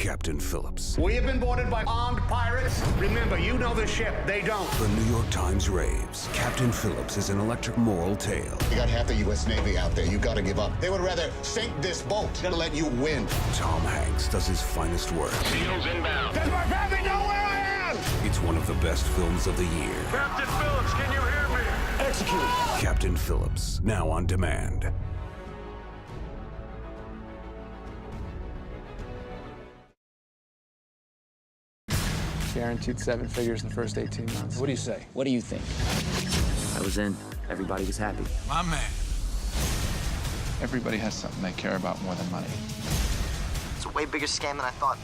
Captain Phillips. We have been boarded by armed pirates. Remember, you know the ship, they don't. The New York Times raves. Captain Phillips is an electric moral tale. You got half the U.S. Navy out there. You got to give up. They would rather sink this boat than let you win. Tom Hanks does his finest work. Seals inbound. Does my family know where I am? It's one of the best films of the year. Captain Phillips, can you hear me? Execute. Captain Phillips, now on demand. Guaranteed 7 figures in the first 18 months. What do you say? What do you think? I was in. Everybody was happy. My man. Everybody has something they care about more than money. It's a way bigger scam than I thought.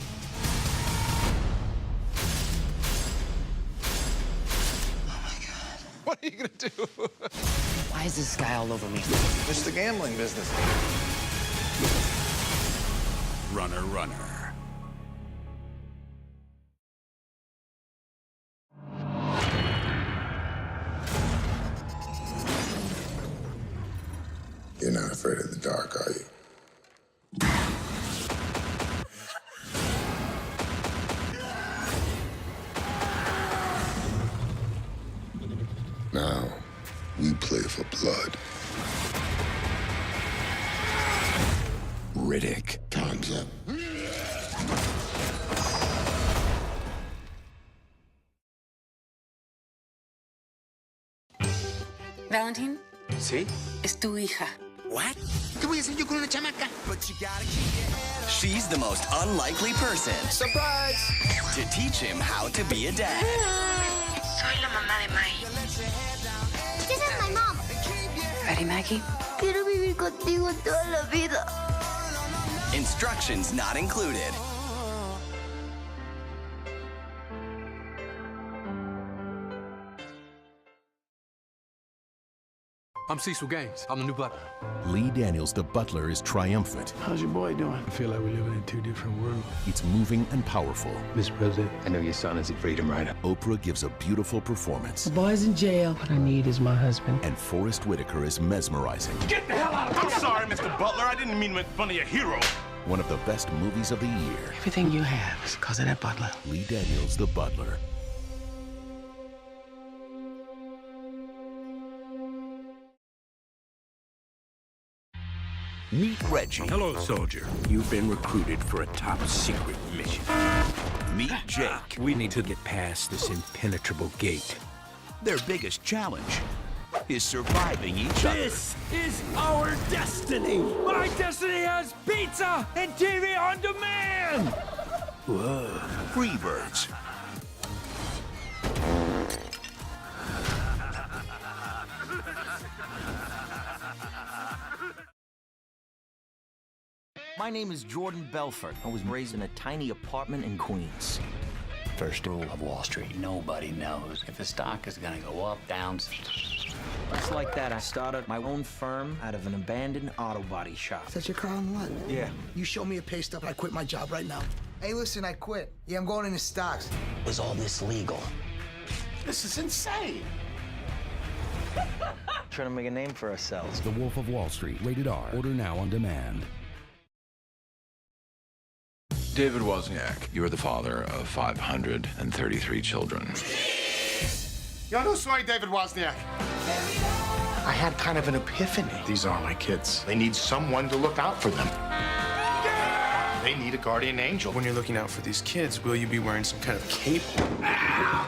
Oh my God. What are you gonna do? Why is this guy all over me? It's the gambling business. Runner, runner. You're not afraid of the dark, are you? Now, we play for blood. Riddick. Time's up. Valentine, See? es tu hija. What? ¿Qué voy a hacer yo con una chamaca? She's the most unlikely person Surprise! to teach him how to be a dad. Soy la mamá de Maggie. This is my mom. Ready, Maggie? Quiero vivir contigo toda la vida. Instructions not included. I'm Cecil Gaines. I'm the new butler. Lee Daniels, the butler, is triumphant. How's your boy doing? I feel like we're living in two different worlds. It's moving and powerful. Mr. President, I know your son is a freedom rider. Oprah gives a beautiful performance. The boy's in jail. What I need is my husband. And Forrest Whitaker is mesmerizing. Get the hell out of here! I'm sorry, Mr. Butler. I didn't mean to make fun of your hero. One of the best movies of the year. Everything you have is because of that butler. Lee Daniels, the butler. Meet Reggie. Hello, soldier. You've been recruited for a top secret mission. Meet Jake. We need to get past this impenetrable gate. Their biggest challenge is surviving each other. This is our destiny. My destiny has pizza and TV on demand. Whoa. Freebirds. My name is Jordan Belfort. I was raised in a tiny apartment in Queens. First rule of Wall Street, nobody knows if the stock is gonna go up, down. Just like that, I started my own firm out of an abandoned auto body shop. Is that your car on the lot? Yeah. You show me a pay stub, I quit my job right now. Hey, listen, I quit. Yeah, I'm going into stocks. Was all this legal? This is insane. Trying to make a name for ourselves. The Wolf of Wall Street, rated R. Order now on demand. David Wozniak, you are the father of 533 children. Yo, no soy David Wozniak. I had kind of an epiphany. These are my kids. They need someone to look out for them. They need a guardian angel. When you're looking out for these kids, will you be wearing some kind of cape? I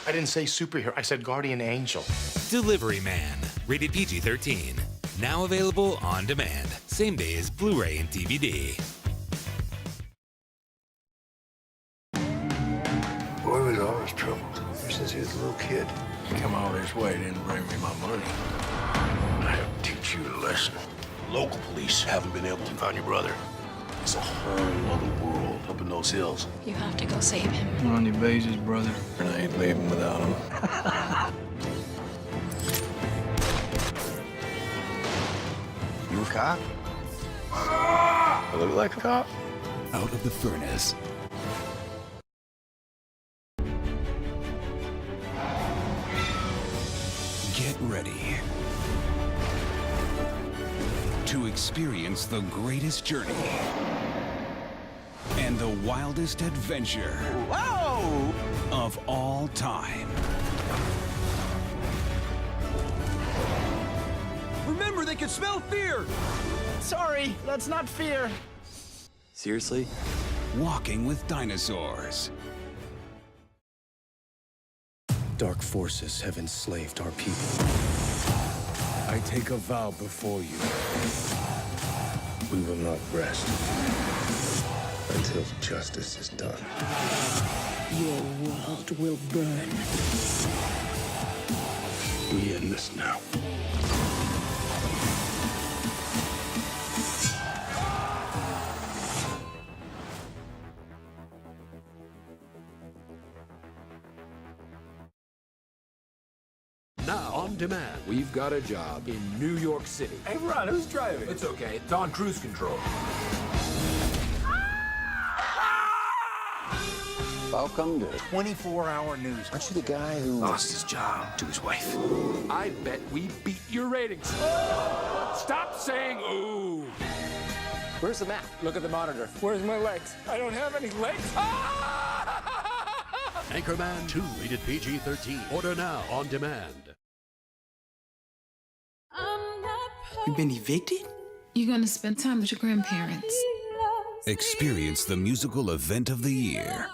didn't say superhero, I said guardian angel. Delivery Man, rated PG-13. Now available on demand. Same day as Blu-ray and DVD. Boy was always troubled. Ever since he was a little kid. He come all this way, didn't bring me my money. I have to teach you a lesson. Local police haven't been able to find your brother. It's a whole other world up in those hills. You have to go save him. Ronnie Bays' his brother, and I ain't leaving without him. You a cop? I look like a cop? Out of the furnace. Get ready to experience the greatest journey and the wildest adventure of all time. Remember, they can smell fear! Sorry, that's not fear. Seriously? Walking with Dinosaurs. Dark forces have enslaved our people. I take a vow before you. We will not rest until justice is done. Your world will burn. We end this now. Now on demand, we've got a job in New York City. Hey, Ron, who's driving? It's okay. It's on cruise control. Welcome to 24-hour news. Aren't you the guy who lost his job to his wife? I bet we beat your ratings. Stop saying ooh. Where's the map? Look at the monitor. Where's my legs? I don't have any legs. Anchorman 2, rated PG-13. Order now on demand. You been evicted? You're gonna spend time with your grandparents. Experience the musical event of the year.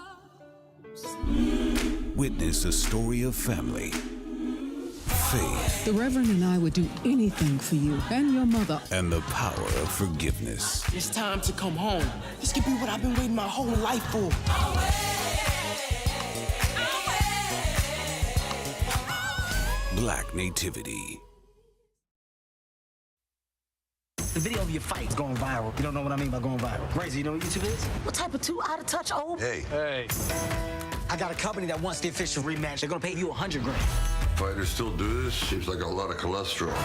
Witness a story of family, faith, The Reverend and I would do anything for you and your mother. and the power of forgiveness. It's time to come home. This could be what I've been waiting my whole life for. Black Nativity. The video of your fight's going viral. You don't know what I mean by going viral. Crazy, you know what YouTube is? What type of too out of touch old? Hey. Hey. I got a company that wants the official rematch. They're gonna pay you $100 grand. Fighters still do this? Seems like a lot of cholesterol.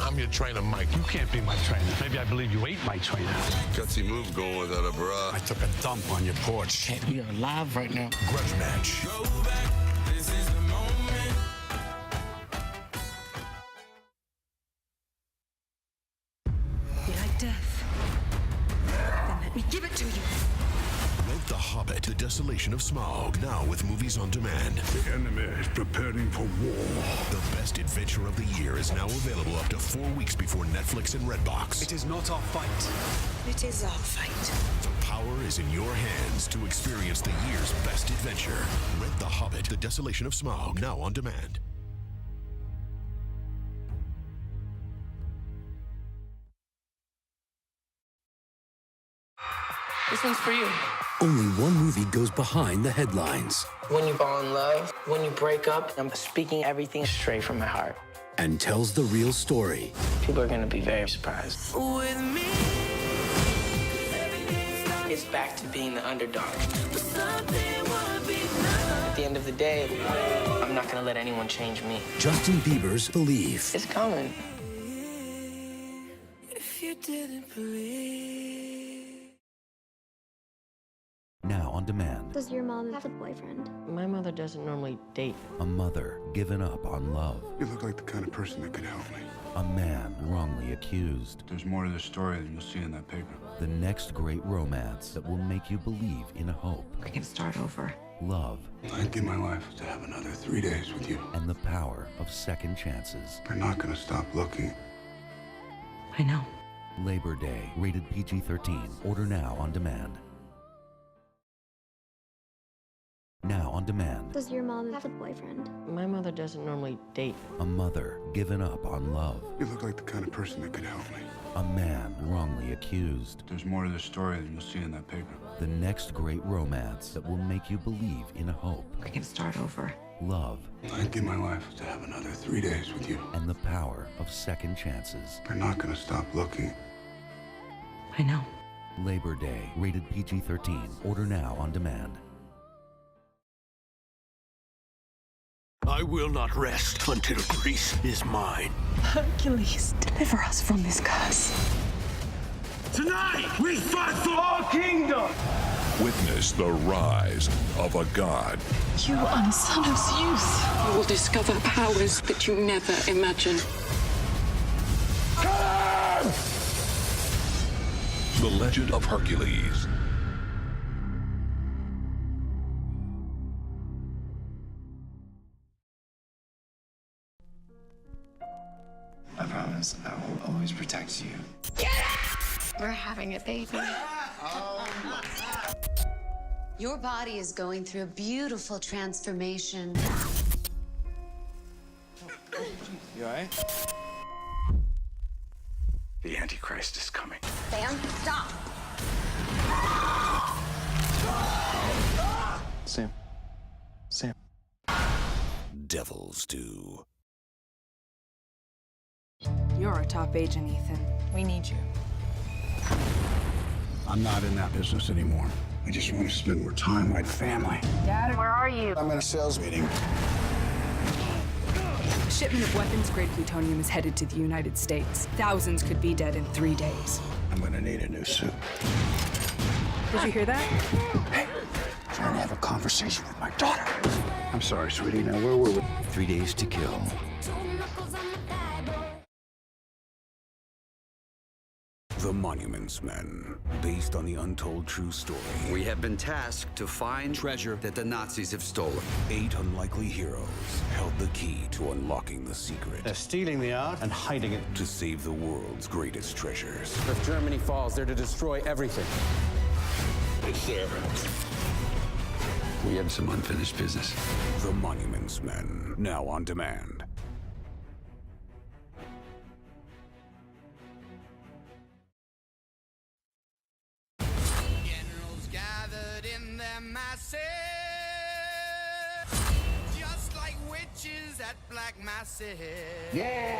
I'm your trainer, Mike. You can't be my trainer. Maybe I believe you ate my trainer. Gutsy move going without a bra. I took a dump on your porch. Hey, we are live right now. Grudge match. You like death? Then let me give it to you. Rent The Hobbit, The Desolation of Smaug, now with movies on demand. The enemy is preparing for war. The best adventure of the year is now available up to 4 weeks before Netflix and Redbox. It is not our fight. It is our fight. The power is in your hands to experience the year's best adventure. Rent The Hobbit, The Desolation of Smaug, now on demand. This one's for you. Only one movie goes behind the headlines When you fall in love, when you break up, I'm speaking everything straight from my heart. and tells the real story. People are gonna be very surprised. With me. It's back to being the underdog. At the end of the day, I'm not gonna let anyone change me. Justin Bieber's Believe. It's coming. If you didn't believe. Now on demand. Does your mom have a boyfriend? My mother doesn't normally date. A mother given up on love. You look like the kind of person that could help me. A man wrongly accused. There's more to the story than you'll see in that paper. The next great romance that will make you believe in hope, I can start over. love, I'd give my life to have another 3 days with you. and the power of second chances. They're not gonna stop looking. I know. Labor Day, rated PG-13. Order now on demand. Now on demand. Does your mom have a boyfriend? My mother doesn't normally date. A mother given up on love. You look like the kind of person that could help me. A man wrongly accused. There's more to the story than you'll see in that paper. The next great romance that will make you believe in hope, I can start over. love, I'd give my life to have another 3 days with you. and the power of second chances. They're not gonna stop looking. I know. Labor Day, rated PG-13. Order now on demand. I will not rest until Greece is mine. Hercules, deliver us from this curse. Tonight, we fight for our kingdom! Witness the rise of a god. You are the son of Zeus. You will discover powers that you never imagined. The Legend of Hercules. I promise I will always protect you. We're having a baby. Your body is going through a beautiful transformation. You all right? The Antichrist is coming. Sam, stop. Sam. Sam. Devil's Due. You're a top agent, Ethan. We need you. I'm not in that business anymore. I just want to spend more time with my family. Dad, where are you? I'm in a sales meeting. A shipment of weapons-grade plutonium is headed to the United States. Thousands could be dead in 3 days. I'm gonna need a new suit. Did you hear that? Hey, I'm trying to have a conversation with my daughter. I'm sorry, sweetie. Now, where were we? 3 Days to Kill. The Monuments Men, based on the untold true story. We have been tasked to find treasure that the Nazis have stolen. 8 unlikely heroes held the key to unlocking the secret. They're stealing the art and hiding it. To save the world's greatest treasures. If Germany falls, they're to destroy everything. It's there. We have some unfinished business. The Monuments Men, now on demand. Just like witches at Black Masses. Yeah!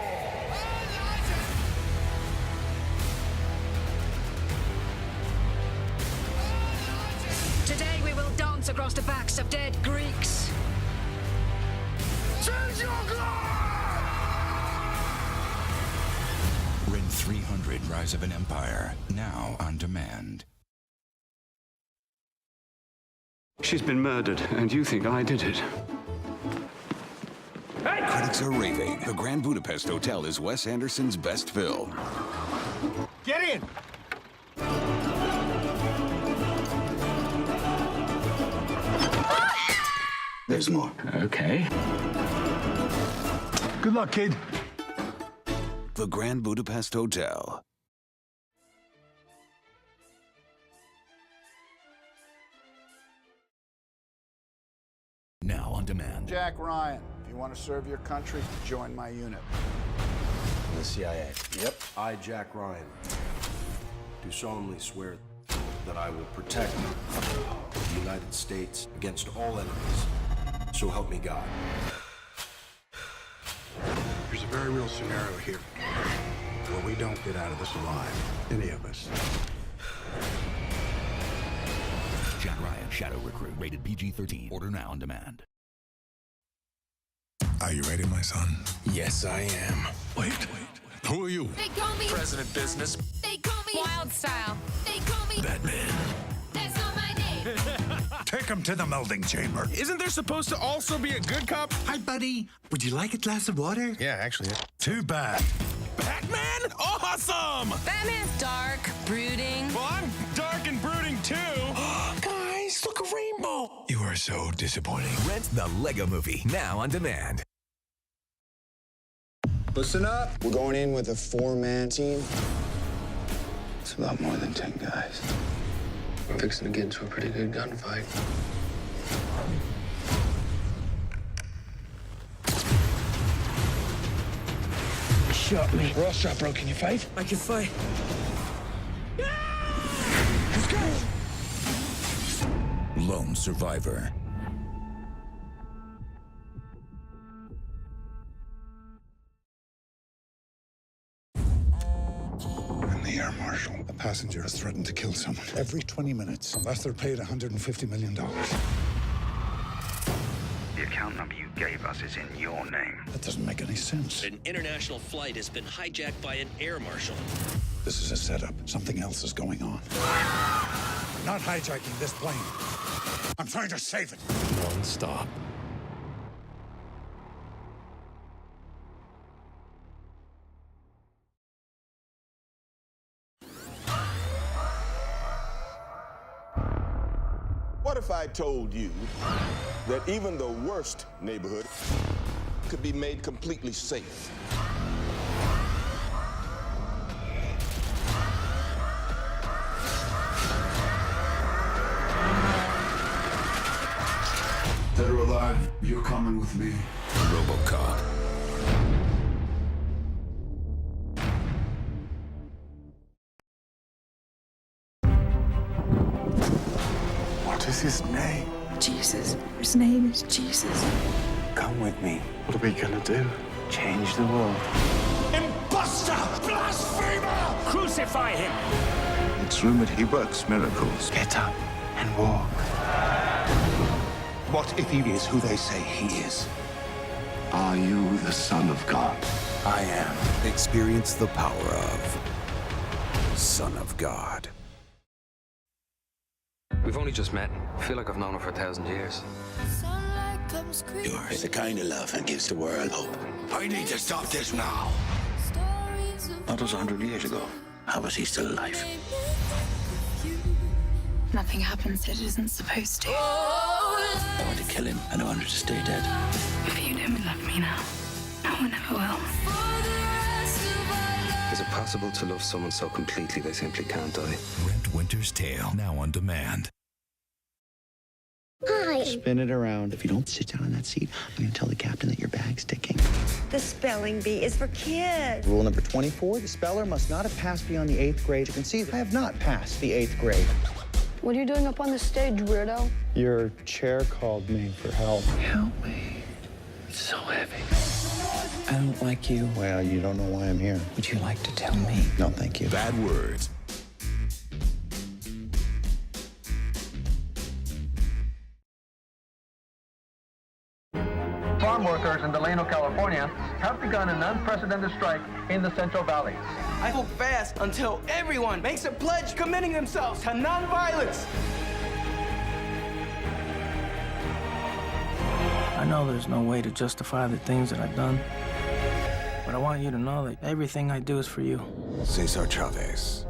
Today we will dance across the backs of dead Greeks. Change your Rin 300 Rise of an Empire, now on demand. She's been murdered, and you think I did it. Critics are raving. The Grand Budapest Hotel is Wes Anderson's best film. Get in! There's more. Okay. Good luck, kid. The Grand Budapest Hotel. Now on demand. Jack Ryan, if you want to serve your country, join my unit. The CIA. Yep. I, Jack Ryan, do solemnly swear that I will protect the United States against all enemies. So help me God. There's a very real scenario here where we don't get out of this alive, any of us. Jack Ryan, Shadow Recruit, rated PG-13. Order now on demand. Are you ready, my son? Yes, I am. Wait. Who are you? They call me President Business. They call me Wild Style. They call me Batman. That's not my name. Take him to the melding chamber. Isn't there supposed to also be a good cop? Hi, buddy. Would you like a glass of water? Yeah, actually. Too bad. Batman? Awesome! Batman's dark, brooding. Well, I'm dark and brooding too. Guys, look, a rainbow. You are so disappointing. Rent the Lego Movie, now on demand. Listen up. We're going in with a 4-man team. It's a lot more than 10 guys. We're fixing to get into a pretty good gunfight. Shot me. We're all shot, bro. Can you fight? I can fight. Let's go! Lone Survivor. I'm the air marshal. A passenger has threatened to kill someone every 20 minutes, unless they're paid $150 million. The account number you gave us is in your name. That doesn't make any sense. An international flight has been hijacked by an air marshal. This is a setup. Something else is going on. I'm not hijacking this plane. I'm trying to save it. Non-stop. if I told you that even the worst neighborhood could be made completely safe? Dead or alive, you're coming with me. RoboCop. What is his name? Jesus. His name is Jesus. Come with me. What are we gonna do? Change the world. Imposter! Blasphemer! Crucify him! It's rumored he works miracles. Get up and walk. What if he is who they say he is? Are you the Son of God? I am. Experience the power of Son of God. We've only just met. I feel like I've known her for 1,000 years. Yours is the kind of love that gives the world hope. I need to stop this now. That was 100 years ago. How was he still alive? Nothing happens that isn't supposed to. I want to kill him, and I want her to stay dead. If you don't love me now, no one ever will. Is it possible to love someone so completely they simply can't die? Rent Winter's Tale, now on demand. Hi. Spin it around. If you don't sit down in that seat, I'm going to tell the captain that your bag's ticking. The spelling bee is for kids. Rule number 24, the speller must not have passed beyond the 8th grade. You can see I have not passed the 8th grade. What are you doing up on the stage, weirdo? Your chair called me for help. Help me. It's so heavy. I don't like you. Well, you don't know why I'm here. Would you like to tell me? No, thank you. Bad words. Farm workers in Delano, California have begun an unprecedented strike in the Central Valley. I will fast until everyone makes a pledge committing themselves to nonviolence. I know there's no way to justify the things that I've done, but I want you to know that everything I do is for you. Cesar Chavez.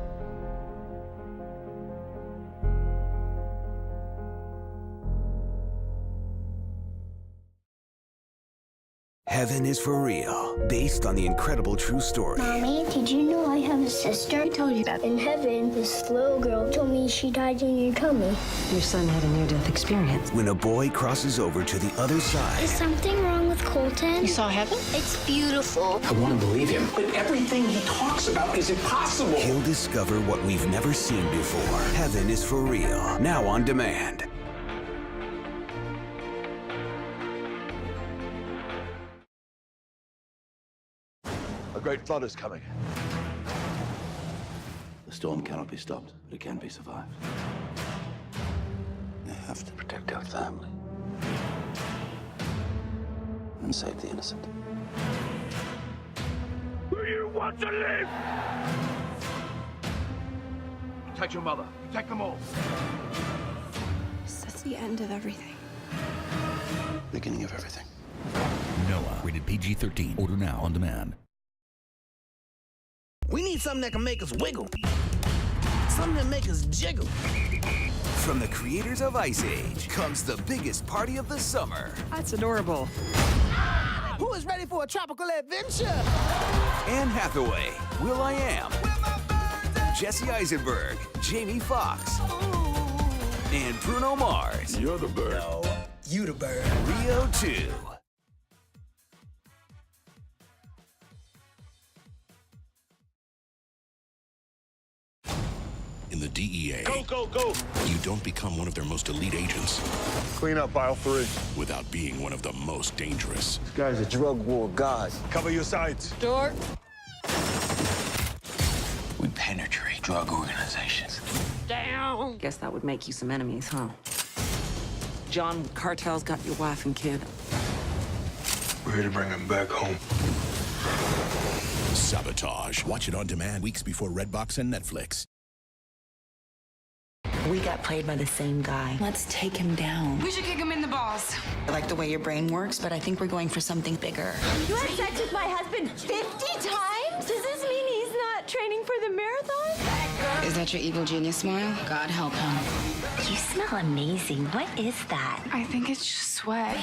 Heaven is for Real, based on the incredible true story. Mommy, did you know I have a sister? I told you that. In heaven, this little girl told me she died in your tummy. Your son had a near-death experience. When a boy crosses over to the other side. Is something wrong with Colton? You saw heaven? It's beautiful. I want to believe him, but everything he talks about is impossible. He'll discover what we've never seen before. Heaven is for Real, now on demand. A great flood is coming. The storm cannot be stopped, but it can be survived. You have to protect our family and save the innocent. Do you want to live? Protect your mother. Protect them all. That's the end of everything. Beginning of everything. Noah, rated PG-13. Order now on demand. We need something that can make us wiggle. Something that make us jiggle. From the creators of Ice Age comes the biggest party of the summer. That's adorable. Who is ready for a tropical adventure? Anne Hathaway, Will.i.am, Jesse Eisenberg, Jamie Foxx, and Bruno Mars. You're the bird. No, you the bird. Rio 2. In the DEA, Go! you don't become one of their most elite agents Clean up aisle 3. without being one of the most dangerous. This guy's a drug war god. Cover your sides. Door. We penetrate drug organizations. Down. Guess that would make you some enemies, huh? John, cartel's got your wife and kid. We're here to bring him back home. Sabotage. Watch it on demand weeks before Redbox and Netflix. We got played by the same guy. Let's take him down. We should kick him in the balls. I like the way your brain works, but I think we're going for something bigger. You had sex with my husband 50 times? Does this mean he's not training for the marathon? Is that your evil genius smile? God help him. You smell amazing. What is that? I think it's just sweat.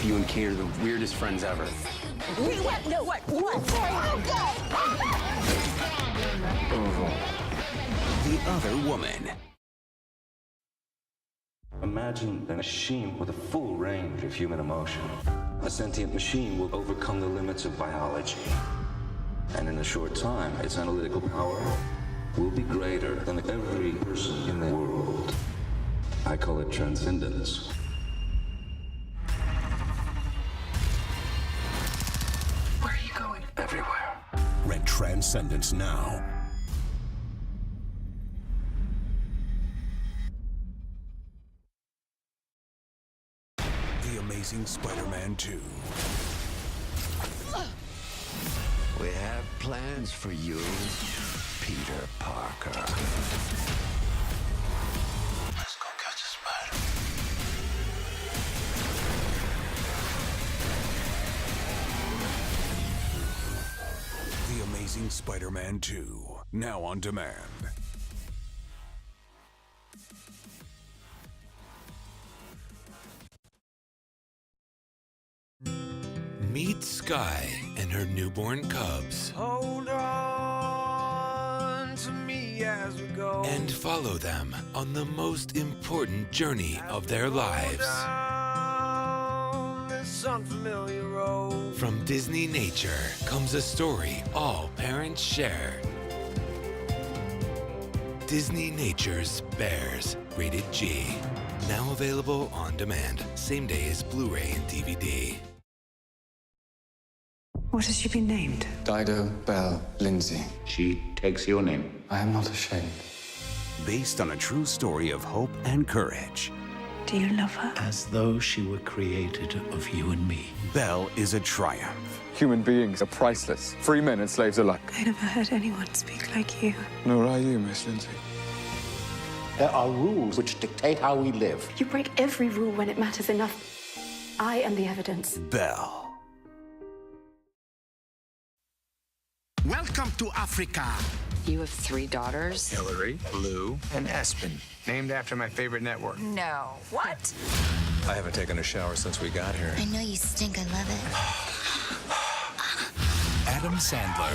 You and Kate are the weirdest friends ever. What? No, what? The Other Woman. Imagine a machine with a full range of human emotion. A sentient machine will overcome the limits of biology. And in a short time, its analytical power will be greater than every person in the world. I call it transcendence. Where are you going? Everywhere. Rent Transcendence now. The Amazing Spider-Man 2. We have plans for you, Peter Parker. Let's go catch a spider. The Amazing Spider-Man 2. Now on demand. Meet Skye and her newborn cubs. Hold on to me as we go. And follow them on the most important journey of their lives. Down this unfamiliar road. From Disney Nature comes a story all parents share. Disney Nature's Bears, rated G. Now available on demand. Same day as Blu-ray and DVD. What has she been named? Dido Belle Lindsay. She takes your name. I am not ashamed. Based on a true story of hope and courage. Do you love her? As though she were created of you and me. Belle is a triumph. Human beings are priceless. Free men and slaves alike. I never heard anyone speak like you. Nor are you, Miss Lindsay. There are rules which dictate how we live. You break every rule when it matters enough. I am the evidence. Belle. Welcome to Africa. You have 3 daughters? Hillary, Lou, and Espen. Named after my favorite network. No. What? I haven't taken a shower since we got here. I know you stink. I love it. Adam Sandler,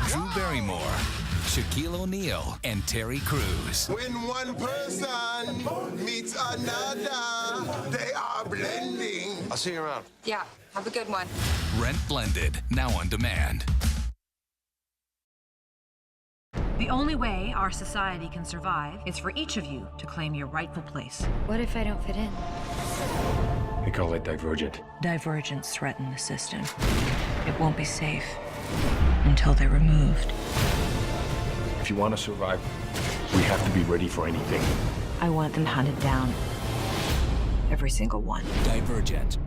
Drew Barrymore, Shaquille O'Neal, and Terry Crews. When one person meets another, they are blending. I'll see you around. Yeah, have a good one. Rent Blended, now on demand. The only way our society can survive is for each of you to claim your rightful place. What if I don't fit in? We call it divergent. Divergents threaten the system. It won't be safe until they're removed. If you want to survive, we have to be ready for anything. I want them hunted down. Every single one. Divergent.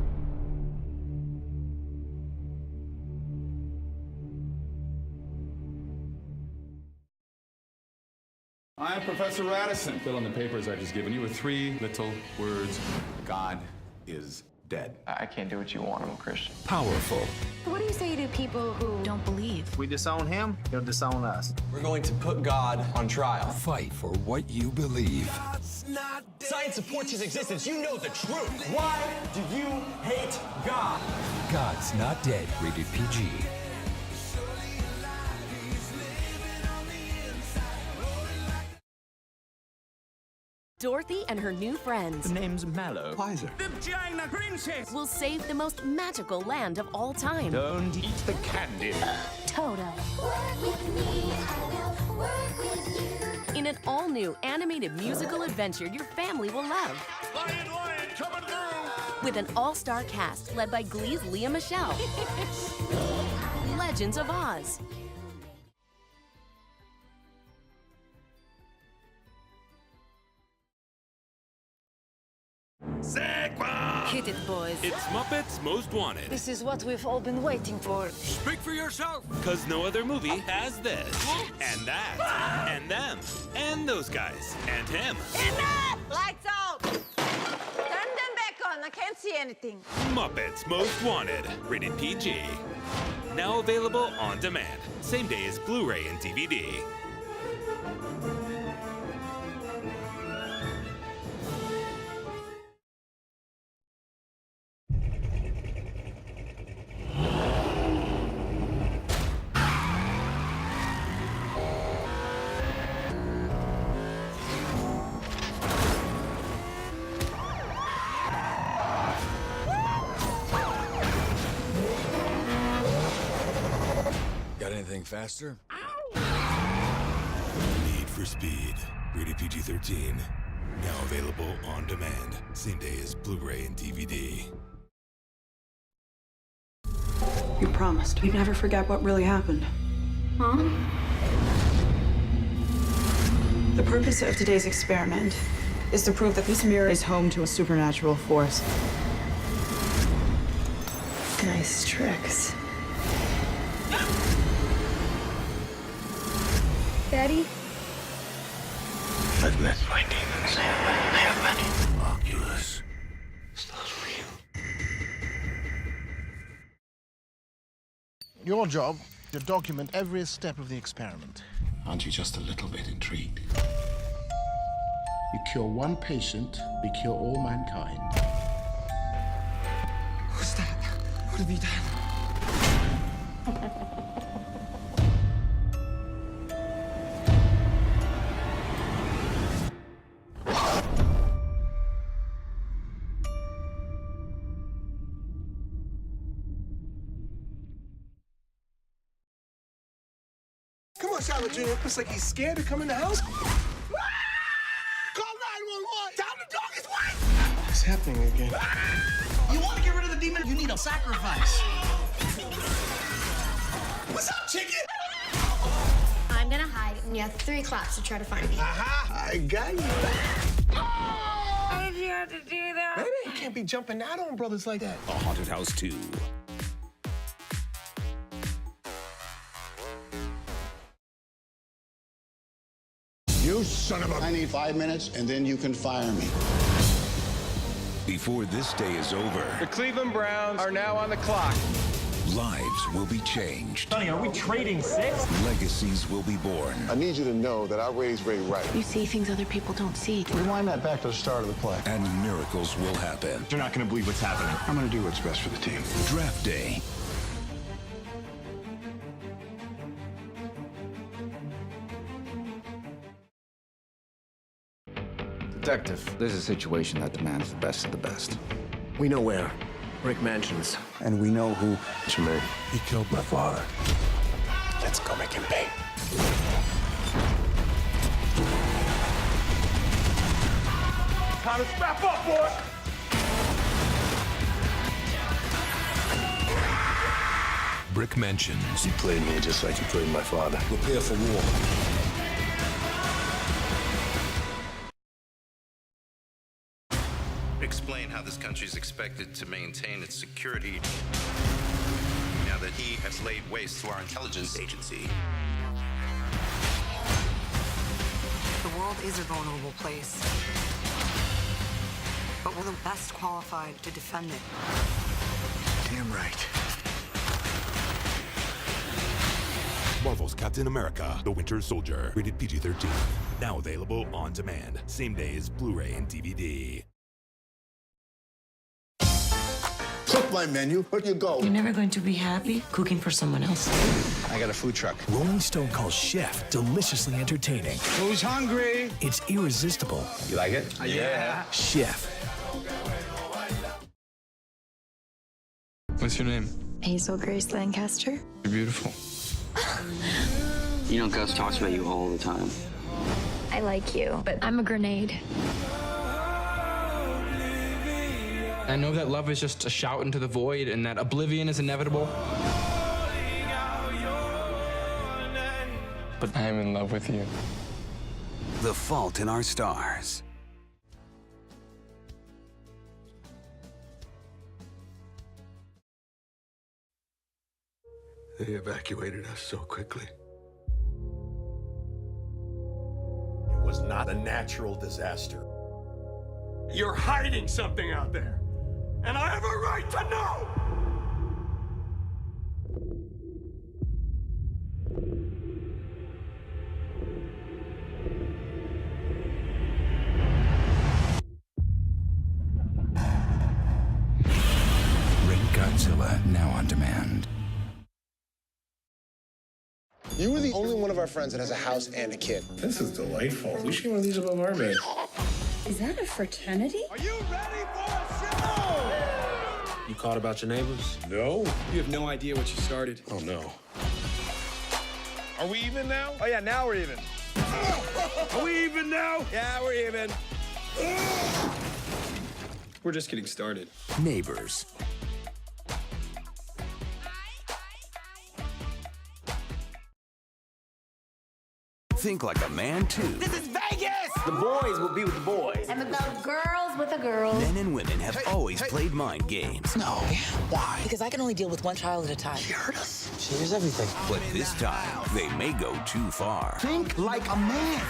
I'm Professor Radisson. Fill in the papers I've just given you with 3 little words. God is dead. I can't do what you want. I'm a Christian. Powerful. What do you say to people who don't believe? If we disown him, he'll disown us. We're going to put God on trial. Fight for what you believe. Science supports his existence. You know the truth. Why do you hate God? God's Not Dead, rated PG. Dorothy and her new friends. The name's Mallow. Pizer. The Vagina Princess will save the most magical land of all time. Don't eat the candy. Toto. In an all-new animated musical adventure your family will love. Lion, coming through! With an all-star cast led by Glee's Leah Michele. Legends of Oz. Hit it, boys. It's Muppets Most Wanted. This is what we've all been waiting for. Speak for yourself. Because no other movie has this. And that. And them. And those guys. And him. Enough! Lights out! Turn them back on. I can't see anything. Muppets Most Wanted. Rated PG. Now available on demand. Same day as Blu-ray and DVD. Anything faster? Need for Speed. Rated PG-13. Now available on demand. Same day as Blu-ray and DVD. You promised you'd never forget what really happened. Huh? The purpose of today's experiment is to prove that this mirror is home to a supernatural force. Nice tricks. Daddy? I've met my demons. I have many. Oculus. Still real. Your job, to document every step of the experiment. Aren't you just a little bit intrigued? You cure one patient, we cure all mankind. Who's that? What have you done? Come on, Charlotte Jr. Looks like he's scared to come in the house. Call 911. Tell the dog is white. What's happening again? You want to get rid of the demon? You need a sacrifice. What's up, chicken? I'm gonna hide, and you have 3 claps to try to find me. Aha! I got you. Why did you have to do that? Baby, you can't be jumping out on brothers like that. The Haunted House 2. You son of a... I need 5 minutes, and then you can fire me. Before this day is over, The Cleveland Browns are now on the clock. lives will be changed. Sonny, are we trading 6? Legacies will be born. I need you to know that I raised Ray right. You see things other people don't see. Rewind that back to the start of the play. And miracles will happen. You're not going to believe what's happening. I'm going to do what's best for the team. Draft day. Detective, there's a situation that demands the best of the best. We know where. Rick Mansions. And we know who... Jermaine, He killed my father. Let's go make him pay. Time to strap up, boy. Brick Mansions. You played me just like you played my father. Prepare for war. Explain how this country is expected to maintain its security now that he has laid waste to our intelligence agency. The world is a vulnerable place. But we're the best qualified to defend it. Damn right. Marvel's Captain America, The Winter Soldier. Rated PG-13. Now available on demand. Same day as Blu-ray and DVD. Cook my menu. Where'd you go? You're never going to be happy cooking for someone else. I got a food truck. Rolling Stone calls Chef deliciously entertaining. Who's hungry? It's irresistible. You like it? Yeah. Chef. What's your name? Hazel Grace Lancaster. You're beautiful. You know, Gus talks about you all the time. I like you, but I'm a grenade. I know that love is just a shout into the void and that oblivion is inevitable. But I am in love with you. The Fault in Our Stars. They evacuated us so quickly. It was not a natural disaster. You're hiding something out there. And I have a right to know! Red Godzilla, now on demand. You were the only one of our friends that has a house and a kid. This is delightful. We should get one of these above our bed. Is that a fraternity? Are you ready for a show? You caught about your neighbors? No. You have no idea what you started. Oh, no. Are we even now? Oh, yeah, now we're even. Are we even now? Yeah, we're even. We're just getting started. Neighbors. Think like a man, too. This is Vegas! The boys will be with the boys. And the girls with the girls. Men and women have always played mind games. No. Why? Because I can only deal with one child at a time. She hurt us. She hears everything. But this time, they may go too far. Think like a man.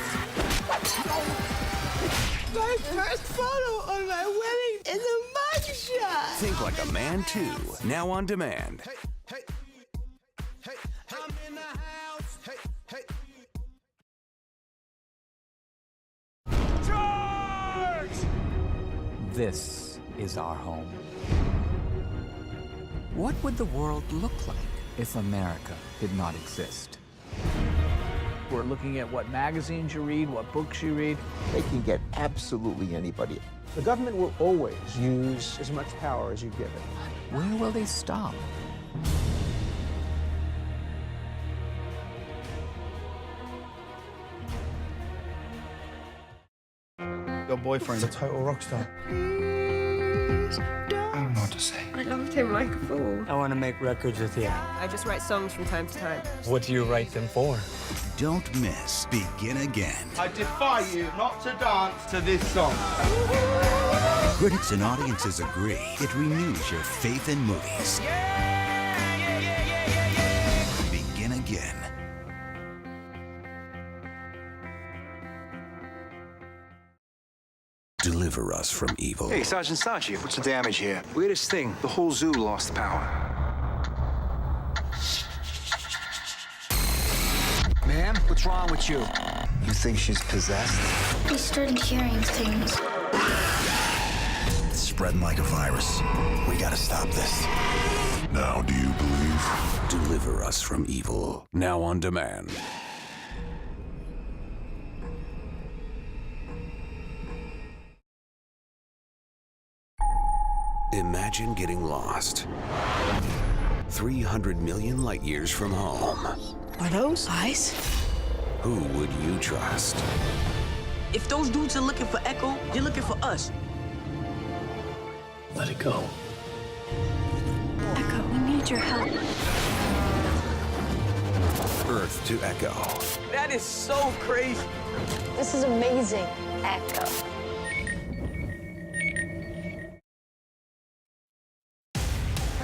My first photo on my wedding is a mugshot. Think like a man, too. Now on demand. I'm in the house. This is our home. What would the world look like if America did not exist? We're looking at what magazines you read, what books you read. They can get absolutely anybody. The government will always use as much power as you give it. Where will they stop? Your boyfriend's a total rock star. I don't know what to say. I loved him like a fool. I want to make records with you. I just write songs from time to time. What do you write them for? Don't miss Begin Again. I defy you not to dance to this song. Critics and audiences agree it renews your faith in movies. Begin Again. Deliver us from evil. Hey, Sergeant Sachi, what's the damage here? Weirdest thing, the whole zoo lost power. Ma'am, what's wrong with you? You think she's possessed? I started hearing things. It's spreading like a virus. We gotta stop this. Now do you believe? Deliver us from evil. Now on demand. Imagine getting lost. 300 million light years from home. Are those eyes? Who would you trust? If those dudes are looking for Echo, they're looking for us. Let it go. Echo, we need your help. Earth to Echo. That is so crazy. This is amazing, Echo.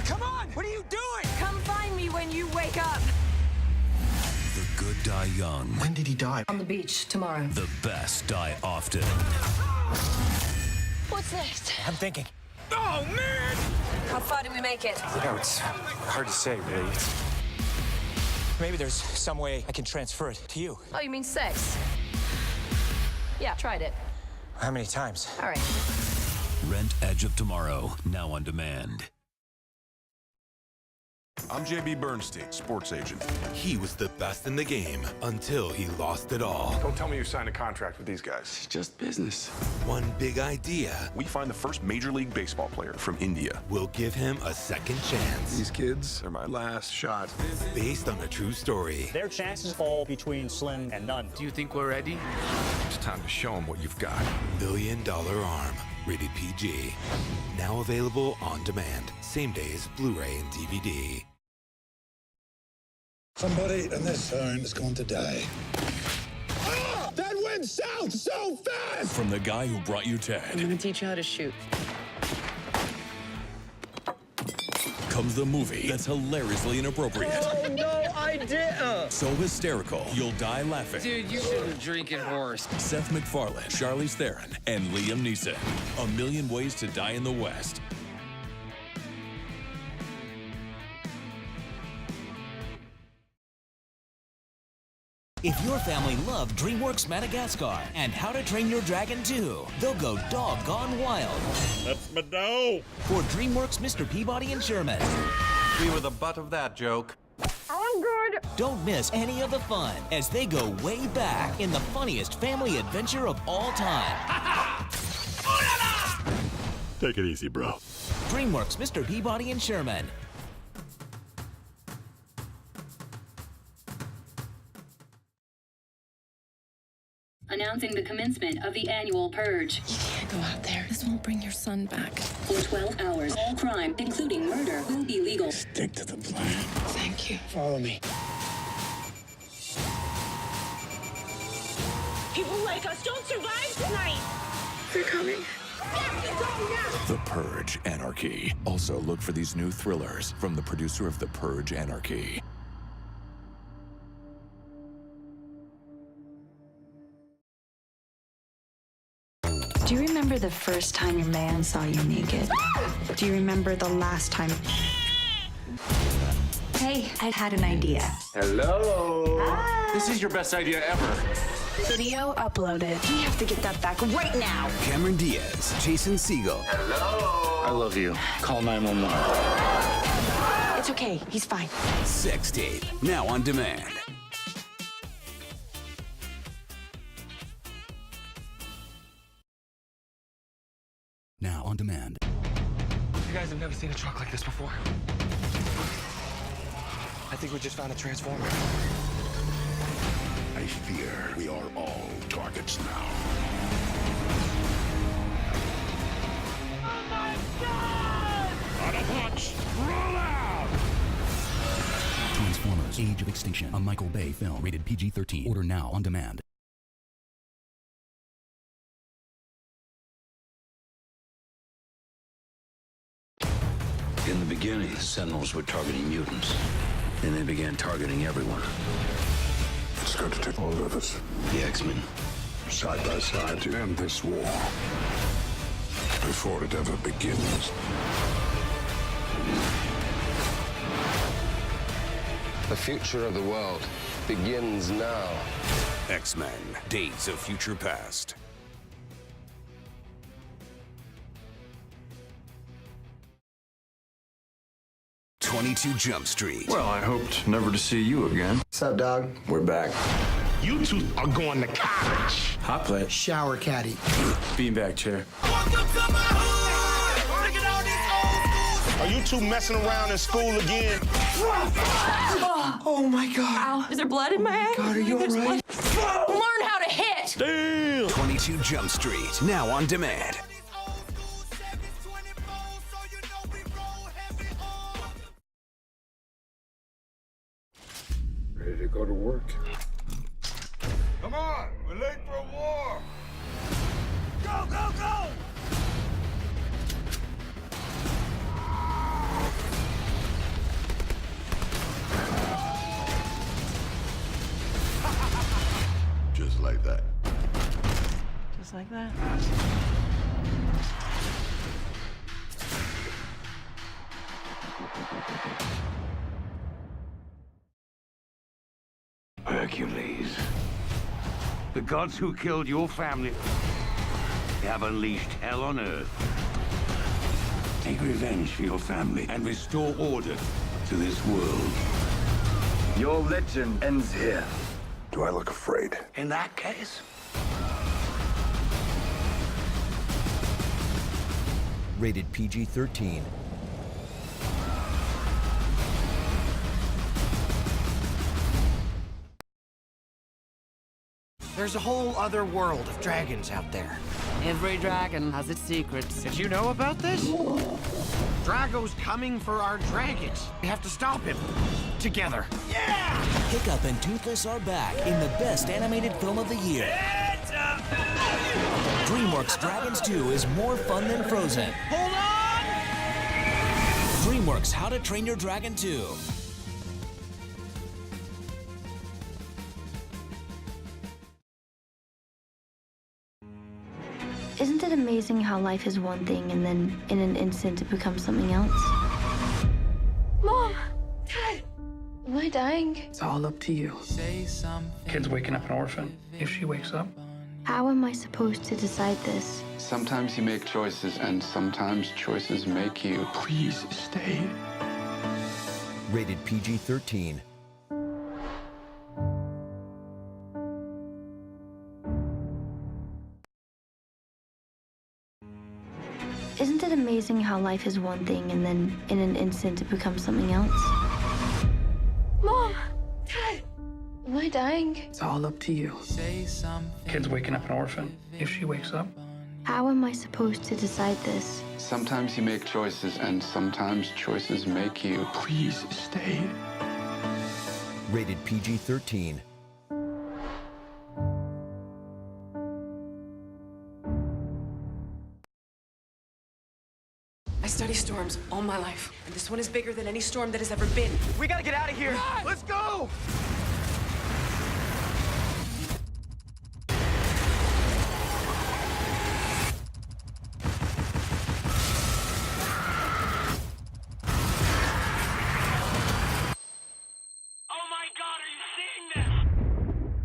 Come on! What are you doing? Come find me when you wake up. The good die young. When did he die? On the beach tomorrow. The best die often. What's next? I'm thinking. Oh, man! How far did we make it? You know, it's hard to say, really. Maybe there's some way I can transfer it to you. Oh, you mean sex? Yeah, tried it. How many times? All right. Rent Edge of Tomorrow, now on demand. I'm J.B. Bernstein, sports agent. He was the best in the game until he lost it all. Don't tell me you signed a contract with these guys. It's just business. One big idea We find the first Major League Baseball player from India. will give him a second chance. These kids are my last shot. Based on a true story. Their chances fall between slim and none. Do you think we're ready? It's time to show them what you've got. $1 Million Arm. Rated PG. Now available on demand. Same day as Blu-ray and DVD. Somebody in this zone is going to die. Ah! That went south so fast! From the guy who brought you Ted I'm gonna teach you how to shoot. comes the movie that's hilariously inappropriate. Oh, no, I didn't. So hysterical, you'll die laughing. Dude, you shouldn't drink at horse. Seth MacFarlane, Charlize Theron, and Liam Neeson. 1,000,000 Ways to Die in the West. If your family loved DreamWorks Madagascar and How to Train Your Dragon 2, they'll go doggone wild. That's my dough. For DreamWorks Mr. Peabody and Sherman. We were the butt of that joke. I'm good. Don't miss any of the fun as they go way back in the funniest family adventure of all time. Take it easy, bro. DreamWorks Mr. Peabody and Sherman. announcing the commencement of the annual purge. You can't go out there. This won't bring your son back. For 12 hours, all crime, including murder, will be legal. Stick to the plan. Thank you. Follow me. People like us don't survive tonight. They're coming. The Purge Anarchy. Also look for these new thrillers from the producer of The Purge Anarchy. Do you remember the first time your man saw you naked? Do you remember the last time? Hey, I had an idea. Hello. Hi. This is your best idea ever. Video uploaded. We have to get that back right now. Cameron Diaz, Jason Segel. Hello. I love you. Call 911. It's okay. He's fine. Sex Tape, now on demand. Now on demand. You guys have never seen a truck like this before. I think we just found a transformer. I fear we are all targets now. Oh my God! On a punch, roll out! Transformers: Age of Extinction, a Michael Bay film, rated PG-13. Order now on demand. In the beginning, the Sentinels were targeting mutants. Then they began targeting everyone. It's going to take all of us, The X-Men. side by side, to end this war. Before it ever begins. The future of the world begins now. X-Men: Days of Future Past. "22 Jump Street." Well, I hoped never to see you again. What's up, dog? We're back. You two are going to college. Hot plate. Shower caddy. Beanbag chair. Are you two messing around in school again? Oh my God. Ow. Is there blood in my head? God, are you all right? Learn how to hit. Damn. 22 Jump Street, now on demand. Ready to go to work. Come on, we're late for a war. Go, go, go! Just like that. Just like that. Hercules. The gods who killed your family have unleashed hell on Earth. Take revenge for your family and restore order to this world. Your legend ends here. Do I look afraid? In that case, Rated PG-13. There's a whole other world of dragons out there. Every dragon has its secrets. Did you know about this? Drago's coming for our dragons. We have to stop him. Together. Yeah! Hiccup and Toothless are back in the best animated film of the year. DreamWorks Dragons 2 is more fun than Frozen. Hold on! DreamWorks How to Train Your Dragon 2. Isn't it amazing how life is one thing and then in an instant it becomes something else? Mom! Dad! Am I dying? It's all up to you. Kid's waking up an orphan. If she wakes up. How am I supposed to decide this? Sometimes you make choices, and sometimes choices make you. Please stay. Rated PG-13. Isn't it amazing how life is one thing and then in an instant it becomes something else? Mom! Dad! Am I I dying? It's all up to you. Kid's waking up an orphan. If she wakes up. How am I supposed to decide this? Sometimes you make choices, and sometimes choices make you. Please stay. Rated PG-13. I study storms all my life, and this one is bigger than any storm that has ever been. We gotta get out of here. Run! Let's go.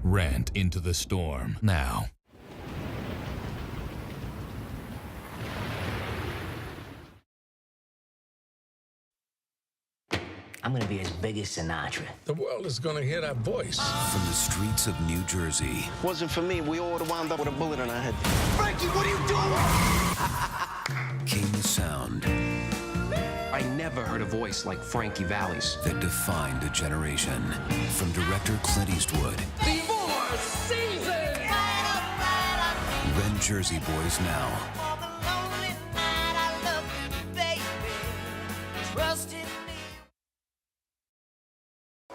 Rant into the storm now. I'm gonna be as big as Sinatra. The world is gonna hear that voice. From the streets of New Jersey. Wasn't for me, we all would have wound up with a bullet in our head. Frankie, what are you doing? Came the sound I never heard a voice like Frankie Valli's. that defined a generation. From director Clint Eastwood. Divorce season! Rent Jersey Boys now.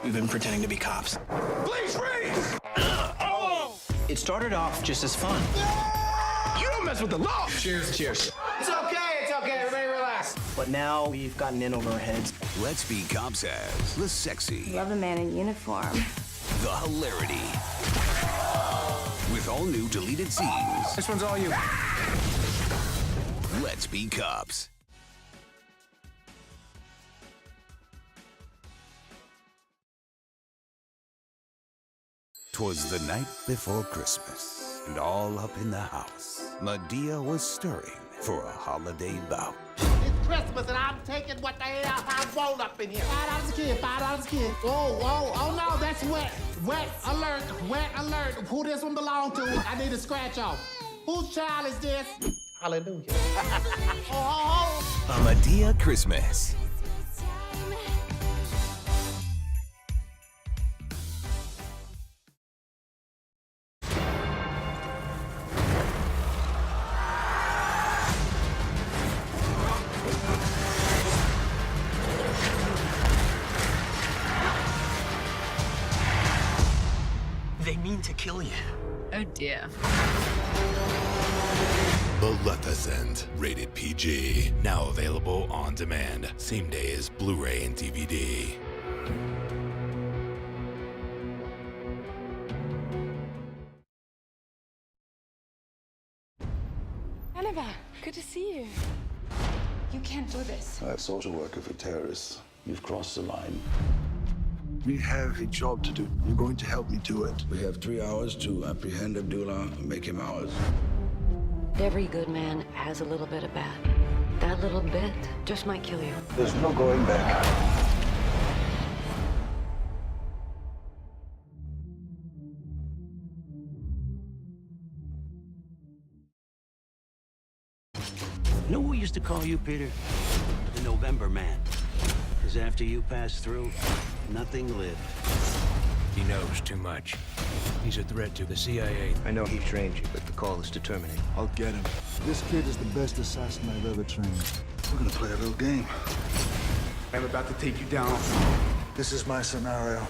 We've been pretending to be cops. Please freeze! It started off just as fun. You don't mess with the law! Cheers. It's okay, everybody relax. But now we've gotten in over our heads. Let's Be Cops has the sexy, Love a man in uniform. the hilarity. With all new deleted scenes. This one's all you. Let's Be Cops. 'Twas the night before Christmas, and all up in the house, Medea was stirring for a holiday bout. It's Christmas and I'm taking what the hell I want up in here. $5 a kid, $5 a kid. Oh no, that's wet. Wet alert. Who this one belong to? I need a scratch off. Whose child is this? Hallelujah. A Medea Christmas. They mean to kill you. Oh dear. Maleficent, rated PG. Now available on demand. Same day as Blu-ray and DVD. Annabelle, good to see you. You can't do this. I'm a social worker for terrorists. You've crossed the line. We have a job to do. You're going to help me do it. We have 3 hours to apprehend Abdullah and make him ours. Every good man has a little bit of bad. That little bit just might kill you. There's no going back. You know who used to call you, Peter? The November Man. Because after you passed through, nothing lived. He knows too much. He's a threat to the CIA. I know he trained you, but the call is to terminate. I'll get him. This kid is the best assassin I've ever trained. We're gonna play a little game. I'm about to take you down. This is my scenario.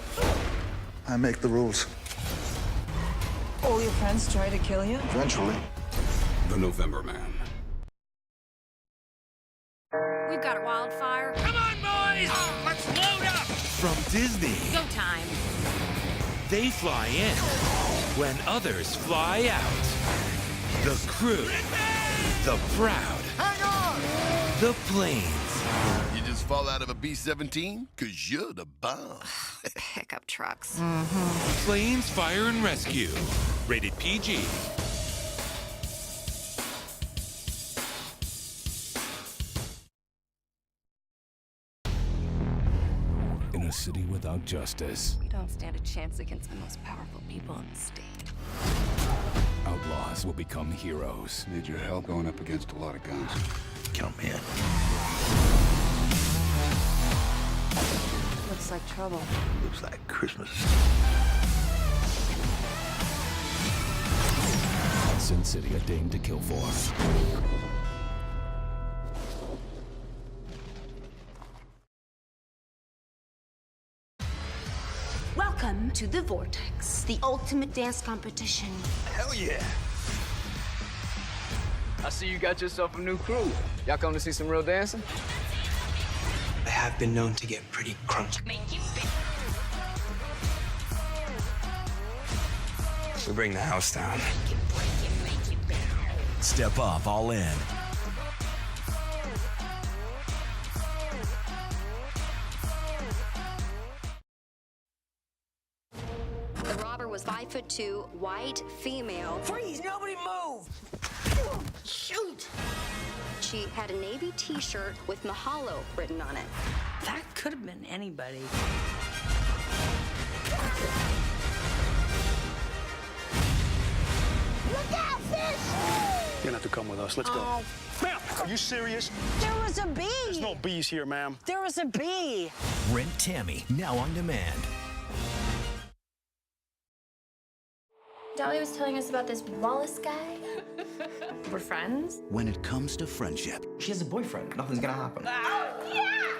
I make the rules. All your friends try to kill you? Eventually. The November Man. We've got a wildfire. Come on, boys! Let's load up! From Disney, Go time. they fly in when others fly out. The crew, the proud, Hang on! the planes. You just fall out of a B-17? Cause you're the bomb. Pickup trucks. Planes, Fire, and Rescue. Rated PG. In a city without justice, We don't stand a chance against the most powerful people in the state. outlaws will become heroes. Need your help going up against a lot of guns. Count me in. Looks like trouble. Looks like Christmas. Sin City, A Dame to Kill For. Welcome to the Vortex, the ultimate dance competition. Hell yeah! I see you got yourself a new crew. Y'all come to see some real dancing? I have been known to get pretty crunchy. We bring the house down. Step up, all in. The robber was 5'2", white, female. Freeze! Nobody move! Shoot! She had a navy t-shirt with Mahalo written on it. That could have been anybody. Look out, fish! You're gonna have to come with us. Let's go. Ma'am, are you serious? There was a bee! There's no bees here, ma'am. There was a bee! Rent Tammy, now on demand. Dolly was telling us about this Wallace guy. We're friends? When it comes to friendship, She has a boyfriend. Nothing's gonna happen.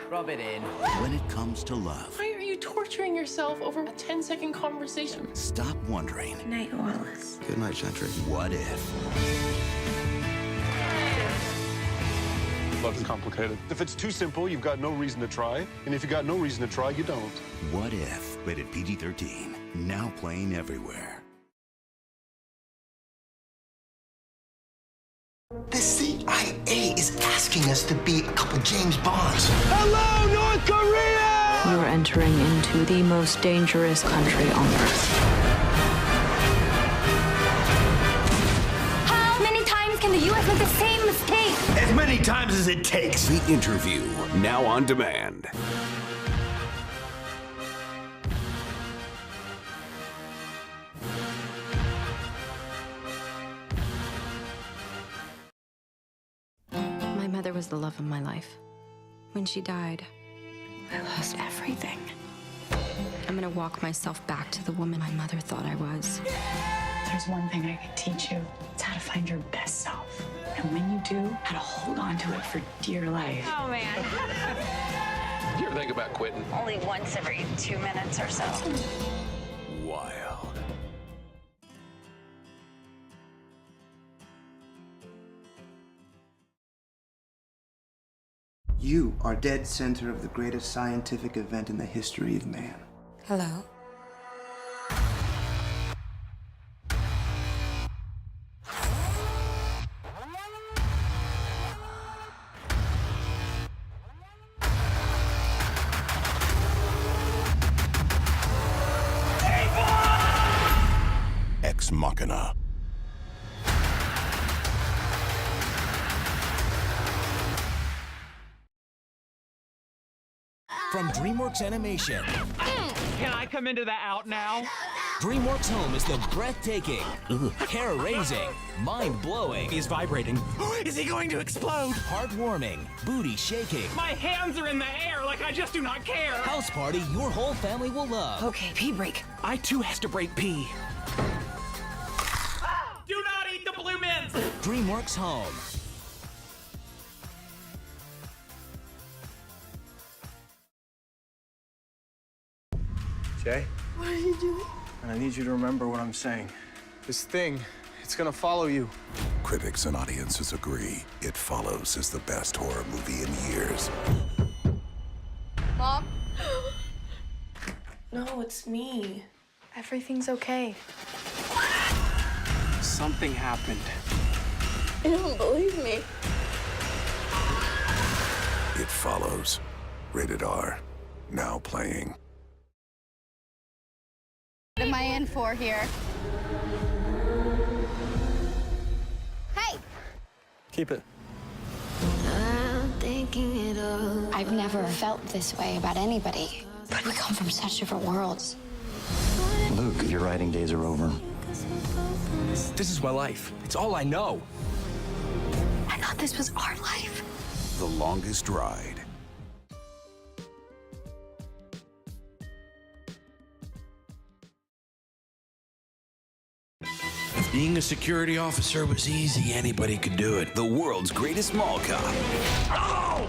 Rub it in. when it comes to love, Why are you torturing yourself over a 10-second conversation? stop wondering, Night, Wallace. good night, Gentry. What if? Love's complicated. If it's too simple, you've got no reason to try. And if you got no reason to try, you don't. What If? Rated PG-13. Now playing everywhere. The CIA is asking us to be a couple James Bonds. Hello, North Korea! You're entering into the most dangerous country on earth. How many times can the U.S. make the same mistake? As many times as it takes. The Interview. Now on demand. My mother was the love of my life. When she died, I lost everything. I'm gonna walk myself back to the woman my mother thought I was. There's one thing I could teach you. It's how to find your best self. And when you do, how to hold on to it for dear life. Oh, man. You ever think about quitting? Only once every 2 minutes or so. Wild. You are dead center of the greatest scientific event in the history of man. Hello? Ex Machina. From DreamWorks Animation. Can I come into the out now? DreamWorks Home is the breathtaking, hair-raising, mind-blowing. He's vibrating. Is he going to explode? Heartwarming, booty-shaking. My hands are in the air like I just do not care. House party your whole family will love. Okay, pee break. I too has to break pee. Do not eat the blue mints! DreamWorks Home. Jay? What are you doing? And I need you to remember what I'm saying. This thing, it's gonna follow you. Critics and audiences agree It Follows is the best horror movie in years. Mom? No, it's me. Everything's okay. Something happened. You don't believe me. It Follows. Rated R. Now playing. What am I in for here? Hey! Keep it. I've never felt this way about anybody. But we come from such different worlds. Luke, your writing days are over. This is my life. It's all I know. I thought this was our life. The Longest Ride. Being a security officer was easy. Anybody could do it. The world's greatest mall cop. Oh!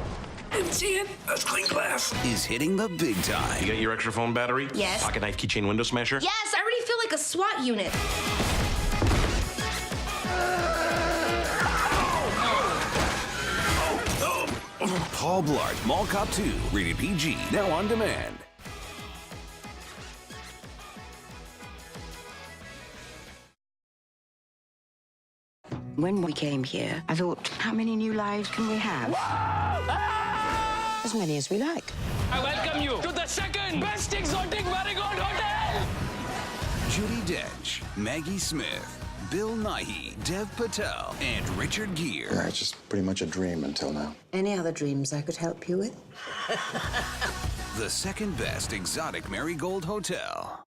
Didn't see it. That's clean glass. Is hitting the big time. You got your extra phone battery? Yes. Pocket knife, keychain, window smasher? Yes, I already feel like a SWAT unit. Paul Blart, Mall Cop 2, rated PG, now on demand. When we came here, I thought, how many new lives can we have? As many as we like. I welcome you to the second best exotic marigold hotel! Judi Dench, Maggie Smith, Bill Nighy, Dev Patel, and Richard Gere. Yeah, it's just pretty much a dream until now. Any other dreams I could help you with? The second best exotic marigold hotel.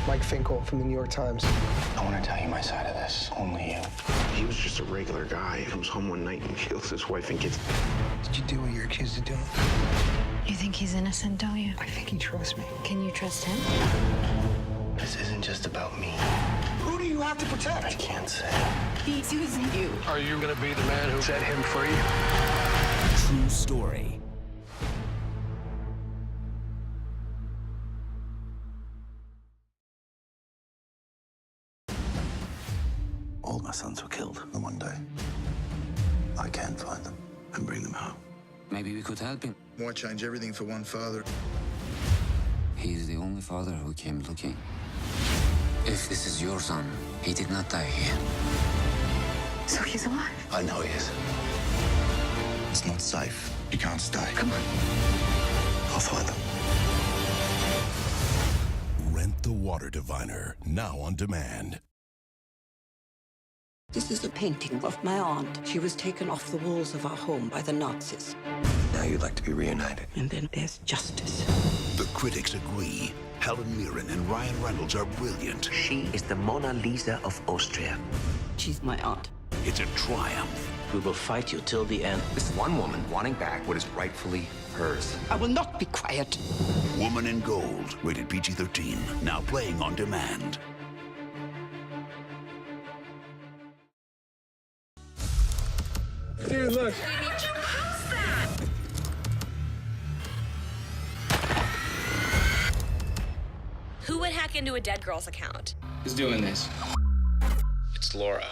Mike Finkel from the New York Times. I want to tell you my side of this. Only you. He was just a regular guy. He comes home one night and kills his wife and kids. Did you do what you're accused of doing? You think he's innocent, don't you? I think he trusts me. Can you trust him? This isn't just about me. Who do you have to protect? I can't say. He's using you. Are you gonna be the man who set him free? True story. All my sons were killed. And one day, I can find them and bring them home. Maybe we could help him. Why change everything for one father? He's the only father who came looking. If this is your son, he did not die here. So he's alive. I know he is. It's not safe. You can't stay. Come on. I'll find them. Rent The Water Diviner, now on demand. This is a painting of my aunt. She was taken off the walls of our home by the Nazis. Now you'd like to be reunited. And then there's justice. The critics agree. Helen Mirren and Ryan Reynolds are brilliant. She is the Mona Lisa of Austria. She's my aunt. It's a triumph. We will fight you till the end. This one woman wanting back what is rightfully hers. I will not be quiet. Woman in Gold, rated PG-13, now playing on demand. Dude, look. Who would hack into a dead girl's account? Who's doing this? It's Laura.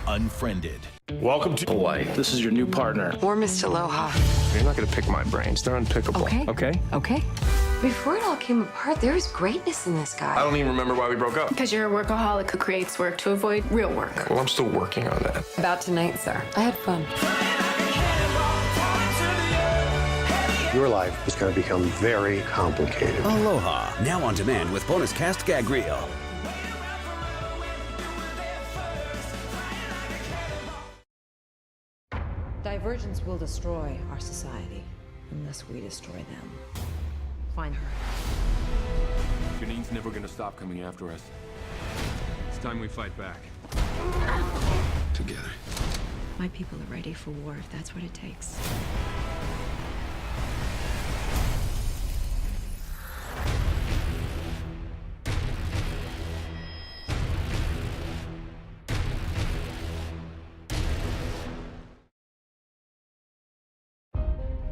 Unfriended. Welcome to Hawaii. This is your new partner. Warmest aloha. You're not gonna pick my brains. They're unpickable. Okay. Okay. Before it all came apart, there was greatness in this guy. I don't even remember why we broke up. Because you're a workaholic who creates work to avoid real work. Well, I'm still working on that. About tonight, sir. I had fun. Your life is going to become very complicated. Aloha, now on demand with bonus cast gag reel. Divergence will destroy our society unless we destroy them. Find her. Janine's never gonna stop coming after us. It's time we fight back. Together. My people are ready for war if that's what it takes.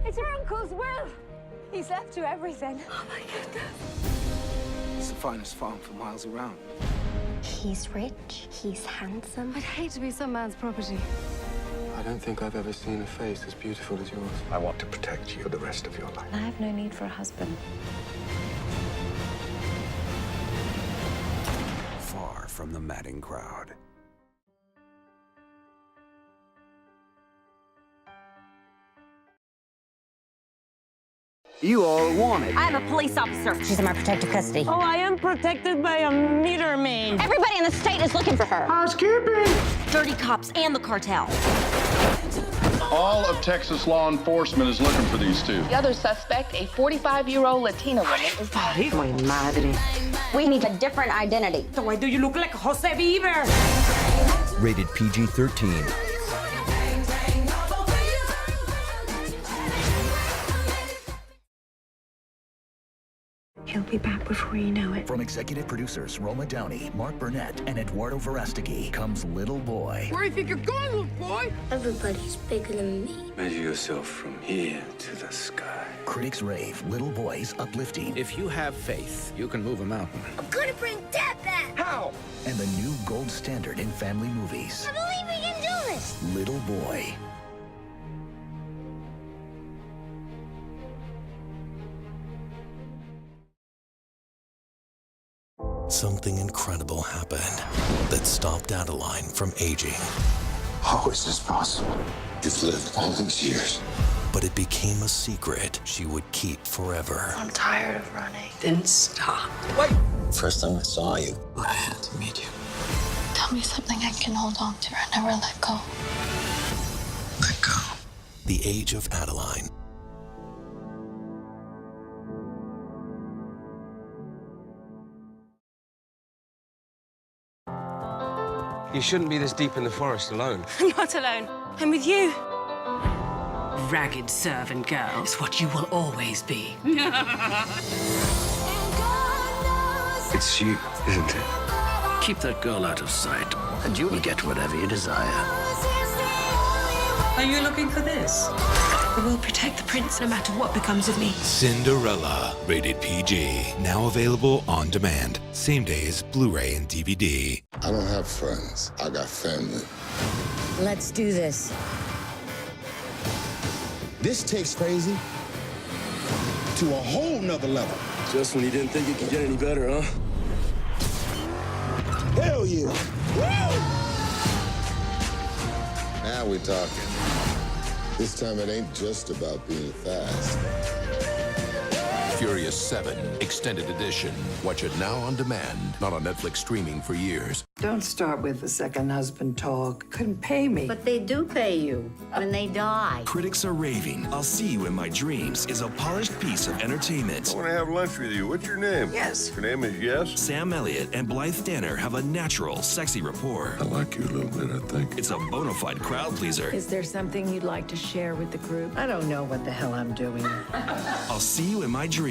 It's your uncle's will. He's left you everything. Oh my goodness. It's the finest farm for miles around. He's rich. He's handsome. I'd hate to be some man's property. I don't think I've ever seen a face as beautiful as yours. I want to protect you for the rest of your life. I have no need for a husband. Far from the madding crowd. You are wanted. I'm a police officer. She's in my protective custody. Oh, I am protected by a meter maid. Everybody in the state is looking for her. Housekeeping! Dirty cops and the cartel. All of Texas law enforcement is looking for these two. The other suspect, a 45-year-old Latina woman, is... Ay, my madre. We need a different identity. So why do you look like Jose Bieber? Rated PG-13. He'll be back before you know it. From executive producers Roma Downey, Mark Burnett, and Eduardo Verastegui comes Little Boy. Where do you think you're going, little boy? Everybody's bigger than me. Measure yourself from here to the sky. Critics rave Little Boy's uplifting. If you have faith, you can move a mountain. I'm gonna bring Dad back! How? And the new gold standard in family movies. I believe we can do this! Little Boy. Something incredible happened that stopped Adeline from aging. How is this possible? You've lived all these years. But it became a secret she would keep forever. I'm tired of running. Then stop. Wait! First time I saw you, I had to meet you. Tell me something I can hold on to and never let go. Let go. The Age of Adeline. You shouldn't be this deep in the forest alone. I'm not alone. I'm with you. Ragged servant girl is what you will always be. It's you, isn't it? Keep that girl out of sight, and you will get whatever you desire. Are you looking for this? I will protect the prince no matter what becomes of me. Cinderella, rated PG. Now available on demand. Same day as Blu-ray and DVD. I don't have friends. I got family. Let's do this. This takes crazy to a whole nother level. Just when you didn't think it could get any better, huh? Hell yeah! Woo! Now we're talking. This time it ain't just about being fast. Furious 7 Extended Edition. Watch it now on demand. Not on Netflix streaming for years. Don't start with the second husband talk. Couldn't pay me. But they do pay you when they die. Critics are raving. I'll See You in My Dreams is a polished piece of entertainment. I want to have lunch with you. What's your name? Yes. Your name is Yes? Sam Elliott and Blythe Danner have a natural, sexy rapport. I like you a little bit, I think. It's a bona fide crowd pleaser. Is there something you'd like to share with the group? I don't know what the hell I'm doing. I'll See You in My Dreams.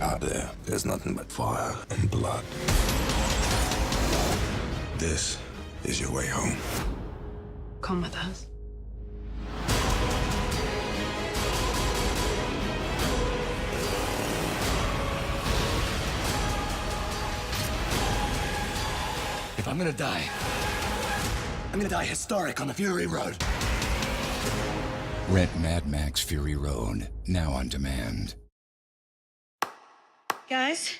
Out there's nothing but fire and blood. This is your way home. Come with us. If I'm gonna die, I'm gonna die historic on the Fury Road. Rent Mad Max Fury Road, now on demand. Guys,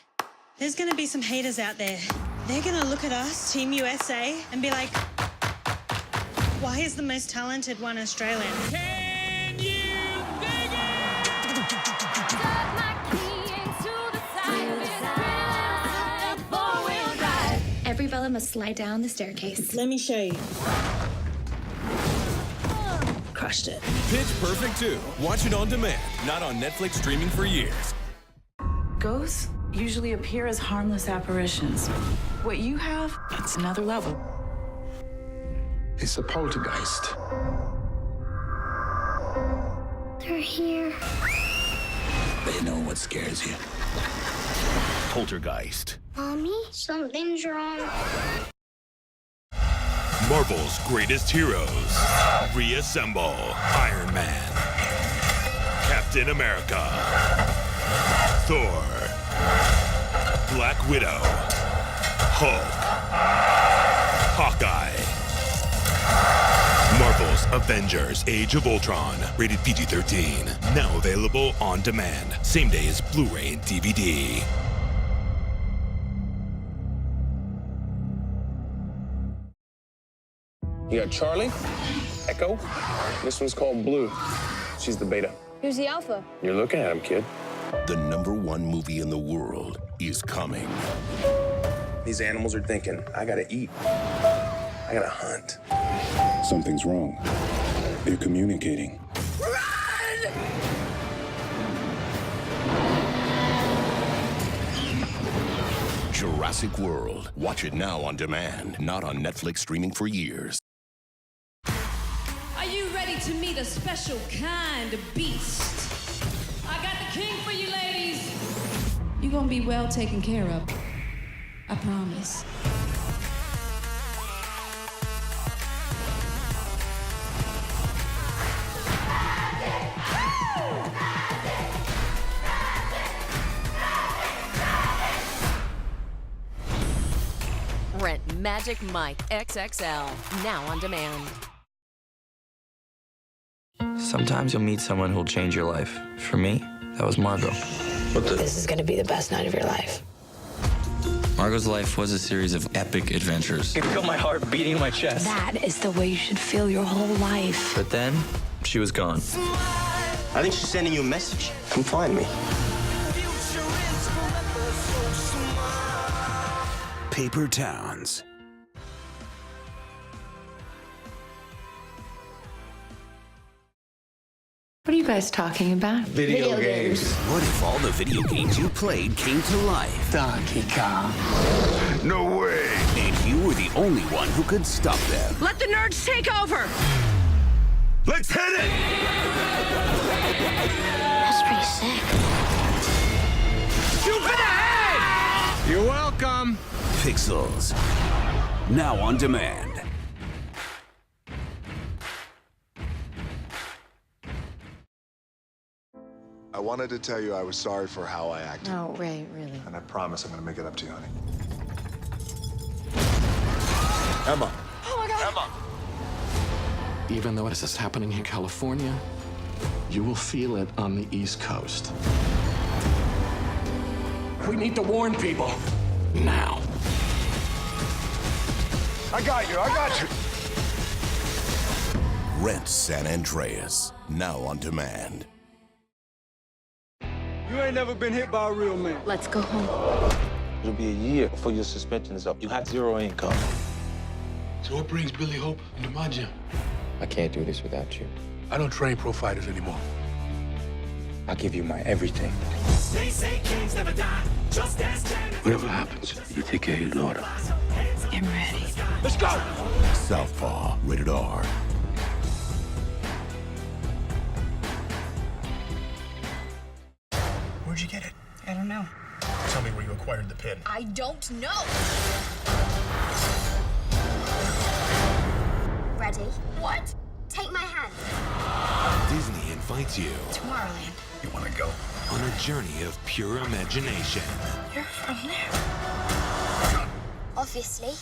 there's gonna be some haters out there. They're gonna look at us, Team USA, and be like, why is the most talented one Australian? Can you dig Every Bella must slide down the staircase. Let me show you. Crushed it. Pitch Perfect 2. Watch it on demand. Not on Netflix streaming for years. Ghosts usually appear as harmless apparitions. What you have, it's another level. It's a poltergeist. They're here. They know what scares you. Poltergeist. Mommy, something's wrong. Marvel's greatest heroes. Reassemble. Iron Man. Captain America. Thor. Black Widow. Hulk. Hawkeye. Marvel's Avengers Age of Ultron. Rated PG-13. Now available on demand. Same day as Blu-ray and DVD. You got Charlie, Echo. This one's called Blue. She's the beta. Who's the alpha? You're looking at him, kid. The #1 movie in the world is coming. These animals are thinking, I gotta eat. I gotta hunt. Something's wrong. They're communicating. Jurassic World. Watch it now on demand. Not on Netflix streaming for years. to meet a special kind of beast. I got the king for you, ladies. You're gonna be well taken care of. I promise. Rent Magic Mike XXL, now on demand. Sometimes you'll meet someone who'll change your life. For me, that was Margot. This is gonna be the best night of your life. Margot's life was a series of epic adventures. I feel my heart beating in my chest. That is the way you should feel your whole life. But then, she was gone. I think she's sending you a message. Come find me. Paper Towns. What are you guys talking about? Video games. What if all the video games you played came to life? Donkey Kong. No way! And you were the only one who could stop them. Let the nerds take over! Let's hit it! That's pretty sick. Shoot for the head! You're welcome. Pixels. Now on demand. I wanted to tell you I was sorry for how I acted. No, Ray, really. And I promise I'm gonna make it up to you, honey. Emma. Oh my God! Emma. Even though this is happening in California, you will feel it on the East Coast. We need to warn people. Now. I got you. Rent San Andreas, now on demand. You ain't never been hit by a real man. Let's go home. It'll be a year before your suspension is up. You have zero income. So what brings Billy Hope into my gym? I can't do this without you. I don't train pro fighters anymore. I'll give you my everything. Whatever happens, you take care of your daughter. I'm ready. Let's go! Southpaw, rated R. Where'd you get it? I don't know. Tell me where you acquired the pin. I don't know. Ready? What? Take my hand. Disney invites you Tomorrowland. You wanna go? on a journey of pure imagination. You're from there. Obviously.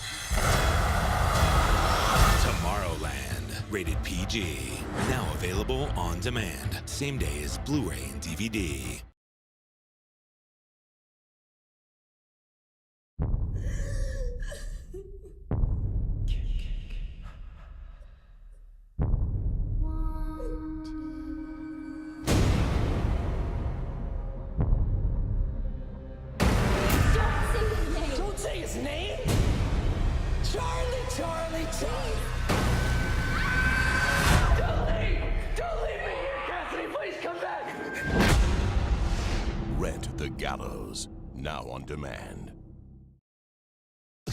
Tomorrowland, rated PG. Now available on demand. Same day as Blu-ray and DVD. Don't say his name. Charlie. Don't leave me here, Cassidy. Please come back. Rent the Gallows, now on demand.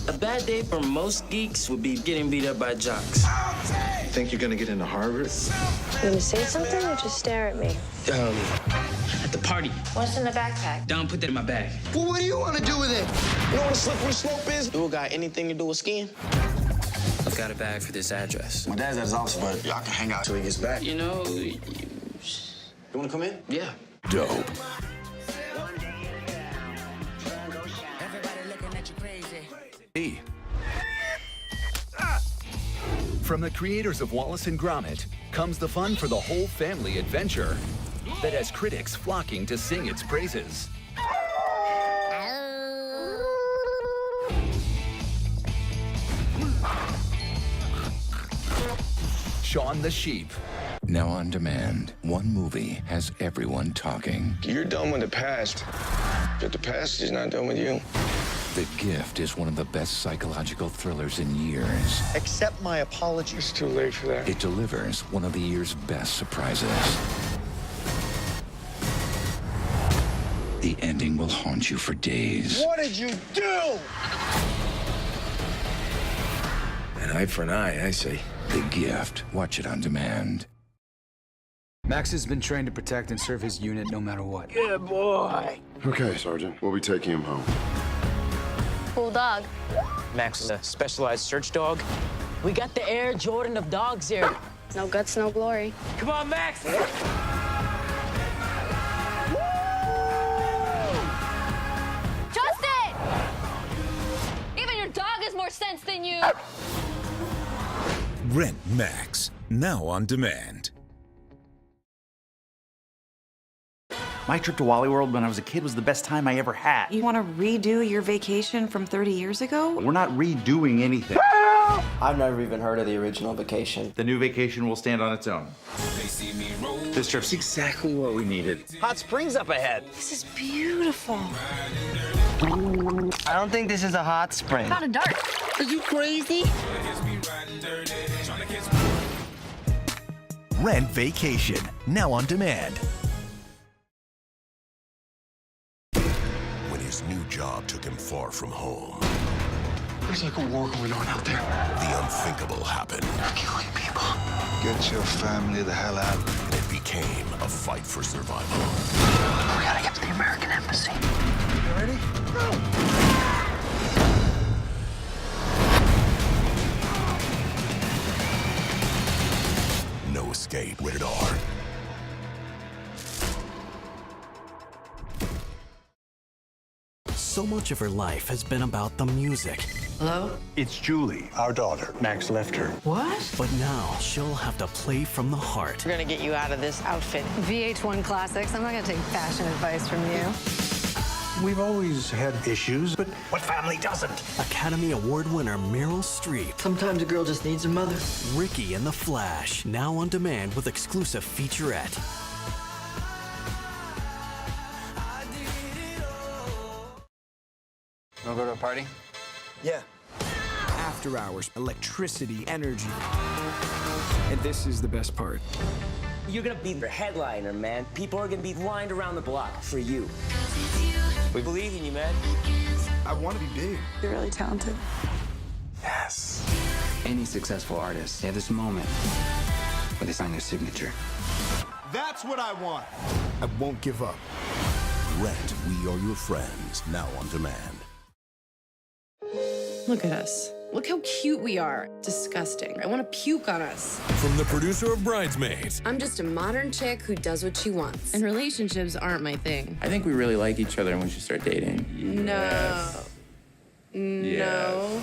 A bad day for most geeks would be getting beat up by jocks. Think you're gonna get into Harvard? You gonna say something or just stare at me? At the party. What's in the backpack? Don't put that in my bag. Well, what do you want to do with it? You know what a slippery slope is? Do it got anything to do with skiing? I've got a bag for this address. My dad's at his office, but y'all can hang out till he gets back. You know, You want to come in? yeah. Dope. From the creators of Wallace and Gromit comes the fun for the whole family adventure that has critics flocking to sing its praises. Shaun the Sheep. Now on demand, one movie has everyone talking. You're done with the past, but the past is not done with you. The Gift is one of the best psychological thrillers in years. Accept my apology. It's too late for that. It delivers one of the year's best surprises. The ending will haunt you for days. What did you do? An eye for an eye, I say. The Gift. Watch it on demand. Max has been trained to protect and serve his unit no matter what. Good boy. Okay, Sergeant. We'll be taking him home. Cool dog. Max is a specialized search dog. We got the Air Jordan of dogs here. No guts, no glory. Come on, Max. Justin! Even your dog has more sense than you. Rent Max, now on demand. My trip to Wally World when I was a kid was the best time I ever had. You want to redo your vacation from 30 years ago? We're not redoing anything. I've never even heard of the original Vacation. The new Vacation will stand on its own. This trip's exactly what we needed. Hot Springs up ahead. This is beautiful. I don't think this is a hot spring. Found a dart. Are you crazy? Rent Vacation, now on demand. When his new job took him far from home, There's like a war going on out there. the unthinkable happened. They're killing people. Get your family the hell out. It became a fight for survival. We gotta get to the American embassy. You ready? No escape. Rated R. So much of her life has been about the music. Hello? It's Julie, our daughter. Max left her. What? But now she'll have to play from the heart. We're gonna get you out of this outfit. VH1 Classics. I'm not gonna take fashion advice from you. We've always had issues, but what family doesn't? Academy Award winner Meryl Streep. Sometimes a girl just needs a mother. Ricky and the Flash. Now on demand with exclusive featurette. Wanna go to a party? Yeah. After hours, electricity, energy. And this is the best part. You're gonna be the headliner, man. People are gonna be lined around the block for you. We believe in you, man. I want to be big. You're really talented. Yes. Any successful artist, they have this moment where they sign their signature. That's what I want. I won't give up. Rent We Are Your Friends, now on demand. Look at us. Look how cute we are. Disgusting. I want to puke on us. From the producer of Bridesmaids, I'm just a modern chick who does what she wants. And relationships aren't my thing. I think we really like each other when we start dating. No. Yes. No.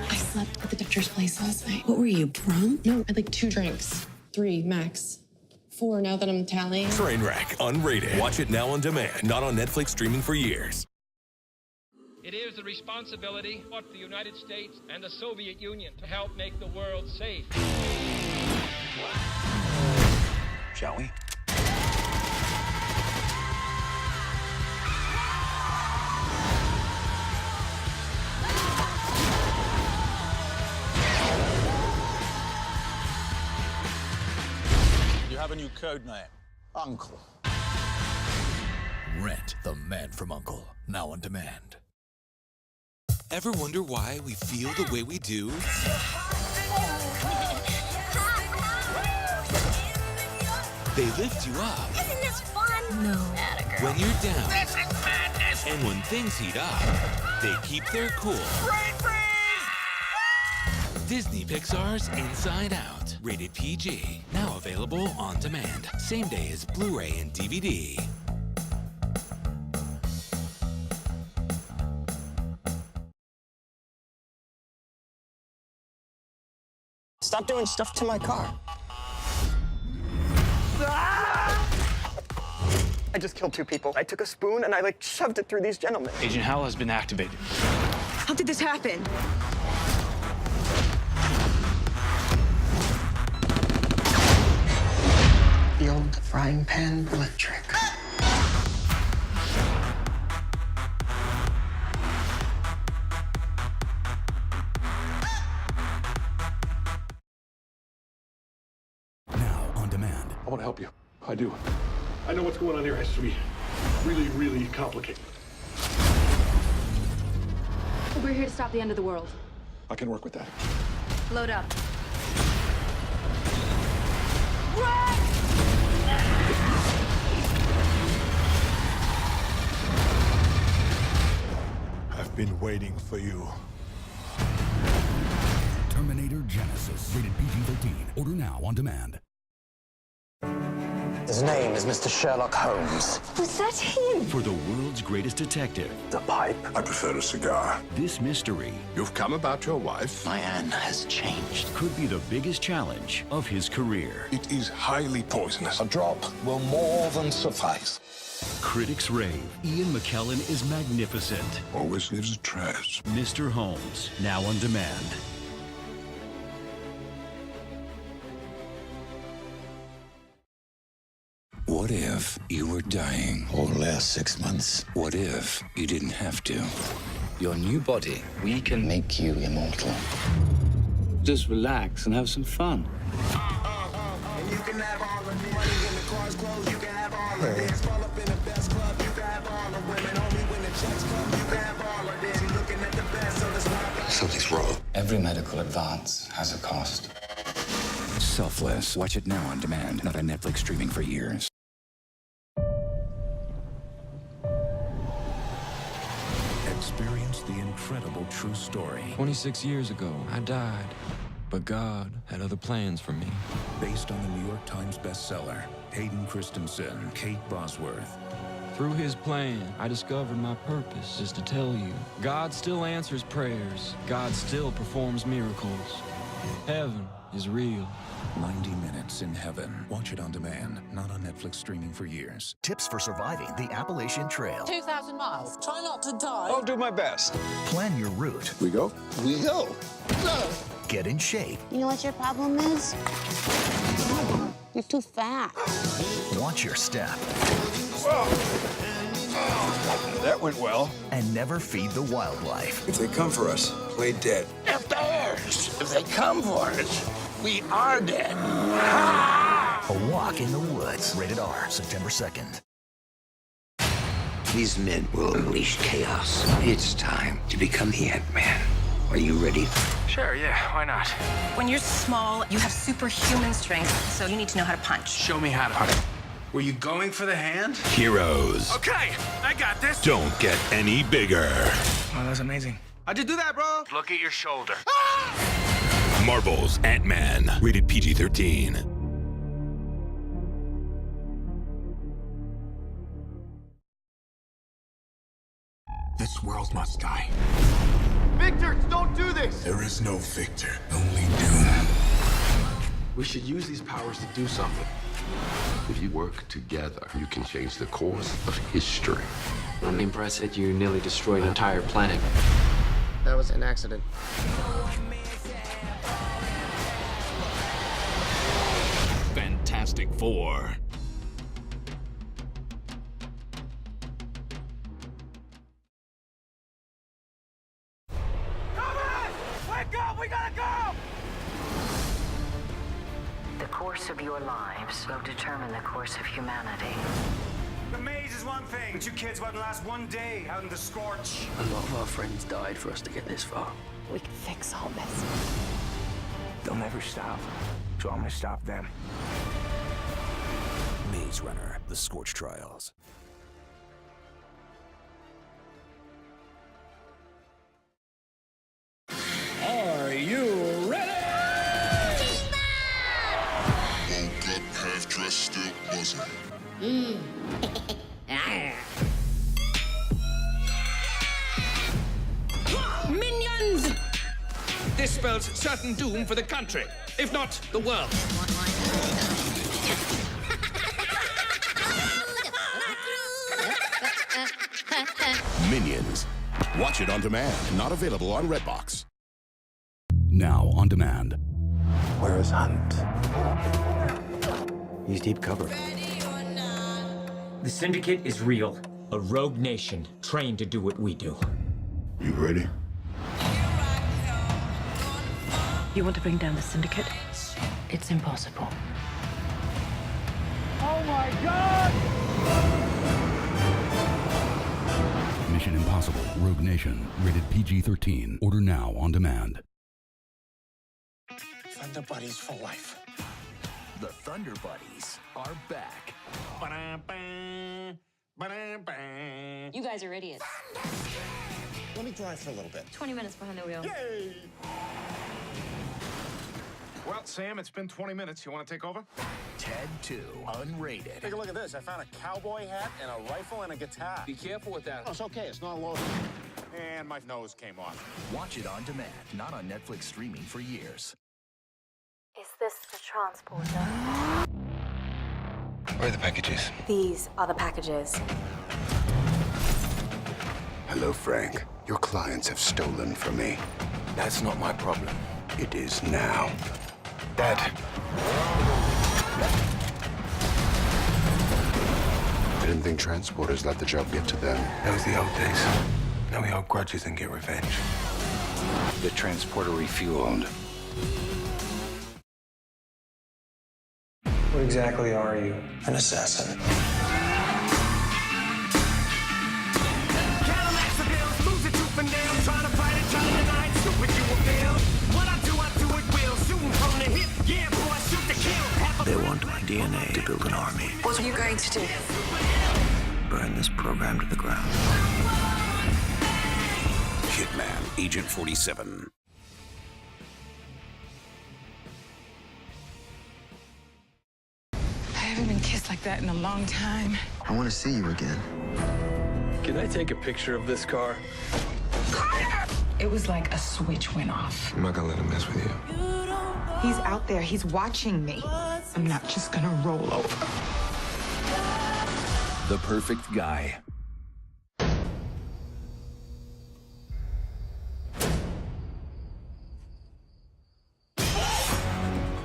I slept at the Dutcher's place last night. What were you, drunk? No, I had like 2 drinks. 3 max. 4 now that I'm tallying. Trainwreck, unrated. Watch it now on demand, not on Netflix streaming for years. It is the responsibility of the United States and the Soviet Union to help make the world safe. Shall we? You have a new code name, Uncle. Rent the Man from U.N.C.L.E., now on demand. Ever wonder why we feel the way we do? They lift you up. Isn't this fun? No. When you're down. This is madness. And when things heat up, they keep their cool. Disney Pixar's Inside Out. Rated PG. Now available on demand. Same day as Blu-ray and DVD. Stop doing stuff to my car. I just killed 2 people. I took a spoon and I shoved it through these gentlemen. Agent Hal has been activated. How did this happen? The old frying pan bullet trick. Now on demand. I want to help you. I do. I know what's going on here has to be really, really complicated. We're here to stop the end of the world. I can work with that. Load up. I've been waiting for you. Terminator Genesis, rated PG-13. Order now on demand. His name is Mr. Sherlock Holmes. Was that him? For the world's greatest detective, The pipe. I prefer a cigar. this mystery You've come about your wife? My Anne has changed. could be the biggest challenge of his career. It is highly poisonous. A drop will more than suffice. Critics rave. Ian McKellen is magnificent. Always leaves a trace. Mr. Holmes, now on demand. What if you were dying? Or last 6 months. What if you didn't have to? Your new body, we can make you immortal. Just relax and have some fun. You can have all the money in the car's clothes. You can have all the dance. Fall up in the best club. You can have all the women. Only when the checks come, you can have all of this. You're looking at the best, so that's why. Something's wrong. Every medical advance has a cost. Selfless. Watch it now on demand. Not on Netflix streaming for years. Experience the incredible true story. 26 years ago, I died. But God had other plans for me. Based on the New York Times bestseller, Hayden Christensen, Kate Bosworth. Through his plan, I discovered my purpose is to tell you. God still answers prayers. God still performs miracles. Heaven is real. 90 Minutes in Heaven. Watch it on demand. Not on Netflix streaming for years. Tips for surviving the Appalachian Trail. 2,000 miles. Try not to die. I'll do my best. Plan your route. We go? We go. Go. Get in shape. You know what your problem is? You're too fat. Watch your step. That went well. And never feed the wildlife. If they come for us, play dead. If they come for us, we are dead. A walk in the woods. Rated R, September 2nd. These men will unleash chaos. It's time to become the Ant-Man. Are you ready? Sure, yeah, why not? When you're small, you have superhuman strength, so you need to know how to punch. Show me how to punch. Were you going for the hand? Heroes Okay, I got this. don't get any bigger. Oh, that's amazing. How'd you do that, bro? Look at your shoulder. Marvel's Ant-Man, rated PG-13. This world must die. Victor, don't do this! There is no victor, only doom. We should use these powers to do something. If you work together, you can change the course of history. I'm impressed that you nearly destroyed an entire planet. That was an accident. Fantastic Four. Wake up! We gotta go! The course of your lives will determine the course of humanity. The maze is one thing, but you kids wouldn't last one day out in the scorch. A lot of our friends died for us to get this far. We can fix all this. They'll never stop, so I'm gonna stop them. Maze Runner, The Scorch Trials. Are you ready? Woke up, half dressed, still buzzing. Minions! This spells certain doom for the country, if not the world. Minions. Watch it on demand. Not available on Redbox. Now on demand. Where is Hunt? He's deep cover. The Syndicate is real. A rogue nation trained to do what we do. You ready? You want to bring down the Syndicate? It's impossible. Oh my God! Mission Impossible, Rogue Nation, rated PG-13. Order now on demand. Thunder buddies for life. The Thunder Buddies are back. You guys are idiots. Let me drive for a little bit. 20 minutes behind the wheel. Yay! Well, Sam, it's been 20 minutes. You want to take over? Ted 2, unrated. Take a look at this. I found a cowboy hat and a rifle and a guitar. Be careful with that. Oh, it's okay. It's not loaded. And my nose came off. Watch it on demand, not on Netflix streaming for years. Is this the transporter? Where are the packages? These are the packages. Hello, Frank. Your clients have stolen from me. That's not my problem. It is now. Dad. I didn't think transporters let the job get to them. That was the old days. Now we hold grudges and get revenge. The transporter refueled. What exactly are you? An assassin. They want my DNA to build an army. What are you going to do? Burn this program to the ground. Hitman, Agent 47. I haven't been kissed like that in a long time. I want to see you again. Can I take a picture of this car? It was like a switch went off. I'm not gonna let him mess with you. He's out there. He's watching me. I'm not just gonna roll over. The Perfect Guy.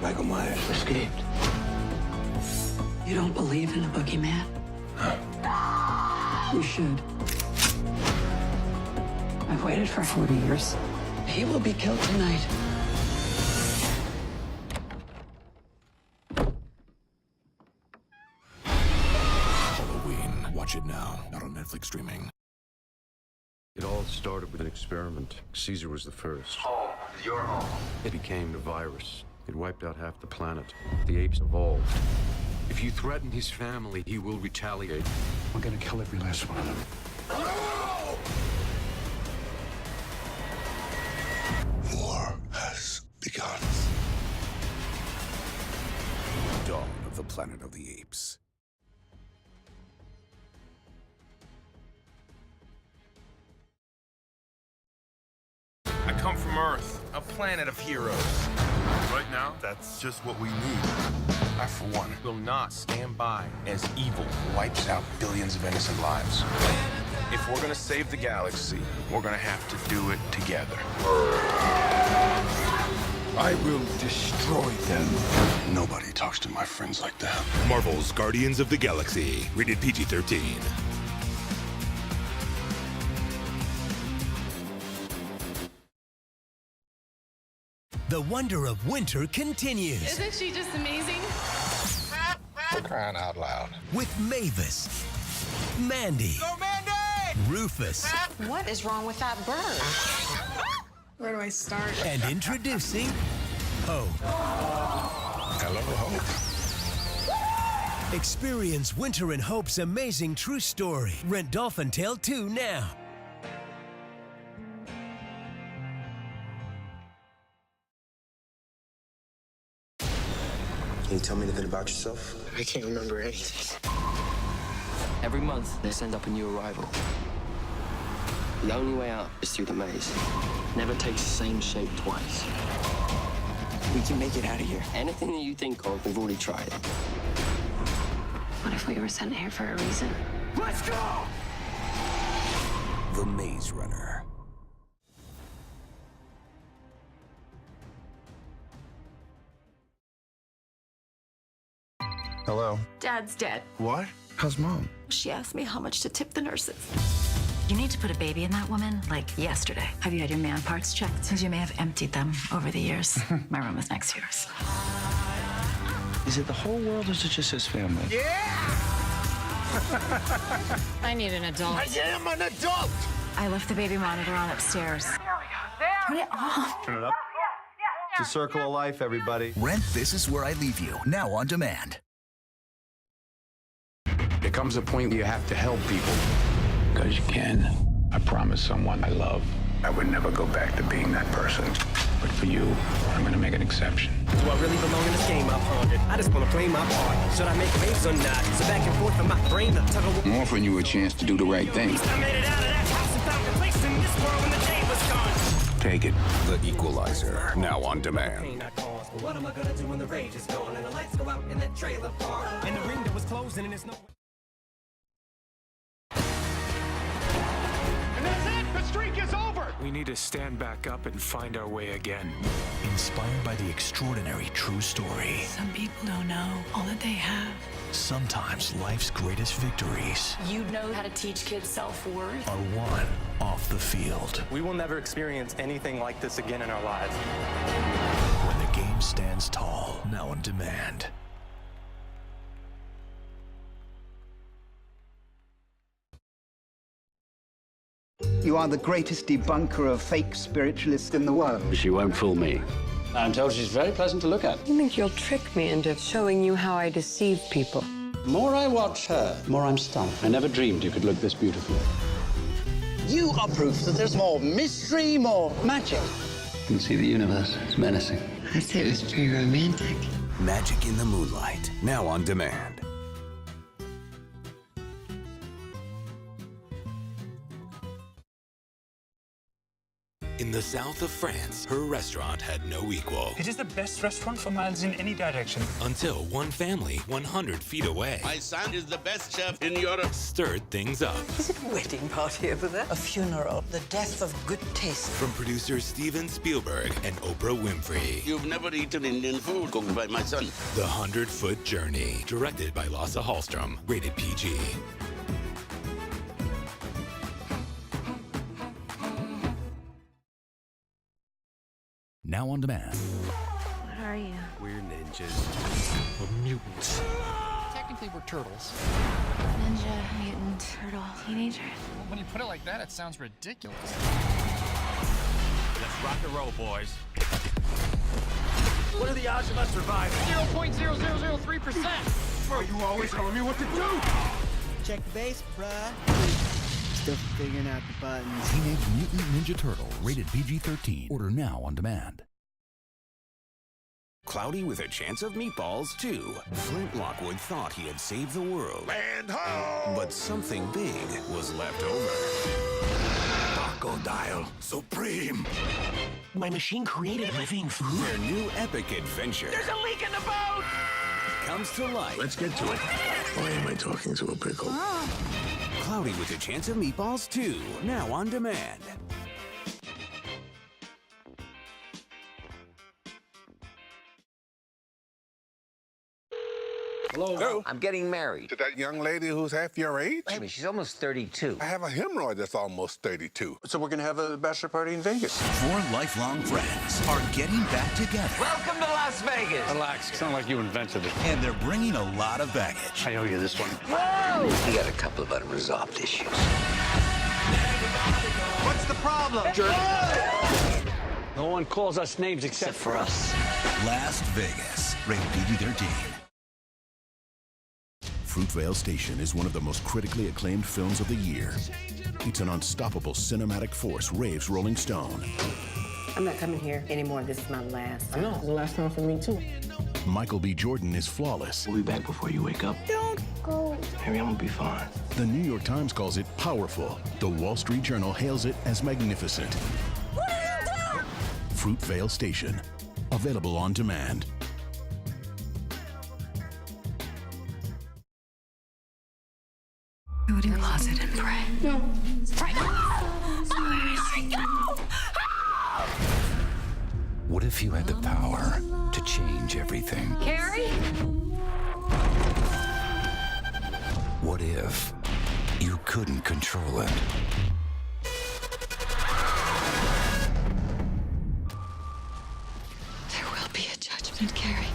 Michael Myers escaped. You don't believe in a boogeyman? You should. I've waited for 40 years. He will be killed tonight. Halloween. Watch it now. Not on Netflix streaming. It all started with an experiment. Caesar was the first. Home. Your home. It became a virus. It wiped out half the planet. The apes evolved. If you threaten his family, he will retaliate. We're gonna kill every last one of them. War has begun. Dawn of the Planet of the Apes. I come from Earth, a planet of heroes. Right now, that's just what we need. I, for one, will not stand by as evil wipes out billions of innocent lives. If we're gonna save the galaxy, we're gonna have to do it together. I will destroy them. Nobody talks to my friends like that. Marvel's Guardians of the Galaxy, rated PG-13. The wonder of winter continues. Isn't she just amazing? For crying out loud. With Mavis, Mandy, Go, Mandy! Rufus, What is wrong with that bird? Where do I start? and introducing Hope. Hello, Hope. Experience Winter and Hope's amazing true story. Rent Dolphin Tale 2 now. Can you tell me anything about yourself? I can't remember anything. Every month, they send up a new arrival. The only way out is through the maze. Never takes the same shape twice. We can make it out of here. Anything that you think of, we've already tried. What if we were sent here for a reason? Let's go! The Maze Runner. Hello. Dad's dead. What? How's Mom? She asked me how much to tip the nurses. You need to put a baby in that woman, like yesterday. Have you had your man parts checked? Since you may have emptied them over the years. My room is next to yours. Is it the whole world or is it just his family? I need an adult. I am an adult! I left the baby monitor on upstairs. Turn it off. Turn it up. The circle of life, everybody. Rent This Is Where I Leave You, now on demand. There comes a point where you have to help people. Because you can. I promised someone I love I would never go back to being that person. But for you, I'm gonna make an exception. Do I really belong in this game? I've pondered. I just wanna play my part. Should I make waves or not? So back and forth in my brain, the tug of war. I'm offering you a chance to do the right thing. I made it out of that house and found a place in this world when the day was gone. Take it. The Equalizer, now on demand. What am I gonna do when the rage is gone and the lights go out in that trailer park and the ring that was closing and there's no. And that's it! The streak is over! We need to stand back up and find our way again. Inspired by the extraordinary true story. Some people don't know all that they have. Sometimes life's greatest victories You know how to teach kids self-worth. are won off the field. We will never experience anything like this again in our lives. When the game stands tall, now on demand. You are the greatest debunker of fake spiritualists in the world. She won't fool me. I'm told she's very pleasant to look at. You think you'll trick me into showing you how I deceive people? The more I watch her, the more I'm stunned. I never dreamed you could look this beautiful. You are proof that there's more mystery, more magic. You can see the universe. It's menacing. I say it was very romantic. Magic in the Moonlight, now on demand. In the south of France, her restaurant had no equal. It is the best restaurant for miles in any direction. Until one family 100 feet away My son is the best chef in Europe. stirred things up. Is it a wedding party over there? A funeral. The death of good taste. From producers Steven Spielberg and Oprah Winfrey. You've never eaten Indian food cooked by my son. The 100-Foot Journey, directed by Lasse Hallström, rated PG. Now on demand. What are you? We're ninjas. We're mutants. Technically, we're turtles. Ninja, mutant, turtle, teenager. When you put it like that, it sounds ridiculous. Let's rock and roll, boys. What are the odds of us surviving? 0.0003%. Bro, you always telling me what to do! Check the base, bruh. Still figuring out the buttons. Teenage Mutant Ninja Turtle, rated PG-13. Order now on demand. Cloudy with a Chance of Meatballs 2. Flint Lockwood thought he had saved the world. And ho! But something big was left over. Crocodile Supreme! My machine created living food. Their new epic adventure There's a leak in the boat! comes to life. Let's get to it. Why am I talking to a pickle? Cloudy with a Chance of Meatballs 2. Now on demand. Hello? I'm getting married. To that young lady who's half your age? Wait a minute, she's almost 32. I have a hemorrhoid that's almost 32. So we're gonna have a bachelor party in Vegas. Four lifelong friends are getting back together. Welcome to Las Vegas. Relax. It's not like you invented it. And they're bringing a lot of baggage. I owe you this one. Whoa! We got a couple of unresolved issues. What's the problem, jerk? No one calls us names except For us. Las Vegas, rated PG-13. Fruitvale Station is one of the most critically acclaimed films of the year. It's an unstoppable cinematic force, raves Rolling Stone. I'm not coming here anymore. This is my last time. I know. It's the last time for me, too. Michael B. Jordan is flawless. We'll be back before you wake up. Don't go. Maybe I'm gonna be fine. The New York Times calls it powerful. The Wall Street Journal hails it as magnificent. What are you doing? Fruitvale Station. Available on demand. Go to your closet and pray. No. Pray. What if you had the power to change everything? Carrie? What if you couldn't control it? There will be a judgment, Carrie.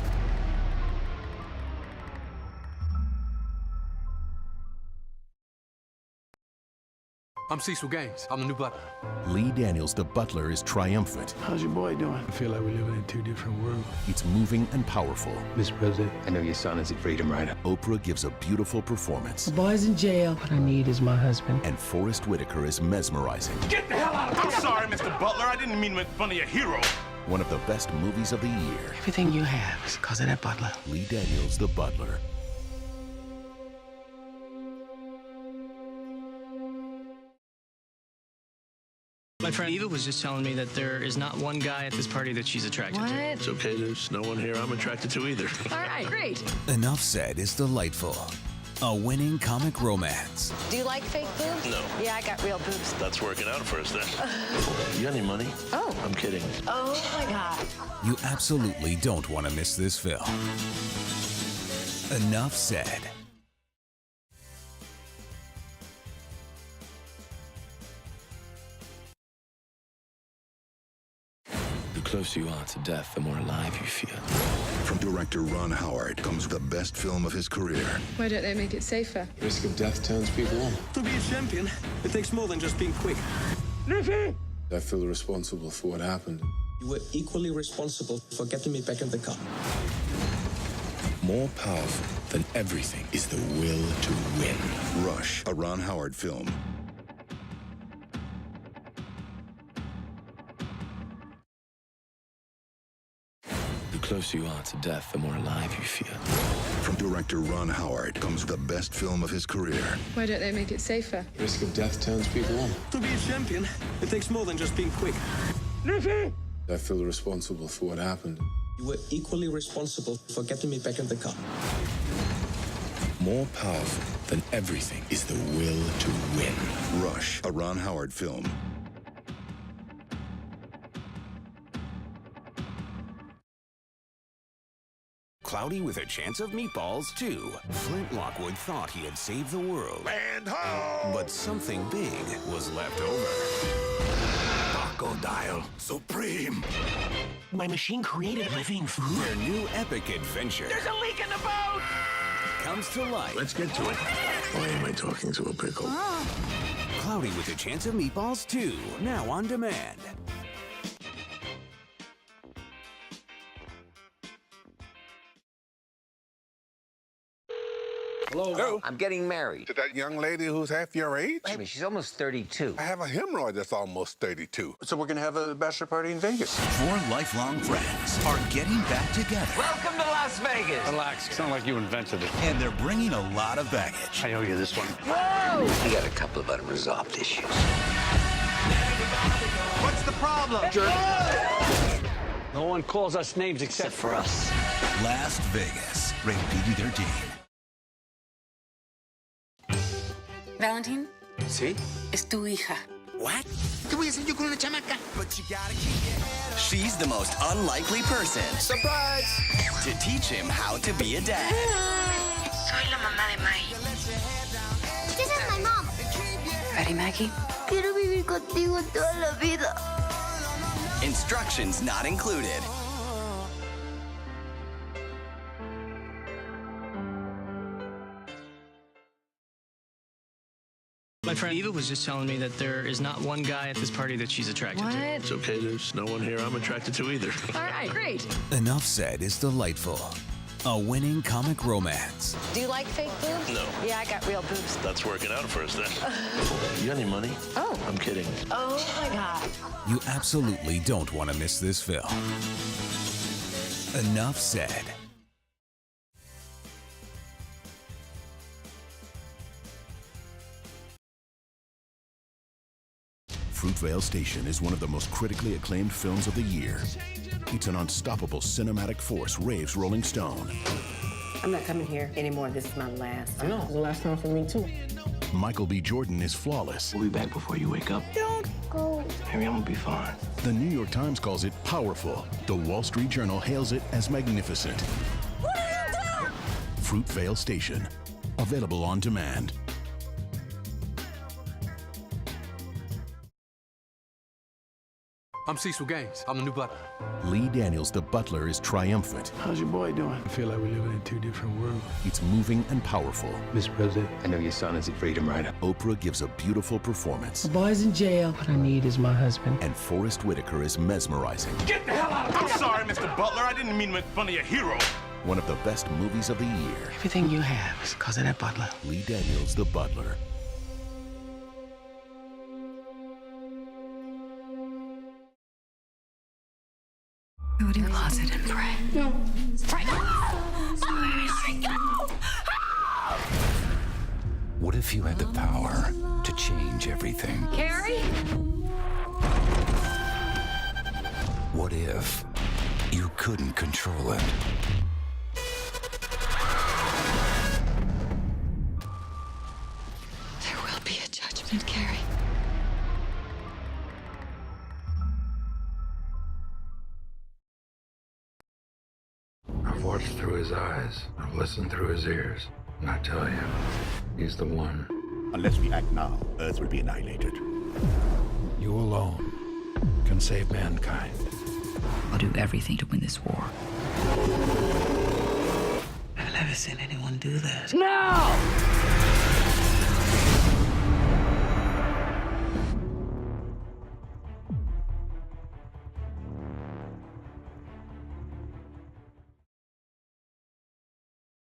I'm Cecil Gaines. I'm the new butler. Lee Daniels, the butler, is triumphant. How's your boy doing? I feel like we're living in two different worlds. It's moving and powerful. Mr. President, I know your son is a freedom rider. Oprah gives a beautiful performance. The boy's in jail. What I need is my husband. And Forrest Whitaker is mesmerizing. Get the hell out of here! I'm sorry, Mr. Butler. I didn't mean to make fun of your hero. One of the best movies of the year. Everything you have is because of that butler. Lee Daniels, the butler. My friend Eva was just telling me that there is not one guy at this party that she's attracted to. It's okay, there's no one here I'm attracted to either. All right, great. Enough Said is delightful. A winning comic romance. Do you like fake boobs? No. Yeah, I got real boobs. That's working out for us then. You got any money? Oh. I'm kidding. Oh my God. You absolutely don't want to miss this film. Enough Said. The closer you are to death, the more alive you feel. From director Ron Howard comes the best film of his career. Why don't they make it safer? Risk of death turns people on. To be a champion, it takes more than just being quick. I feel responsible for what happened. You were equally responsible for getting me back in the car. More powerful than everything is the will to win. Rush, a Ron Howard film. The closer you are to death, the more alive you feel. From director Ron Howard comes the best film of his career. Why don't they make it safer? Risk of death turns people on. To be a champion, it takes more than just being quick. I feel responsible for what happened. You were equally responsible for getting me back in the car. More powerful than everything is the will to win. Rush, a Ron Howard film. Cloudy with a Chance of Meatballs 2. Flint Lockwood thought he had saved the world. And ho! But something big was left over. Crocodile Supreme. My machine created living food. Their new epic adventure. There's a leak in the boat! Comes to life. Let's get to it. Why am I talking to a pickle? Cloudy with a Chance of Meatballs 2. Now on demand. Hello? I'm getting married. To that young lady who's half your age? Wait a minute, she's almost 32. I have a hemorrhoid that's almost 32. So we're gonna have a bachelor party in Vegas. Four lifelong friends are getting back together. Welcome to Las Vegas. Relax. It's not like you invented it. And they're bringing a lot of baggage. I owe you this one. Whoa! We got a couple of unresolved issues. What's the problem, jerk? No one calls us names except for us. Las Vegas, rated PG-13. Valentín, ¿Sí? es tu hija. What? ¿Qué voy a hacer yo con una chamaca? She's the most unlikely person. Surprise! To teach him how to be a dad. Soy la mamá de Mai. This is my mom. Ready, Maggie? Quiero vivir contigo toda la vida. Instructions not included. My friend Eva was just telling me that there is not one guy at this party that she's attracted to. It's okay, there's no one here I'm attracted to either. All right, great. Enough Said is delightful. A winning comic romance. Do you like fake boobs? No. Yeah, I got real boobs. That's working out for us then. You got any money? Oh. I'm kidding. Oh my God. You absolutely don't want to miss this film. Enough Said. Fruitvale Station is one of the most critically acclaimed films of the year. It's an unstoppable cinematic force, raves Rolling Stone. I'm not coming here anymore. This is my last. I know. It's the last time for me, too. Michael B. Jordan is flawless. We'll be back before you wake up. Don't go. Maybe I'm gonna be fine. The New York Times calls it powerful. The Wall Street Journal hails it as magnificent. What are you doing? Fruitvale Station. Available on demand. I'm Cecil Gaines. I'm the new butler. Lee Daniels, the butler, is triumphant. How's your boy doing? I feel like we're living in two different worlds. It's moving and powerful. Mr. President, I know your son is a freedom rider. Oprah gives a beautiful performance. The boy's in jail. What I need is my husband. And Forrest Whitaker is mesmerizing. Get the hell out of here! I'm sorry, Mr. Butler. I didn't mean to make fun of your hero. One of the best movies of the year. Everything you have is because of that butler. Lee Daniels, the butler. Go to your closet and pray. No. Pray. No. What if you had the power to change everything? Carrie? What if you couldn't control it? There will be a judgment, Carrie. I've watched through his eyes. I've listened through his ears. And I tell you, he's the one. Unless we act now, Earth will be annihilated. You alone can save mankind. I'll do everything to win this war. I've never seen anyone do this.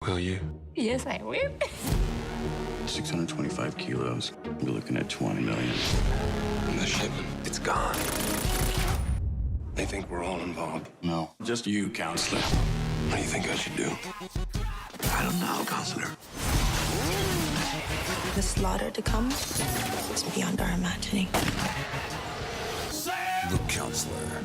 Will you? Yes, I will. 625 kilos. We're looking at 20 million. And the shipment, it's gone. They think we're all involved. No, just you, counselor. What do you think I should do? I don't know, counselor. The slaughter to come is beyond our imagining. The counselor.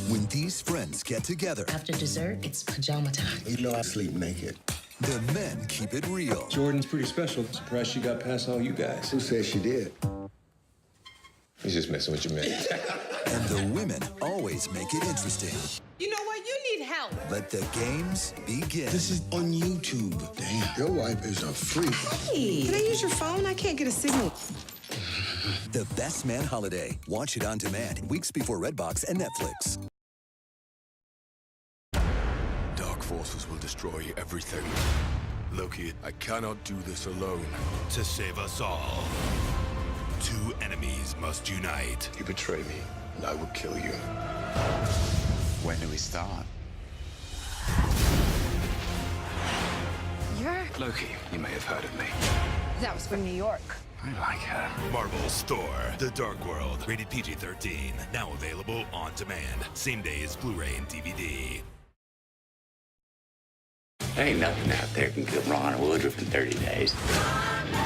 When these friends get together, After dessert, it's pajama time. you know I sleep naked. The men keep it real. Jordan's pretty special. Surprised she got past all you guys. Who says she did? He's just messing with your man. And the women always make it interesting. You know what? You need help. Let the games begin. This is on YouTube. Damn, your wife is a freak. Hey, can I use your phone? I can't get a signal. The Best Man Holiday. Watch it on demand weeks before Redbox and Netflix. Dark forces will destroy everything. Loki, I cannot do this alone. To save us all, two enemies must unite. You betray me, and I will kill you. When do we start? You're... Loki, you may have heard of me. That was from New York. I like her. Marvel's Thor: The Dark World, rated PG-13. Now available on demand. Same day as Blu-ray and DVD. There ain't nothing out there can kill Ron Woodruff in 30 days.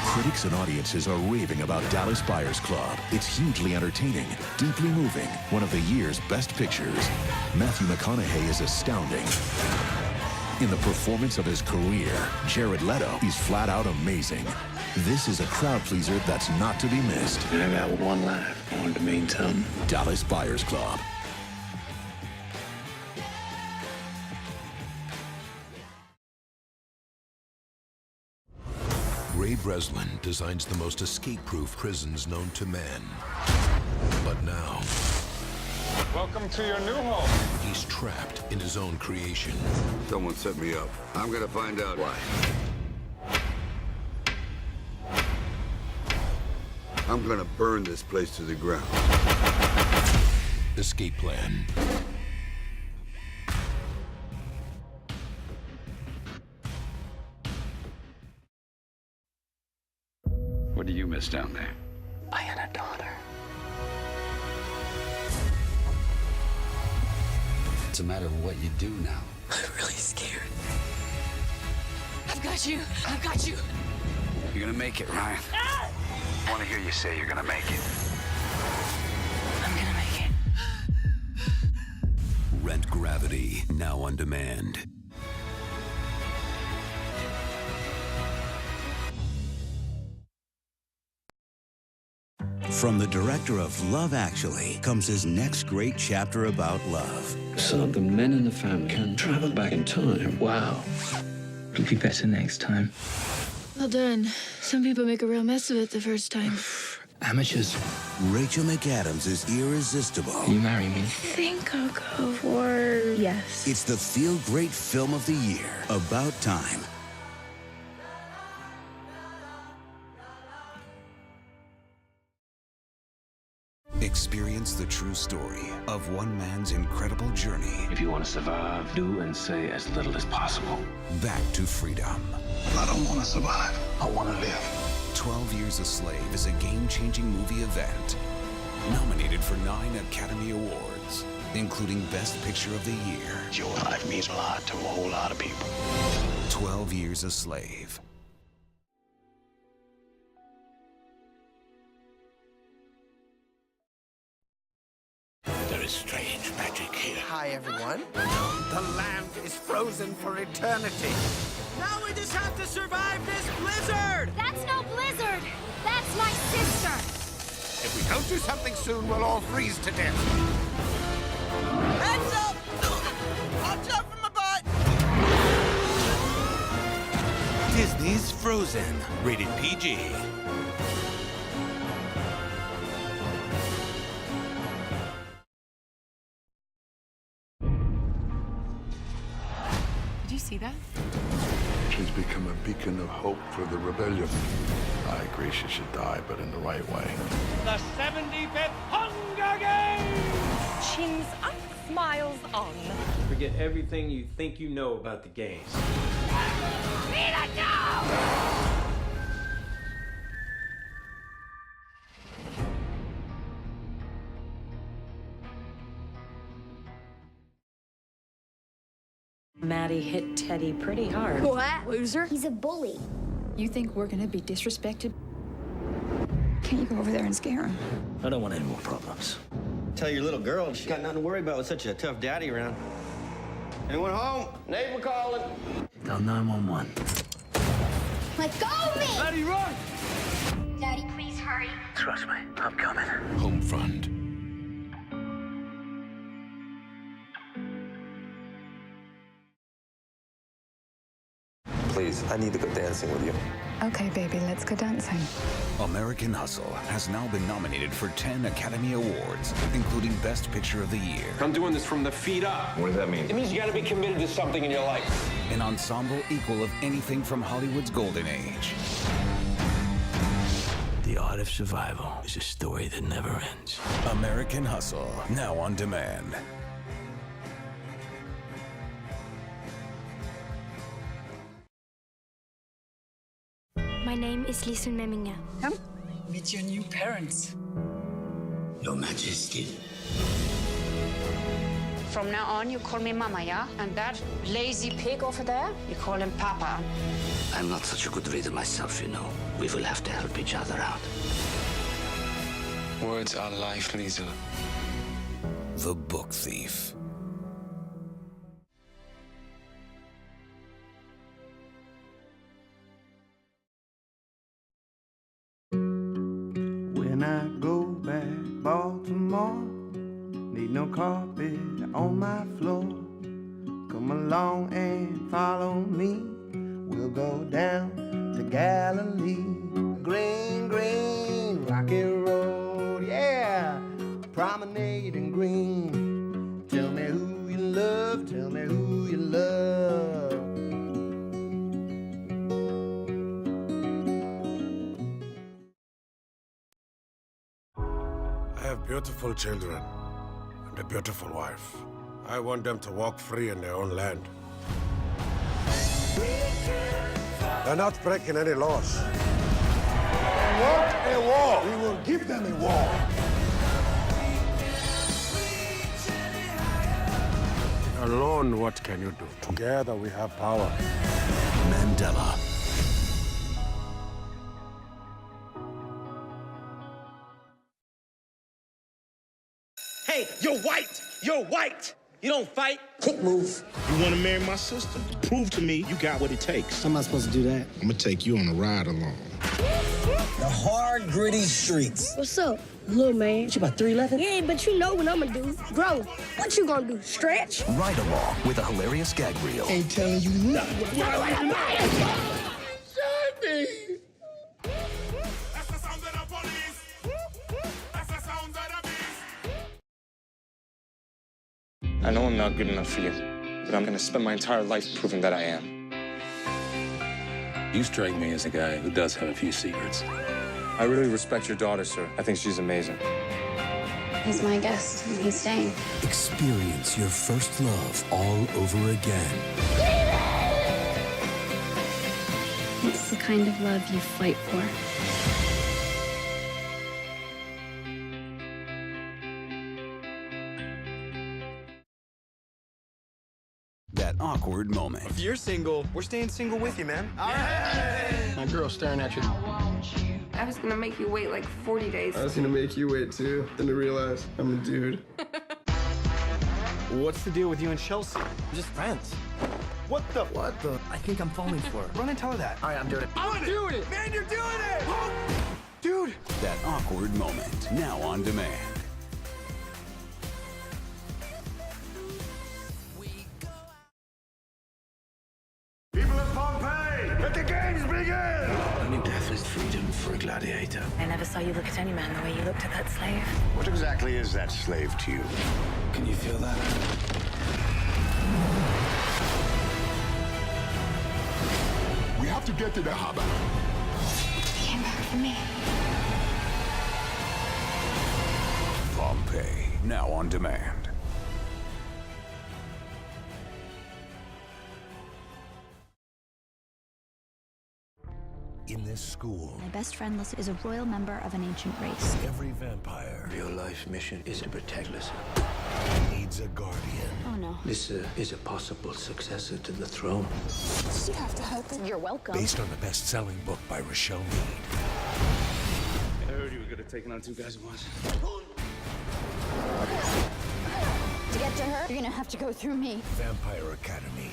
Critics and audiences are raving about Dallas Buyers Club. It's hugely entertaining, deeply moving, one of the year's best pictures. Matthew McConaughey is astounding. In the performance of his career, Jared Leto is flat out amazing. This is a crowd pleaser that's not to be missed. I got one life. I wanted to mean something. Dallas Buyers Club. Ray Breslin designs the most escape-proof prisons known to man. But now, Welcome to your new home. he's trapped in his own creation. Someone set me up. I'm gonna find out why. I'm gonna burn this place to the ground. Escape Plan. What do you miss down there? I had a daughter. It's a matter of what you do now. I'm really scared. I've got you. I've got you. You're gonna make it, Ryan. Ah! I want to hear you say you're gonna make it. I'm gonna make it. Rent Gravity, now on demand. From the director of Love Actually comes his next great chapter about love. So the men in the family can travel back in time. Wow. It'll be better next time. Well done. Some people make a real mess of it the first time. Amateurs. Rachel McAdams is irresistible. You marry me? I think I'll go for yes. It's the feel-great film of the year. About Time. Experience the true story of one man's incredible journey. If you want to survive, do and say as little as possible. Back to freedom. I don't want to survive. I want to live. 12 Years a Slave is a game-changing movie event. Nominated for 9 Academy Awards, including Best Picture of the Year. Your life means a lot to a whole lot of people. 12 Years a Slave. There is strange magic here. Hi, everyone. The land is frozen for eternity. Now we just have to survive this blizzard! That's no blizzard. That's my sister. If we don't do something soon, we'll all freeze to death. Hands up! I'll jump from my butt! Disney's Frozen, rated PG. Did you see that? She's become a beacon of hope for the rebellion. I agree she should die, but in the right way. The 75th Hunger Games! Chins up, smiles on. Forget everything you think you know about the games. Rita, no! Maddie hit Teddy pretty hard. What? Loser? He's a bully. You think we're gonna be disrespected? Can't you go over there and scare him? I don't want any more problems. Tell your little girl she's got nothing to worry about with such a tough daddy around. Anyone home? Neighbor calling. Dial 911. Let go of me! Daddy, run! Daddy, please hurry. Trust me, I'm coming. Homefront. Please, I need to go dancing with you. Okay, baby, let's go dancing. American Hustle has now been nominated for 10 Academy Awards, including Best Picture of the Year. I'm doing this from the feet up. What does that mean? It means you gotta be committed to something in your life. An ensemble equal of anything from Hollywood's golden age. The Art of Survival is a story that never ends. American Hustle, now on demand. My name is Lisun Memminga. Come, meet your new parents. Your Majesty. From now on, you call me Mama, yeah? And that lazy pig over there, you call him Papa. I'm not such a good reader myself, you know. We will have to help each other out. Words are life, Lisa. The Book Thief. When I go back Baltimore, need no carpet on my floor. Come along and follow me. We'll go down to Galilee. Green, green, rocky road, yeah. Promenade and green. Tell me who you love, tell me who you love. I have beautiful children and a beautiful wife. I want them to walk free in their own land. They're not breaking any laws. They want a war. We will give them a war. Alone, what can you do? Together, we have power. Mandela. Hey, you're white! You're white! You don't fight. Quick move. You want to marry my sister? Prove to me you got what it takes. How am I supposed to do that? I'm gonna take you on a ride along. The hard, gritty streets. What's up, little man? What, you about 3'11"? Yeah, but you know what I'm gonna do. Bro, what you gonna do? Stretch? Ride along with a hilarious gag reel. Ain't telling you nothing. Save me! I know I'm not good enough for you, but I'm gonna spend my entire life proving that I am. You strike me as a guy who does have a few secrets. I really respect your daughter, sir. I think she's amazing. He's my guest, and he's staying. Experience your first love all over again. It's the kind of love you fight for. That awkward moment. If you're single, we're staying single with you, man. All right. My girl's staring at you. I was gonna make you wait like 40 days. I was gonna make you wait too, then to realize I'm a dude. What's the deal with you and Chelsea? We're just friends. What the? I think I'm falling for her. Run and tell her that. All right, I'm doing it. I'm doing it! Man, you're doing it! Dude! That awkward moment. Now on demand. People of Pompeii, let the games begin! Only death is freedom for a gladiator. I never saw you look at any man the way you looked at that slave. What exactly is that slave to you? Can you feel that? We have to get to the harbor. He came back for me. Pompeii. Now on demand. In this school, My best friend is a royal member of an ancient race. every vampire Your life mission is to protect Lyssa. needs a guardian. Oh no. Lyssa is a possible successor to the throne. You have to help him. You're welcome. Based on the best-selling book by Rochelle Mead. I heard you were good at taking on two guys at once. To get to her, you're gonna have to go through me. Vampire Academy.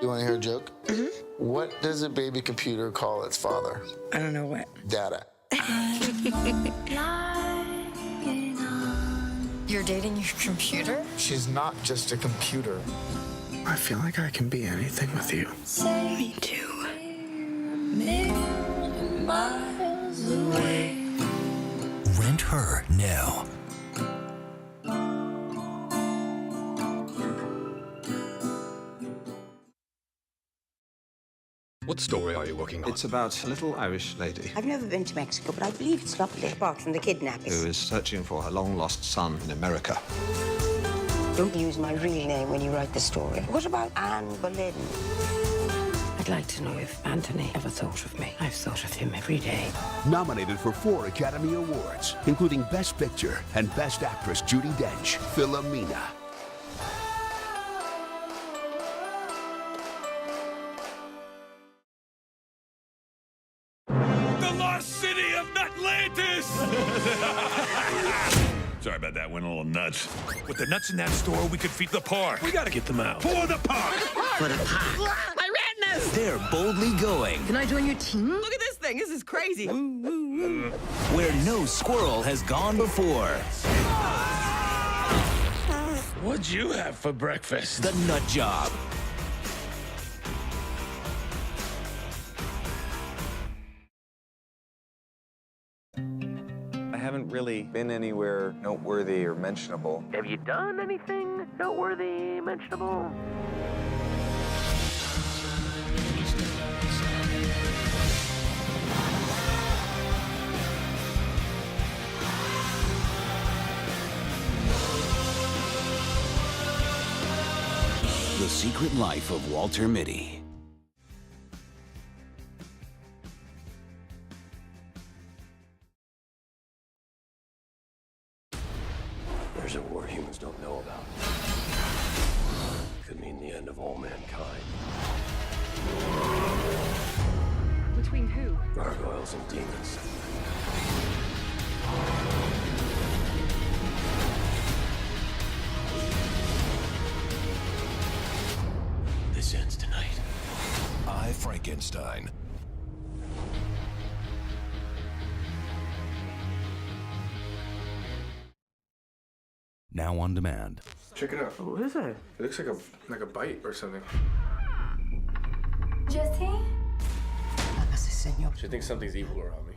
You want to hear a joke? What does a baby computer call its father? I don't know what. Data. You're dating your computer? She's not just a computer. I feel like I can be anything with you. Me too. Rent Her now. What story are you working on? It's about a little Irish lady I've never been to Mexico, but I believe it's lovely, apart from the kidnapping. who is searching for her long-lost son in America. Don't use my real name when you write the story. What about Anne Boleyn? I'd like to know if Anthony ever thought of me. I've thought of him every day. Nominated for 4 Academy Awards, including Best Picture and Best Actress Judi Dench, Philomena. The lost city of Atlantis! Sorry about that, went a little nuts. With the nuts in that store, we could feed the park. We gotta get them out. For the park! For the park. My retinas! They're boldly going Can I join your team? Look at this thing. This is crazy. where no squirrel has gone before. What'd you have for breakfast? The Nut Job. I haven't really been anywhere noteworthy or mentionable. Have you done anything noteworthy, mentionable? The Secret Life of Walter Mitty. There's a war humans don't know about. Could mean the end of all mankind. Between who? Gargoyles and demons. This ends tonight. I, Frankenstein. Now on demand. Check it out. What is it? It looks like a bite or something. Jesse? Hágase, señor. She thinks something's evil around me.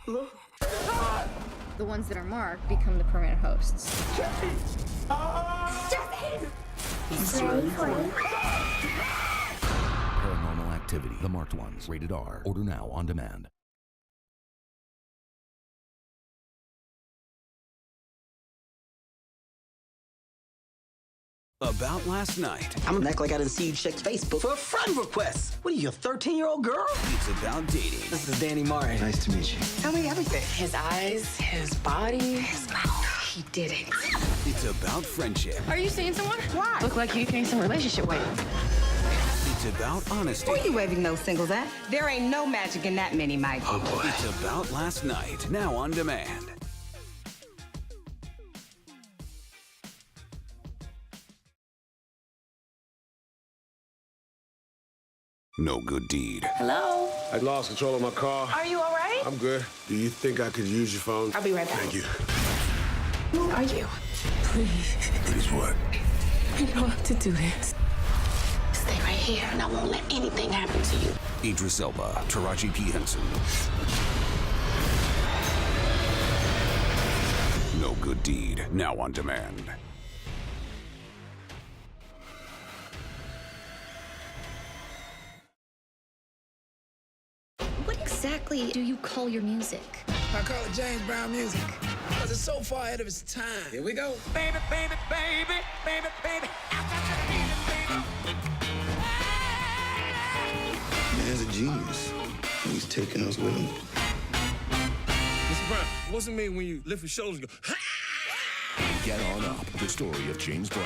The ones that are marked become the permanent hosts. Paranormal Activity, The Marked Ones, rated R. Order now on demand. About last night. I'm gonna act like I didn't see you check Facebook for a friend request. What are you, a 13-year-old girl? It's about dating. This is Danny Martin. Nice to meet you. Tell me everything. His eyes, his body, his mouth. He did it. It's about friendship. Are you seeing someone? Why? Look like you need some relationship with. It's about honesty. Who are you waving those singles at? There ain't no magic in that mini, Mike. Oh boy. It's about last night. Now on demand. No good deed. Hello? I lost control of my car. Are you all right? I'm good. Do you think I could use your phone? I'll be right back. Thank you. Who are you? Please. Please what? You don't have to do this. Stay right here, and I won't let anything happen to you. Idris Elba, Taraji P. Henson. No good deed. Now on demand. What exactly do you call your music? I call it James Brown music because it's so far ahead of its time. Here we go. Baby, baby, baby, baby, baby. Man's a genius. He's taking us with him. Mr. Brown, what's it mean when you lift your shoulders and go, Get On Up, the story of James Brown.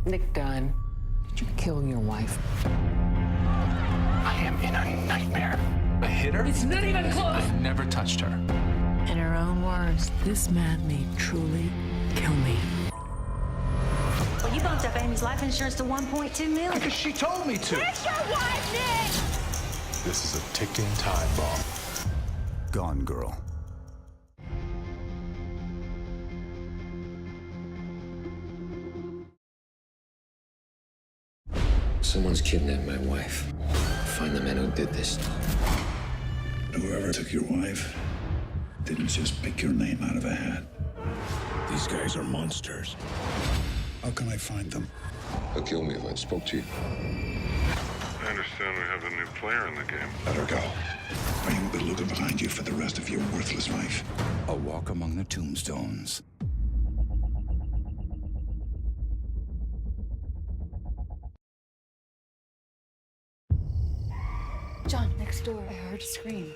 Nick Dunn, did you kill your wife? I am in a nightmare. I hit her? It's not even close. I've never touched her. In her own words, this man may truly kill me. Well, you bumped up Amy's life insurance to $1.2 million. Because she told me to. It's your wife, Nick! This is a ticking time bomb. Gone Girl. Someone's kidnapped my wife. Find the man who did this. Whoever took your wife didn't just pick your name out of a hat. These guys are monsters. How can I find them? They'll kill me if I spoke to you. I understand we have a new player in the game. Let her go. Or you will be looking behind you for the rest of your worthless life. A Walk Among the Tombstones. John, next door. I heard a scream.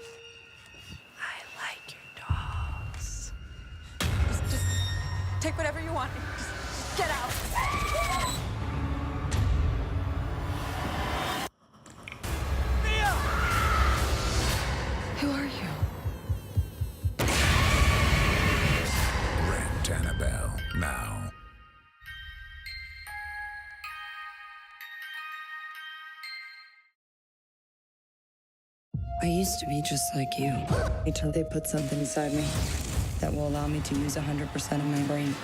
I like your dolls. Just take whatever you want. Just get out. Who are you? Rent Annabelle now. I used to be just like you. Until they put something inside me that will allow me to use 100% of my brain.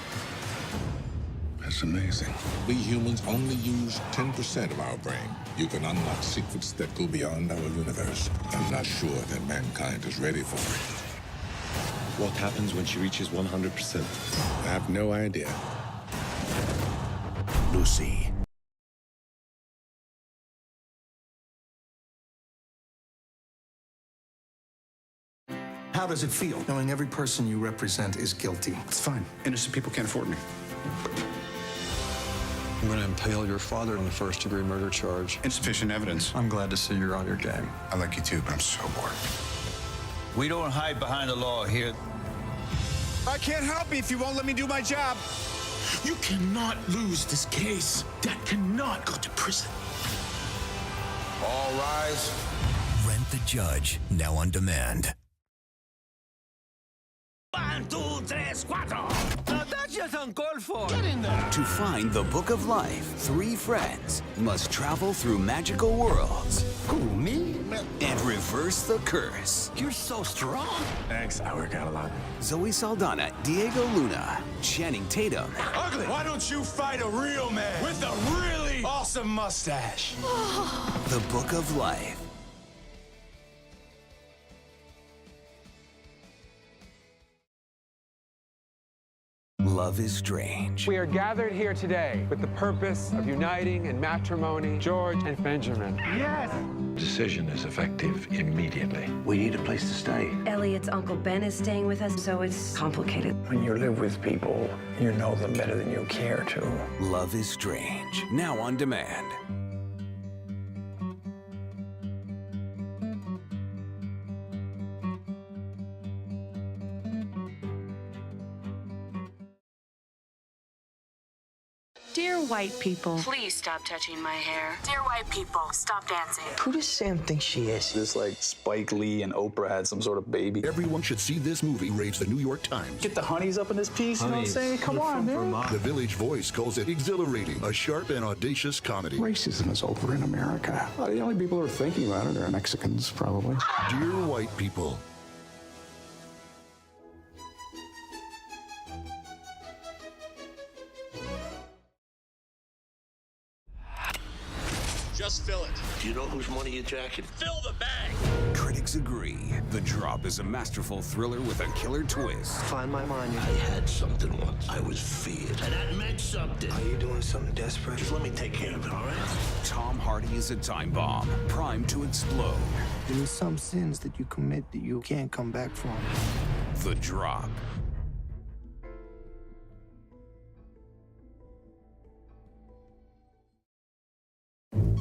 That's amazing. We humans only use 10% of our brain. You can unlock secrets that go beyond our universe. I'm not sure that mankind is ready for it. What happens when she reaches 100%? I have no idea. Lucy. How does it feel knowing every person you represent is guilty? It's fine. Innocent people can't afford me. I'm gonna impale your father on the first-degree murder charge. Insufficient evidence. I'm glad to see you're on your game. I like you too, but I'm so bored. We don't hide behind the law here. I can't help you if you won't let me do my job. You cannot lose this case. Dad cannot go to prison. All rise. Rent the Judge, now on demand. 1, 2, 3, 4. just uncalled for. Get in there. To find the Book of Life, 3 friends must travel through magical worlds. Who, me? And reverse the curse. You're so strong. Thanks, I work out a lot. Zoe Saldana, Diego Luna, Channing Tatum. Ugly, why don't you fight a real man with a really awesome mustache? The Book of Life. Love is Strange. We are gathered here today with the purpose of uniting in matrimony George and Benjamin. Yes. Decision is effective immediately. We need a place to stay. Elliot's Uncle Ben is staying with us, so it's complicated. When you live with people, you know them better than you care to. Love is Strange. Now on demand. Dear white people, Please stop touching my hair. Dear white people, stop dancing. Who does Sam think she is? This like Spike Lee and Oprah had some sort of baby. Everyone should see this movie, rates the New York Times. Get the honeys up in this piece, you know what I'm saying? Come on, man. The Village Voice calls it exhilarating, a sharp and audacious comedy. Racism is over in America. The only people who are thinking about it are Mexicans, probably. Dear white people. Just fill it. Do you know whose money you're jacking? Fill the bag. Critics agree. The Drop is a masterful thriller with a killer twist. Find my money. I had something once. I was feared. And that meant something. Are you doing something desperate? Just let me take care of it, all right? Tom Hardy is a time bomb, primed to explode. There are some sins that you commit that you can't come back from. The Drop.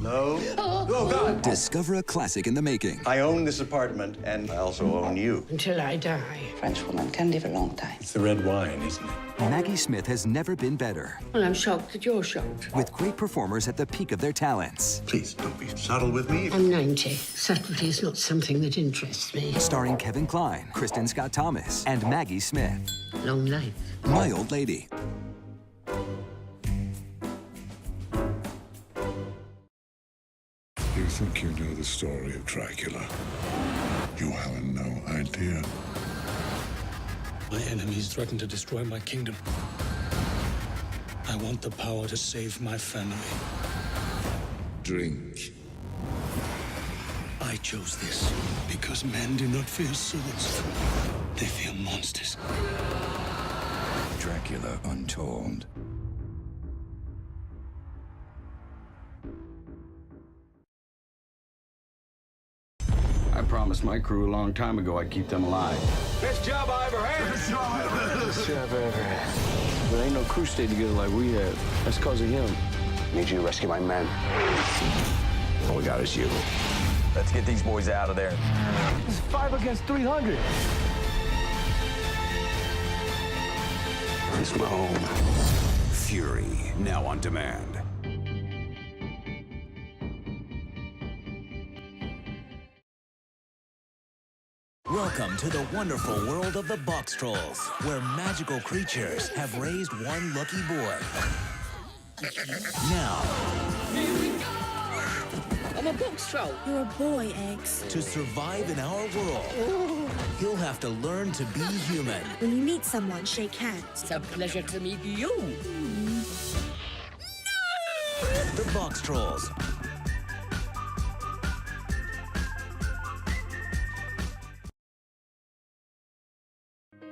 No. Oh, God. Discover a classic in the making. I own this apartment, and I also own you. Until I die. French woman can live a long time. It's the red wine, isn't it? Maggie Smith has never been better. Well, I'm shocked that you're shocked. With great performers at the peak of their talents. Please, don't be subtle with me. I'm 90. Subtlety is not something that interests me. Starring Kevin Kline, Kristen Scott Thomas, and Maggie Smith. Long life. My Old Lady. You think you know the story of Dracula? You have no idea. My enemies threaten to destroy my kingdom. I want the power to save my family. Drink. I chose this because men do not fear swords. They fear monsters. Dracula Untold. I promised my crew a long time ago I'd keep them alive. Best job I ever had. Best job I ever had. But ain't no crew stayed together like we have. That's because of him. Need you to rescue my men. All we got is you. Let's get these boys out of there. It's 5 against 300. It's my home. Fury, now on demand. Welcome to the wonderful world of the Box Trolls, where magical creatures have raised one lucky boy. Now, I'm a box troll. You're a boy, Eggs. to survive in our world, he'll have to learn to be human. When you meet someone, shake hands. It's a pleasure to meet you. The Box Trolls.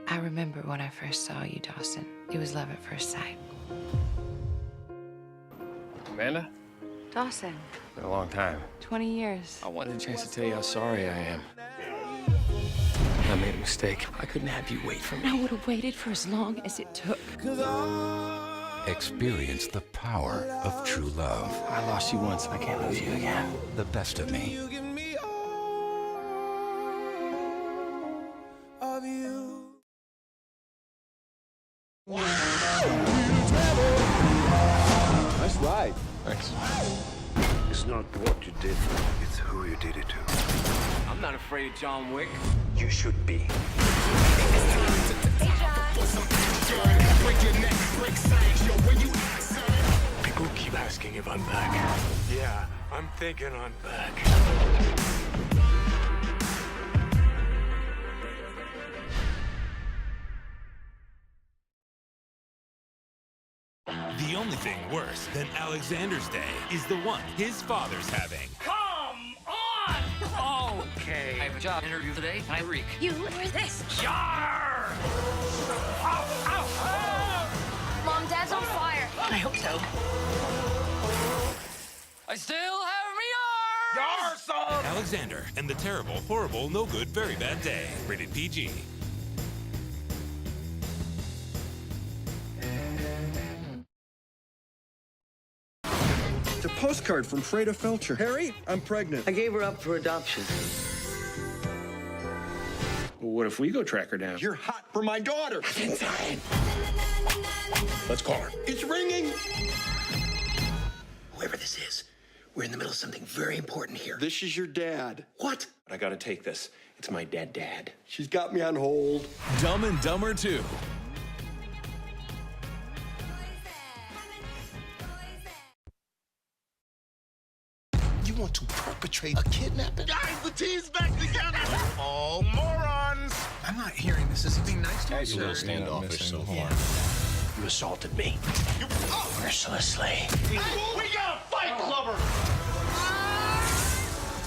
I remember when I first saw you, Dawson. It was love at first sight. Amanda? Dawson, It's been a long time. 20 years. I wanted a chance to tell you how sorry I am. I made a mistake. I couldn't have you wait for me. I would have waited for as long as it took. Experience the power of true love. I lost you once, and I can't lose you again. The Best of Me. Nice ride. Thanks. It's not what you did, it's who you did it to. I'm not afraid of John Wick. You should be. Break your neck. break science. Yo, where you at, son? People keep asking if I'm back. Yeah, I'm thinking I'm back. The only thing worse than Alexander's Day is the one his father's having. Come on! Okay. I have a job interview today, and I reek. You were this. Yar! Ow, ow, ow! Mom, Dad's on fire. I hope so. I still have me arms! Yar, son! Alexander and the terrible, horrible, no good, very bad day. Rated PG. It's a postcard from Freda Felcher. Harry, I'm pregnant. I gave her up for adoption. Well, what if we go track her down? You're hot for my daughter. Inside. Let's call her. It's ringing. Whoever this is, we're in the middle of something very important here. This is your dad. What? I gotta take this. It's my dad. She's got me on hold. Dumb and Dumber 2. You want to perpetrate a kidnapping? Guys, the team's back together! All morons! I'm not hearing this. Is he being nice to you, You're a little standoffish so far. You assaulted me. Mercilessly. We got a fight clubber!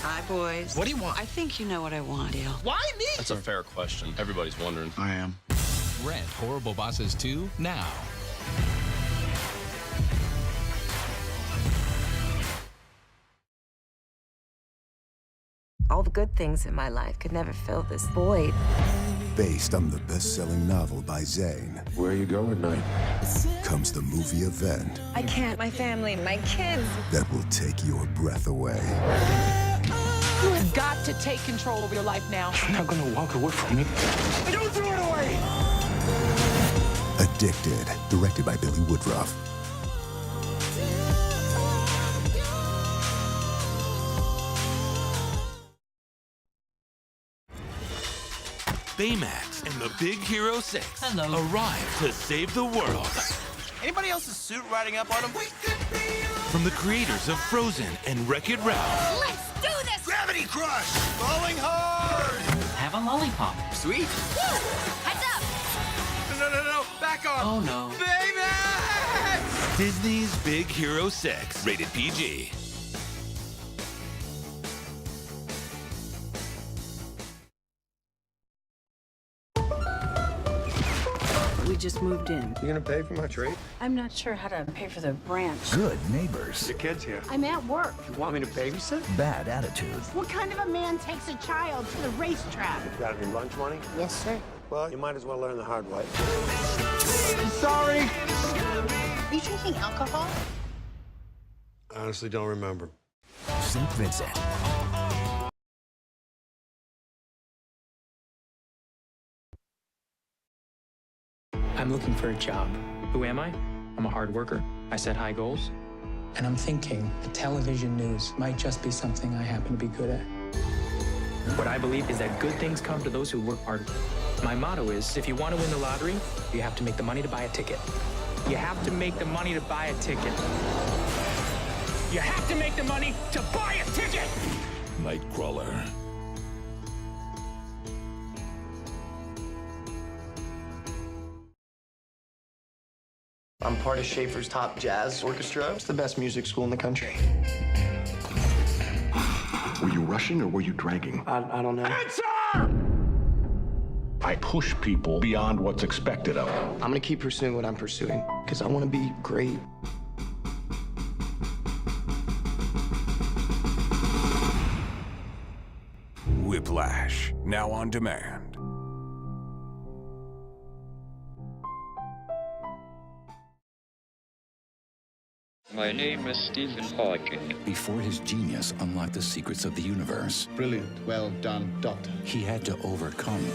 Hi, boys. What do you want? I think you know what I want, Dale. Why me? That's a fair question. Everybody's wondering. I am. Rent Horrible Bosses 2 now. All the good things in my life could never fill this void. Based on the best-selling novel by Zane. Where you going tonight? Comes the movie event I can't. My family, my kids. that will take your breath away. You have got to take control of your life now. You're not gonna walk away from me. Don't throw it away! Addicted, directed by Billy Woodruff. Baymax and the Big Hero 6 Hello. arrive to save the world. Anybody else's suit riding up on him? From the creators of Frozen and Wreck-It Ralph. Let's do this! Gravity Crush! Falling hard! Have a lollipop. Sweet. Heads up! No. Back off! Oh, no. Baby! Disney's Big Hero 6. Rated PG. We just moved in. You gonna pay for my trade? I'm not sure how to pay for the branch. Good neighbors. Your kid's here. I'm at work. You want me to babysit? Bad attitude. What kind of a man takes a child to the racetrack? Got any lunch money? Yes, sir. Well, you might as well learn the hard way. Sorry. Are you drinking alcohol? I honestly don't remember. St. Vincent. I'm looking for a job. Who am I? I'm a hard worker. I set high goals. And I'm thinking the television news might just be something I happen to be good at. What I believe is that good things come to those who work hard. My motto is, if you want to win the lottery, you have to make the money to buy a ticket. You have to make the money to buy a ticket. You have to make the money to buy a ticket! Nightcrawler. I'm part of Schaefer's Top Jazz Orchestra. It's the best music school in the country. Were you rushing or were you dragging? I don't know. Answer! I push people beyond what's expected of them. I'm gonna keep pursuing what I'm pursuing, because I want to be great. Whiplash. Now on demand. My name is Stephen Hawking. Before his genius unlocked the secrets of the universe, Brilliant. Well done, Doctor. he had to overcome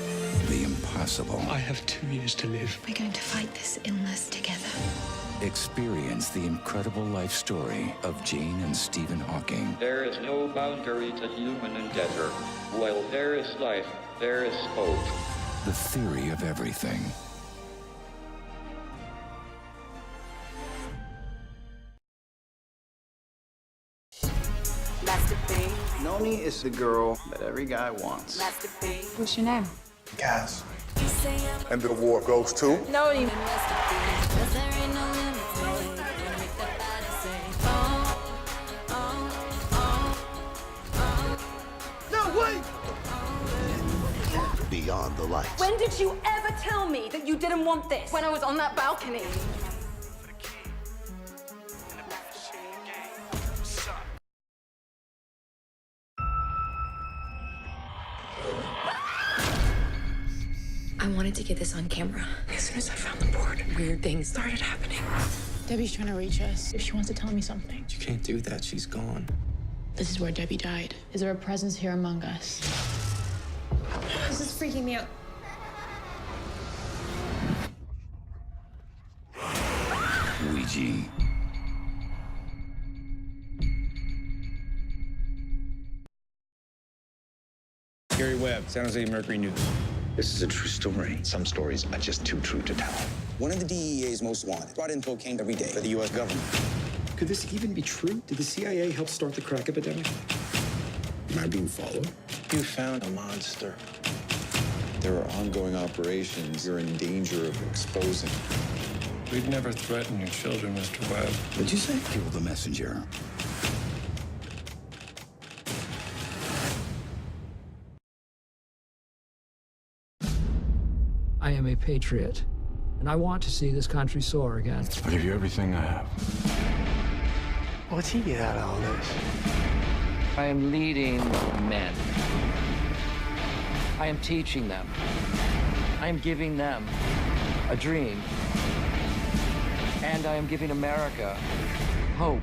the impossible. I have 2 years to live. We're going to fight this illness together. Experience the incredible life story of Jane and Stephen Hawking. There is no boundary to human endeavor. While there is life, there is hope. The theory of everything. Noni is the girl that every guy wants. What's your name? Gas. And the award goes to? Noni. No, wait! Beyond the lights. When did you ever tell me that you didn't want this? When I was on that balcony. I wanted to get this on camera. As soon as I found the board, weird things started happening. Debbie's trying to reach us. If she wants to tell me something. You can't do that. She's gone. This is where Debbie died. Is there a presence here among us? This is freaking me out. Ouija. Gary Webb, San Jose Mercury News. This is a true story. Some stories are just too true to tell. One of the DEA's most wanted brought in cocaine every day for the U.S. government. Could this even be true? Did the CIA help start the crack epidemic? Am I being followed? You found a monster. There are ongoing operations you're in danger of exposing. We'd never threaten your children, Mr. Webb. What'd you say? Kill the messenger. I am a patriot, and I want to see this country soar again. I'll give you everything I have. What's he get out of all this? I am leading men. I am teaching them. I am giving them a dream. And I am giving America hope.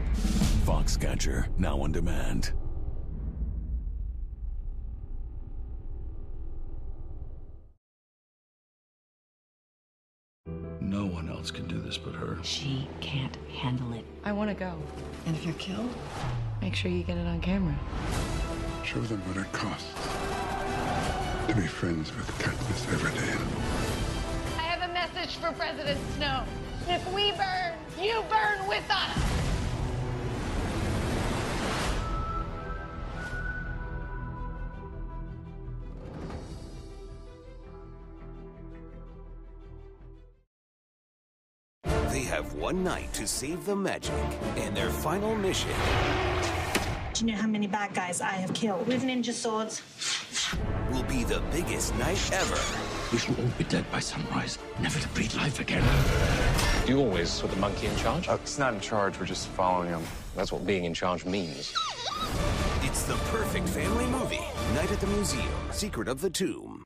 Foxcatcher, now on demand. No one else can do this but her. She can't handle it. I want to go. And if you're killed, make sure you get it on camera. Show them what it costs to be friends with Katniss Everdeen. I have a message for President Snow. If we burn, you burn with us. They have one night to save the magic, and their final mission. Do you know how many bad guys I have killed with ninja swords? Will be the biggest night ever. We shall all be dead by sunrise, never to breathe life again. You always put the monkey in charge? It's not in charge, we're just following him. That's what being in charge means. It's the perfect family movie. Night at the Museum, Secret of the Tomb.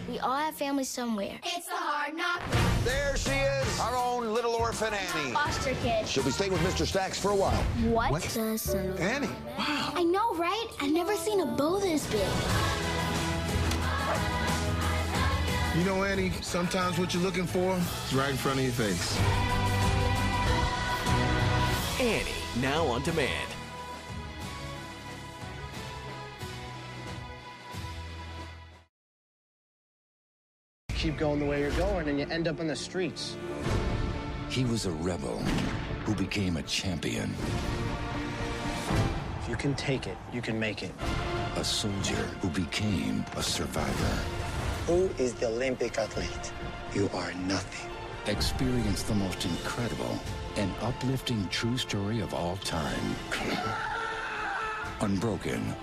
We all have family somewhere. It's the Hard Knock. There she is, our own little orphan Annie. Foster kid. She'll be staying with Mr. Stacks for a while. What? Annie. Wow. I know, right? I've never seen a bow this big. You know, Annie, sometimes what you're looking for is right in front of your face. Annie, now on demand. Keep going the way you're going and you end up in the streets. He was a rebel who became a champion. If you can take it, you can make it. A soldier who became a survivor. Who is the Olympic athlete? You are nothing. Experience the most incredible and uplifting true story of all time. Unbroken.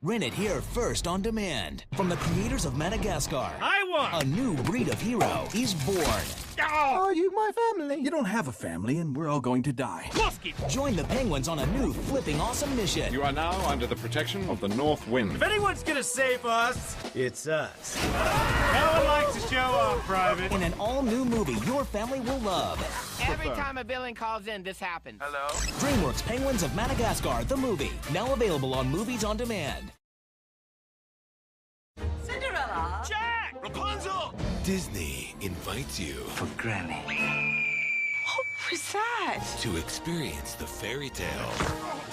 Rent it here first on demand. From the creators of Madagascar. I won! A new breed of hero is born. Are you my family? You don't have a family, and we're all going to die. Join the Penguins on a new flipping awesome mission. You are now under the protection of the North Wind. If anyone's gonna save us, it's us. No one likes to show off, Private. In an all-new movie your family will love. Every time a villain calls in, this happens. Hello? DreamWorks Penguins of Madagascar, the movie. Now available on Movies on Demand. Cinderella! Jack! Rapunzel! Disney invites you For Granny. What was that? to experience the fairy tale,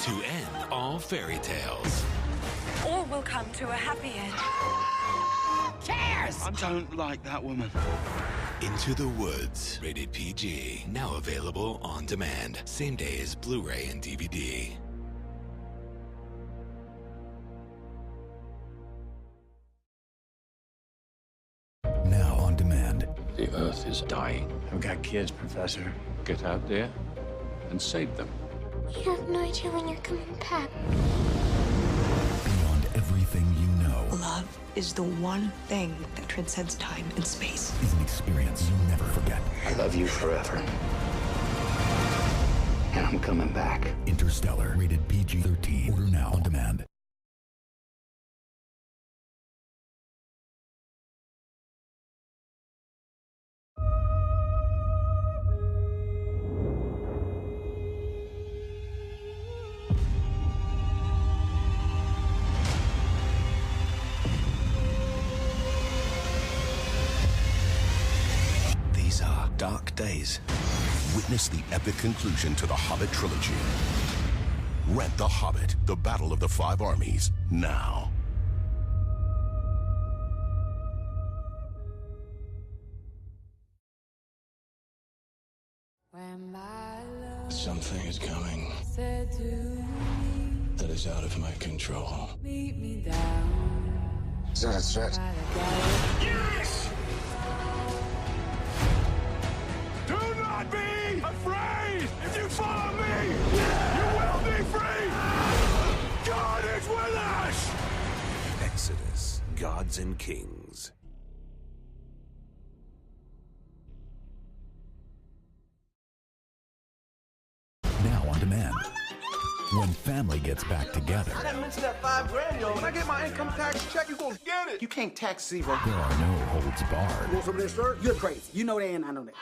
to end all fairy tales. All will come to a happy end. Cheers! I don't like that woman. Into the Woods, rated PG. Now available on demand. Same day as Blu-ray and DVD. Now on demand. The Earth is dying. I've got kids, Professor. Get out there and save them. You have no idea when you're coming back. Beyond everything you know Love is the one thing that transcends time and space. is an experience you'll never forget. I love you forever. And I'm coming back. Interstellar, rated PG-13. Order now on demand. These are dark days. Witness the epic conclusion to the Hobbit trilogy. Rent The Hobbit, The Battle of the Five Armies, now. Something is coming that is out of my control. Is that a threat? Yes! Do not be afraid! If you follow me, you will be free! God is with us! Exodus, Gods and Kings. Now on demand. When family gets back together, I didn't mention that $5 grand, yo. When I get my income tax check, you gonna get it. You can't tax zero. there are no holds barred. You want some of this, sir? You're crazy. You know that and I know that.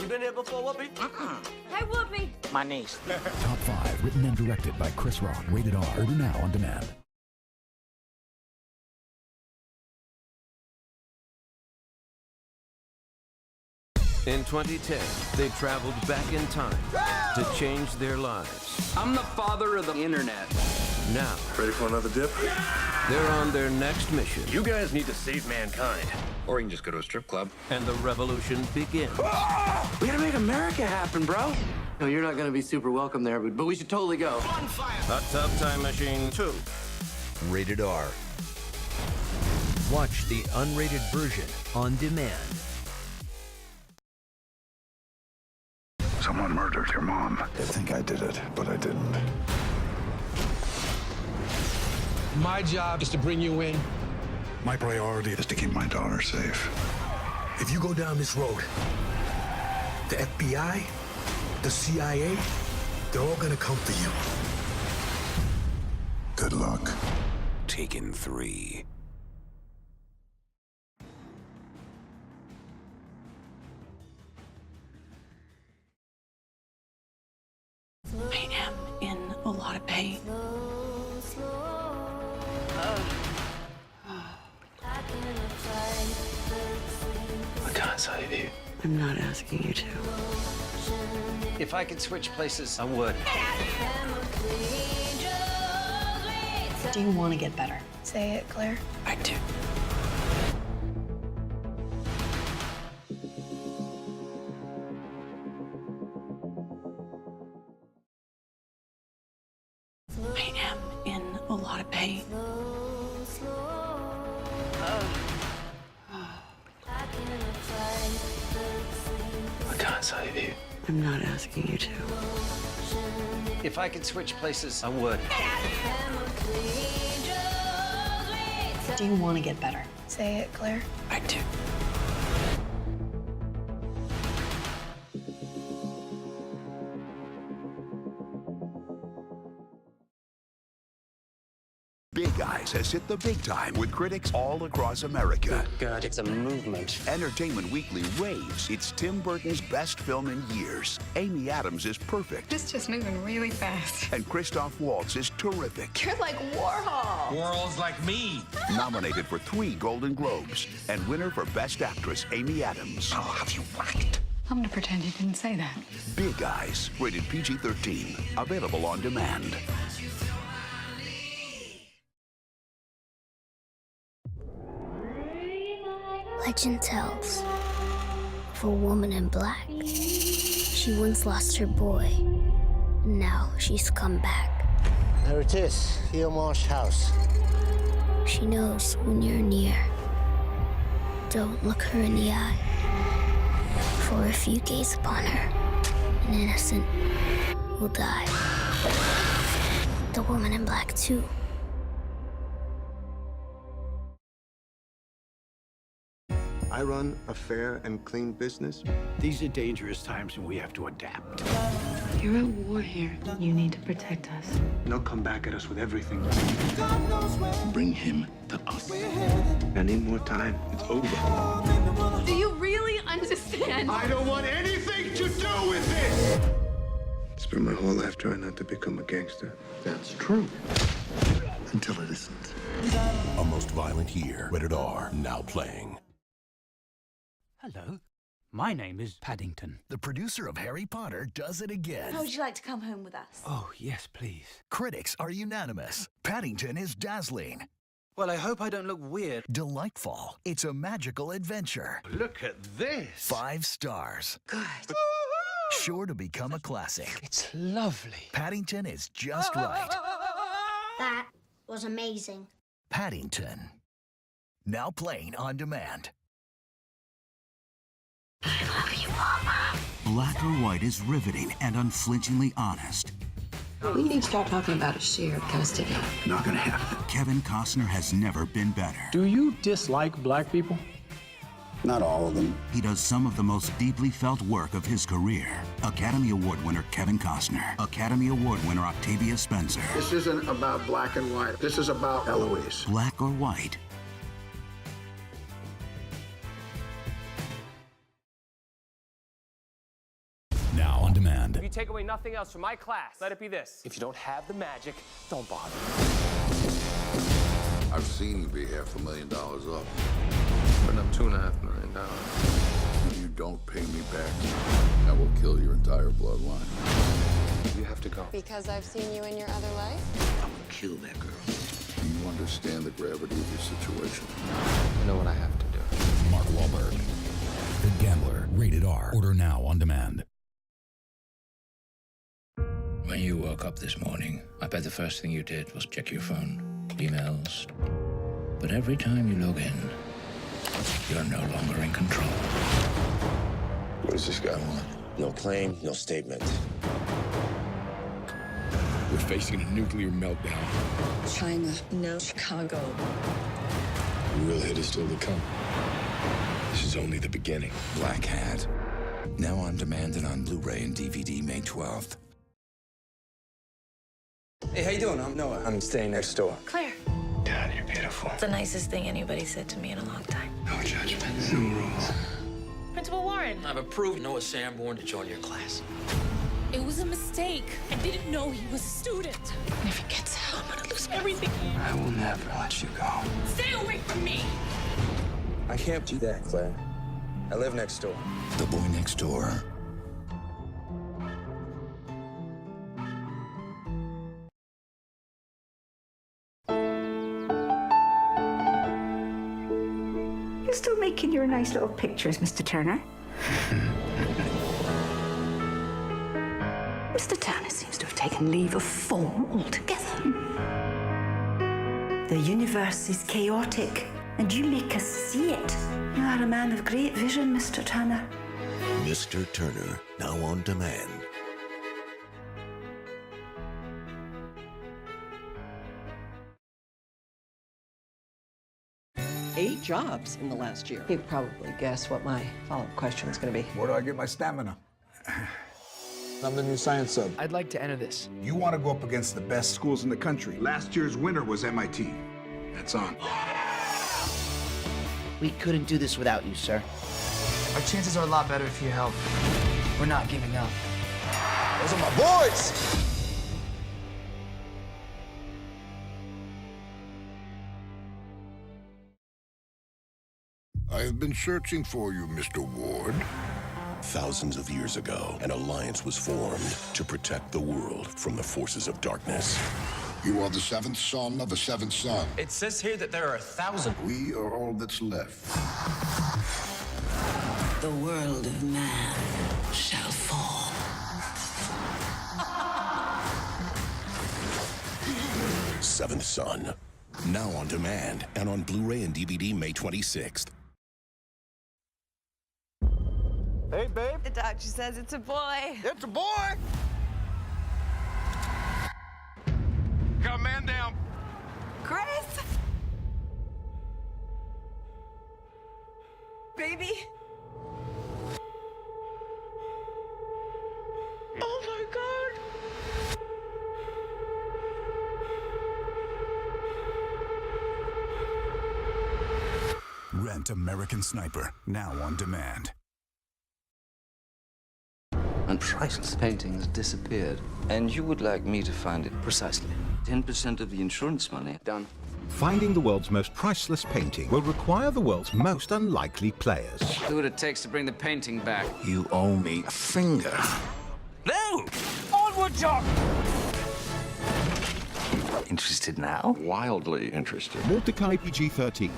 You been here before, Whoopi? Hey, Whoopi! My niece. Top 5, written and directed by Chris Rock. Rated R. Order now on demand. In 2010, they traveled back in time to change their lives. I'm the father of the internet. Now, Ready for another dip? they're on their next mission, You guys need to save mankind. Or you can just go to a strip club. and the revolution begins. We gotta make America happen, bro. No, you're not gonna be super welcome there, but we should totally go. A Tough Time Machine 2. Rated R. Watch the unrated version on demand. Someone murdered your mom. I think I did it, but I didn't. My job is to bring you in. My priority is to keep my daughter safe. If you go down this road, the FBI, the CIA, they're all gonna come for you. Good luck. Taken 3. I am in a lot of pain. I can't save you. I'm not asking you to. If I could switch places, I would. Do you want to get better? Say it, Claire. I do. I am in a lot of pain. I can't save you. I'm not asking you to. If I could switch places, I would. Do you want to get better? Say it, Claire. I do. Big Eyes has hit the big time with critics all across America. God, it's a movement. Entertainment Weekly raves it's Tim Burton's best film in years. Amy Adams is perfect. It's just moving really fast. And Christoph Waltz is terrific. You're like Warhol. World's like me. Nominated for 3 Golden Globes and winner for Best Actress, Amy Adams. I'll have you whacked. I'm gonna pretend you didn't say that. Big Eyes, rated PG-13. Available on demand. Legend tells of a woman in black. She once lost her boy, and now she's come back. There it is, Theomarsh House. She knows when you're near. Don't look her in the eye. For if you gaze upon her, an innocent will die. The woman in black, too. I run a fair and clean business. These are dangerous times and we have to adapt. You're at war here. You need to protect us. They'll come back at us with everything. Bring him to us. I need more time. It's over. Do you really understand? I don't want anything to do with this! Spent my whole life trying not to become a gangster. That's true. Until it isn't. A Most Violent Year. Rated R. Now playing. Hello. My name is Paddington. The producer of Harry Potter does it again. How would you like to come home with us? Oh, yes, please. Critics are unanimous. Paddington is dazzling. Well, I hope I don't look weird. Delightful. It's a magical adventure. Look at this. 5 stars. Good. Sure to become a classic. It's lovely. Paddington is just right. That was amazing. Paddington. Now playing on demand. I love you, Mama. Black or White is riveting and unflinchingly honest. We need to start talking about a shared custody. Not gonna happen. Kevin Costner has never been better. Do you dislike black people? Not all of them. He does some of the most deeply felt work of his career. Academy Award winner Kevin Costner. Academy Award winner Octavia Spencer. This isn't about black and white. This is about Eloise. Black or White. Now on demand. If you take away nothing else from my class, let it be this. If you don't have the magic, don't bother. I've seen you be $500,000 up. But I'm $2.5 million. If you don't pay me back, I will kill your entire bloodline. You have to go. Because I've seen you in your other life? I'm gonna kill that girl. Do you understand the gravity of your situation? I know what I have to do. Mark Wahlberg. The Gambler. Rated R. Order now on demand. When you woke up this morning, I bet the first thing you did was check your phone, emails. But every time you log in, you're no longer in control. What does this guy want? No claim, no statement. We're facing a nuclear meltdown. China, no Chicago. The real hit is still to come. This is only the beginning. Black Hat. Now on demand and on Blu-ray and DVD May 12th. Hey, how you doing? I'm Noah. I'm staying next door. Claire. Dad, you're beautiful. It's the nicest thing anybody said to me in a long time. No judgment, no rules. Principal Warren. I've approved Noah Sanborn to join your class. It was a mistake. I didn't know he was a student. And if he gets out, I'm gonna lose everything. I will never let you go. Stay away from me! I can't do that, Claire. I live next door. The Boy Next Door. You're still making your nice little pictures, Mr. Turner. Mr. Turner seems to have taken leave of form altogether. The universe is chaotic, and you make us see it. You are a man of great vision, Mr. Turner. Mr. Turner. Now on demand. Eight jobs in the last year. You probably guess what my follow-up question is going to be. Where do I get my stamina? I'm the new science sub. I'd like to enter this. You want to go up against the best schools in the country. Last year's winner was MIT. That's on. We couldn't do this without you, sir. Our chances are a lot better if you help. We're not giving up. Those are my boys! I have been searching for you, Mr. Ward. Thousands of years ago, an alliance was formed to protect the world from the forces of darkness. You are the seventh son of the seventh son. It says here that there are 1,000. We are all that's left. The world of man shall fall. Seventh Son. Now on demand and on Blu-ray and DVD May 26th. Hey, babe. The doctor says it's a boy. It's a boy! Got a man down. Chris? Baby? Oh my God! Rent American Sniper, now on demand. And priceless painting has disappeared. And you would like me to find it? Precisely. 10% of the insurance money. Done. Finding the world's most priceless painting will require the world's most unlikely players. Do what it takes to bring the painting back. You owe me a finger. No! Onward, Jock! Interested now? Wildly interested. Mordecai PG-13.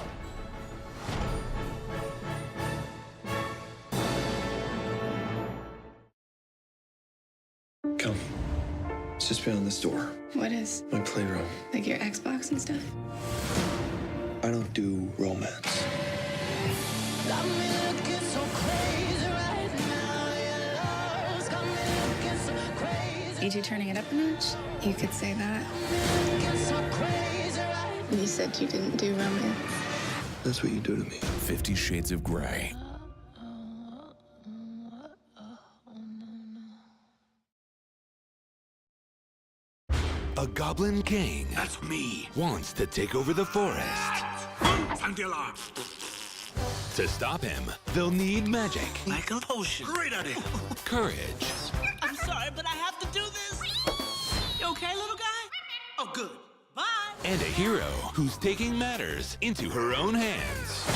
Come. It's just beyond this door. What is? My playroom. Like your Xbox and stuff? I don't do romance. You two turning it up a notch? You could say that. You said you didn't do romance. That's what you do to me. 50 Shades of Grey. A goblin king. That's me. Wants to take over the forest. Sound the alarm. To stop him, they'll need magic. Like a potion. Great idea. Courage. I'm sorry, but I have to do this. You okay, little guy? Oh, good. Bye. And a hero who's taking matters into her own hands.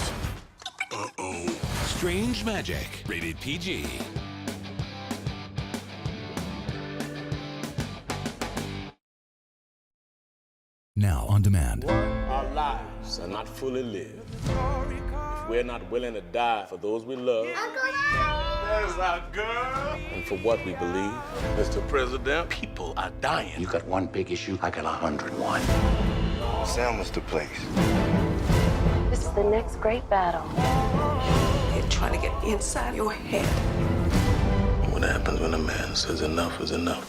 Uh-oh. Strange Magic. Rated PG. Now on demand. Our lives are not fully lived if we're not willing to die for those we love. There's our girl. And for what we believe. Mr. President, people are dying. You got one big issue, I got 101. Selma's the place. This is the next great battle. You're trying to get inside your head. What happens when a man says enough is enough?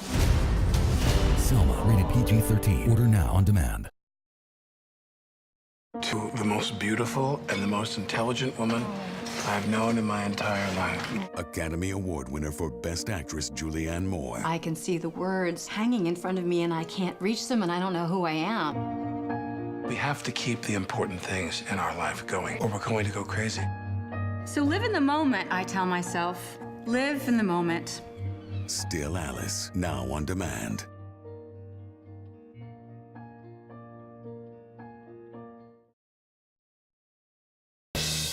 Selma, rated PG-13. Order now on demand. To the most beautiful and the most intelligent woman I've known in my entire life. Academy Award winner for Best Actress Julianne Moore. I can see the words hanging in front of me and I can't reach them and I don't know who I am. We have to keep the important things in our life going or we're going to go crazy. So live in the moment, I tell myself. Live in the moment. Still Alice, now on demand.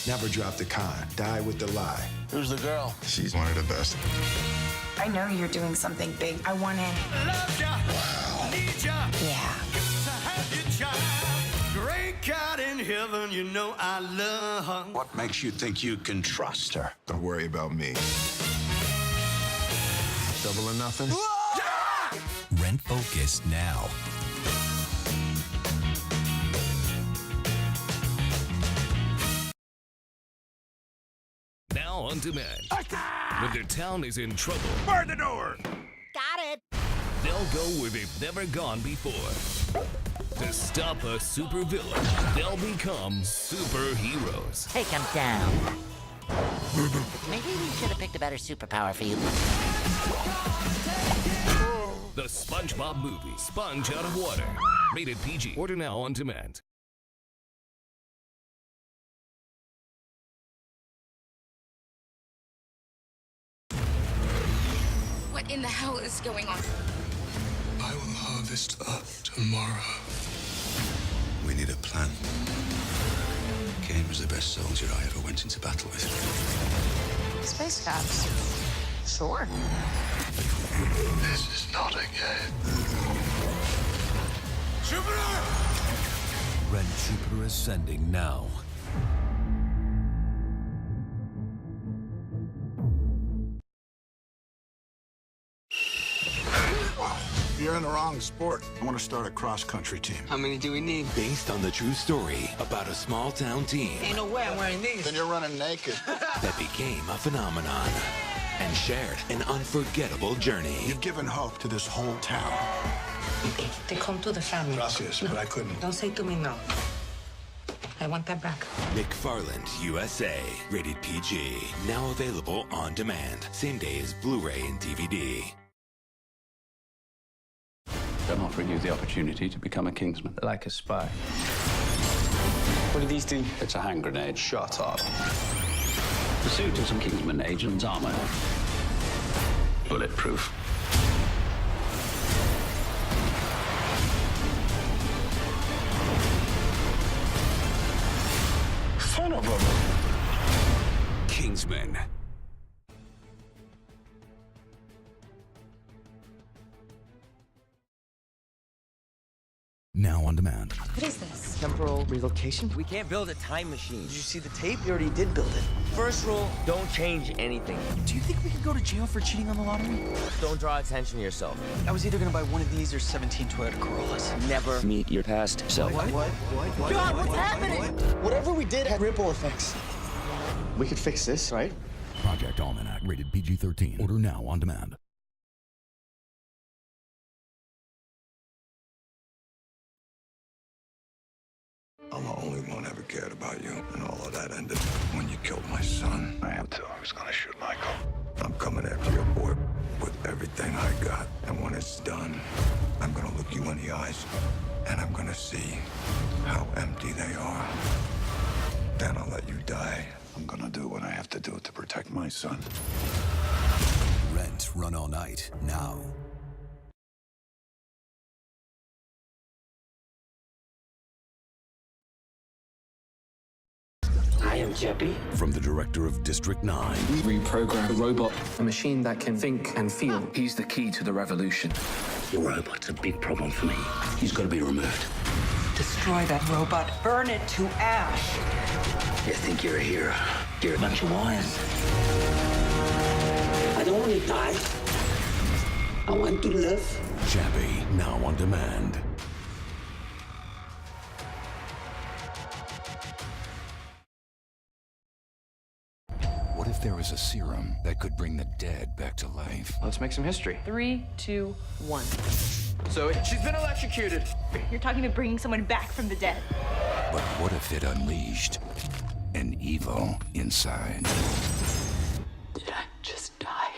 Never drop the con. Die with the lie. Who's the girl? She's one of the best. I know you're doing something big. I want in. Wow. Yeah. Great God in heaven, you know I love her. What makes you think you can trust her? Don't worry about me. Double or nothing? Rent Focus now. Now on demand. When their town is in trouble, Bar the door! Got it. they'll go where they've never gone before. To stop a supervillain, they'll become superheroes. Take him down. Maybe we should have picked a better superpower for you. The SpongeBob movie, Sponge Out of Water. Rated PG. Order now on demand. What in the hell is going on? I will harvest up tomorrow. We need a plan. Kane was the best soldier I ever went into battle with. space caps. Sure. This is not a game. Jupiter! Ren Jupiter Ascending now. You're in the wrong sport. I want to start a cross-country team. How many do we need? Based on the true story about a small-town team Ain't no way I'm wearing these. Then you're running naked. that became a phenomenon and shared an unforgettable journey. You've given hope to this whole town. They come to the family. Gracias, but I couldn't. Don't say to me no. I want that back. McFarland USA, rated PG. Now available on demand. Same day as Blu-ray and DVD. I'm offering you the opportunity to become a Kingsman. Like a spy. What do these do? It's a hand grenade. Shut up. The suit is some Kingsman agent's armor. Bulletproof. Son of a... Kingsman. Now on demand. What is this? Temporal relocation? We can't build a time machine. Did you see the tape? You already did build it. First rule, don't change anything. Do you think we could go to jail for cheating on the lottery? Don't draw attention to yourself. I was either gonna buy one of these or 17 Toyota Corollas. Never meet your past self. What? God, what's happening? Whatever we did had ripple effects. We could fix this, right? Project Almanac, rated PG-13. Order now on demand. I'm the only one ever cared about you, and all of that ended when you killed my son. I am too. I was gonna shoot Michael. I'm coming after your boy with everything I got, and when it's done, I'm gonna look you in the eyes, and I'm gonna see how empty they are. Then I'll let you die. I'm gonna do what I have to do to protect my son. Rent Run All Night now. I am Jeppy. From the director of District 9. We reprogram a robot, a machine that can think and feel. He's the key to the revolution. The robot's a big problem for me. He's got to be removed. Destroy that robot. Burn it to ash. You think you're a hero? You're a bunch of wires. I don't want to die. I want to live. Chappie, now on demand. What if there was a serum that could bring the dead back to life? Let's make some history. 3, 2, 1. So she's been electrocuted. You're talking about bringing someone back from the dead. But what if it unleashed an evil inside? Did I just die?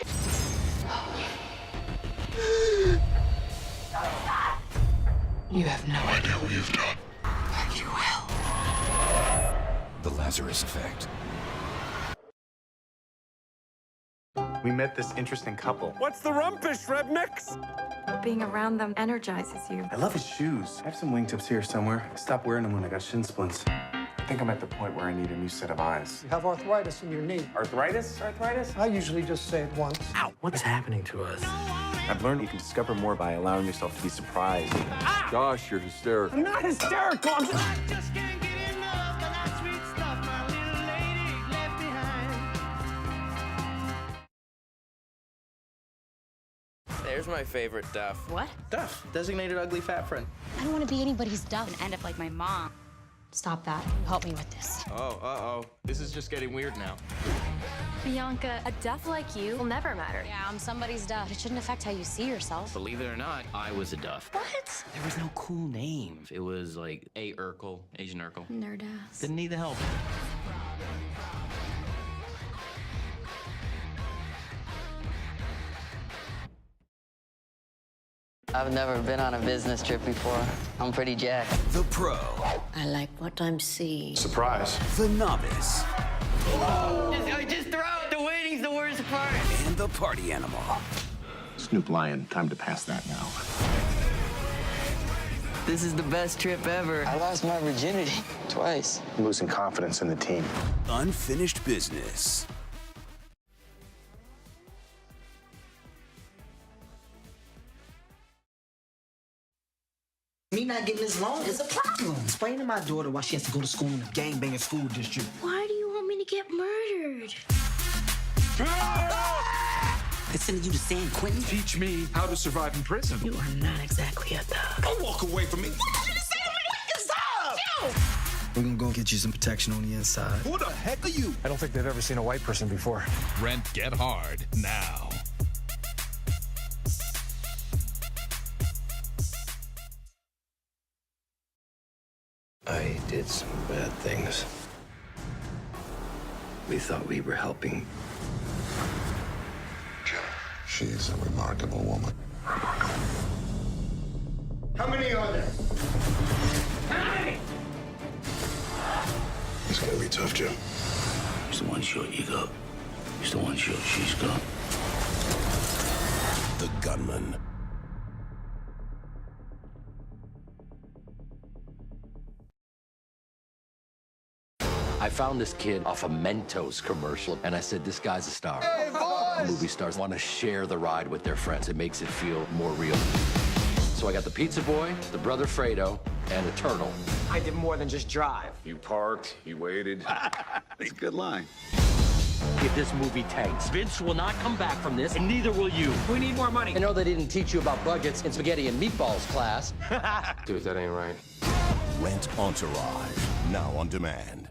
You have no idea what you've done. You will. The Lazarus Effect. We met this interesting couple. What's the rumpus, Rednecks? Being around them energizes you. I love his shoes. I have some wingtips here somewhere. I stopped wearing them when I got shin splints. I think I'm at the point where I need a new set of eyes. You have arthritis in your knee. Arthritis? Arthritis? I usually just say it once. Ow! What's happening to us? I've learned you can discover more by allowing yourself to be surprised. Ah! Gosh, you're hysterical. I'm not hysterical. I'm just... There's my favorite Duff. What? Duff, designated ugly fat friend. I don't want to be anybody's Duff and end up like my mom. Stop that. Help me with this. Oh, uh-oh. This is just getting weird now. Bianca, a Duff like you will never matter. Yeah, I'm somebody's Duff. It shouldn't affect how you see yourself. Believe it or not, I was a Duff. What? There was no cool name. It was like A. Urkel, Asian Urkel. Nerd ass. Didn't need the help. I've never been on a business trip before. I'm pretty jacked. The Pro. I like what I'm seeing. Surprise. The Novice. Just throw it. The waiting's the worst part. And the Party Animal. Snoop Lion, time to pass that now. This is the best trip ever. I lost my virginity twice. I'm losing confidence in the team. Unfinished Business. Me not getting this loan is a problem. Explain to my daughter why she has to go to school in a gangbanging school district. Why do you want me to get murdered? They sending you to San Quentin? Teach me how to survive in prison. You are not exactly a thug. Don't walk away from me. We're gonna go get you some protection on the inside. Who the heck are you? I don't think they've ever seen a white person before. Rent Get Hard now. I did some bad things. We thought we were helping. She is a remarkable woman. How many are there? It's gonna be tough, Jim. He's the one shot you got. He's the one shot she's got. The Gunman. I found this kid off a Mentos commercial, and I said, this guy's a star. Hey, boys! Movie stars want to share the ride with their friends. It makes it feel more real. So I got the pizza boy, the brother Fredo, and a turtle. I did more than just drive. You parked, you waited. That's a good line. If this movie tanks, Vince will not come back from this, and neither will you. We need more money. I know they didn't teach you about budgets in spaghetti and meatballs class. Dude, that ain't right. Rent Entourage. Now on demand.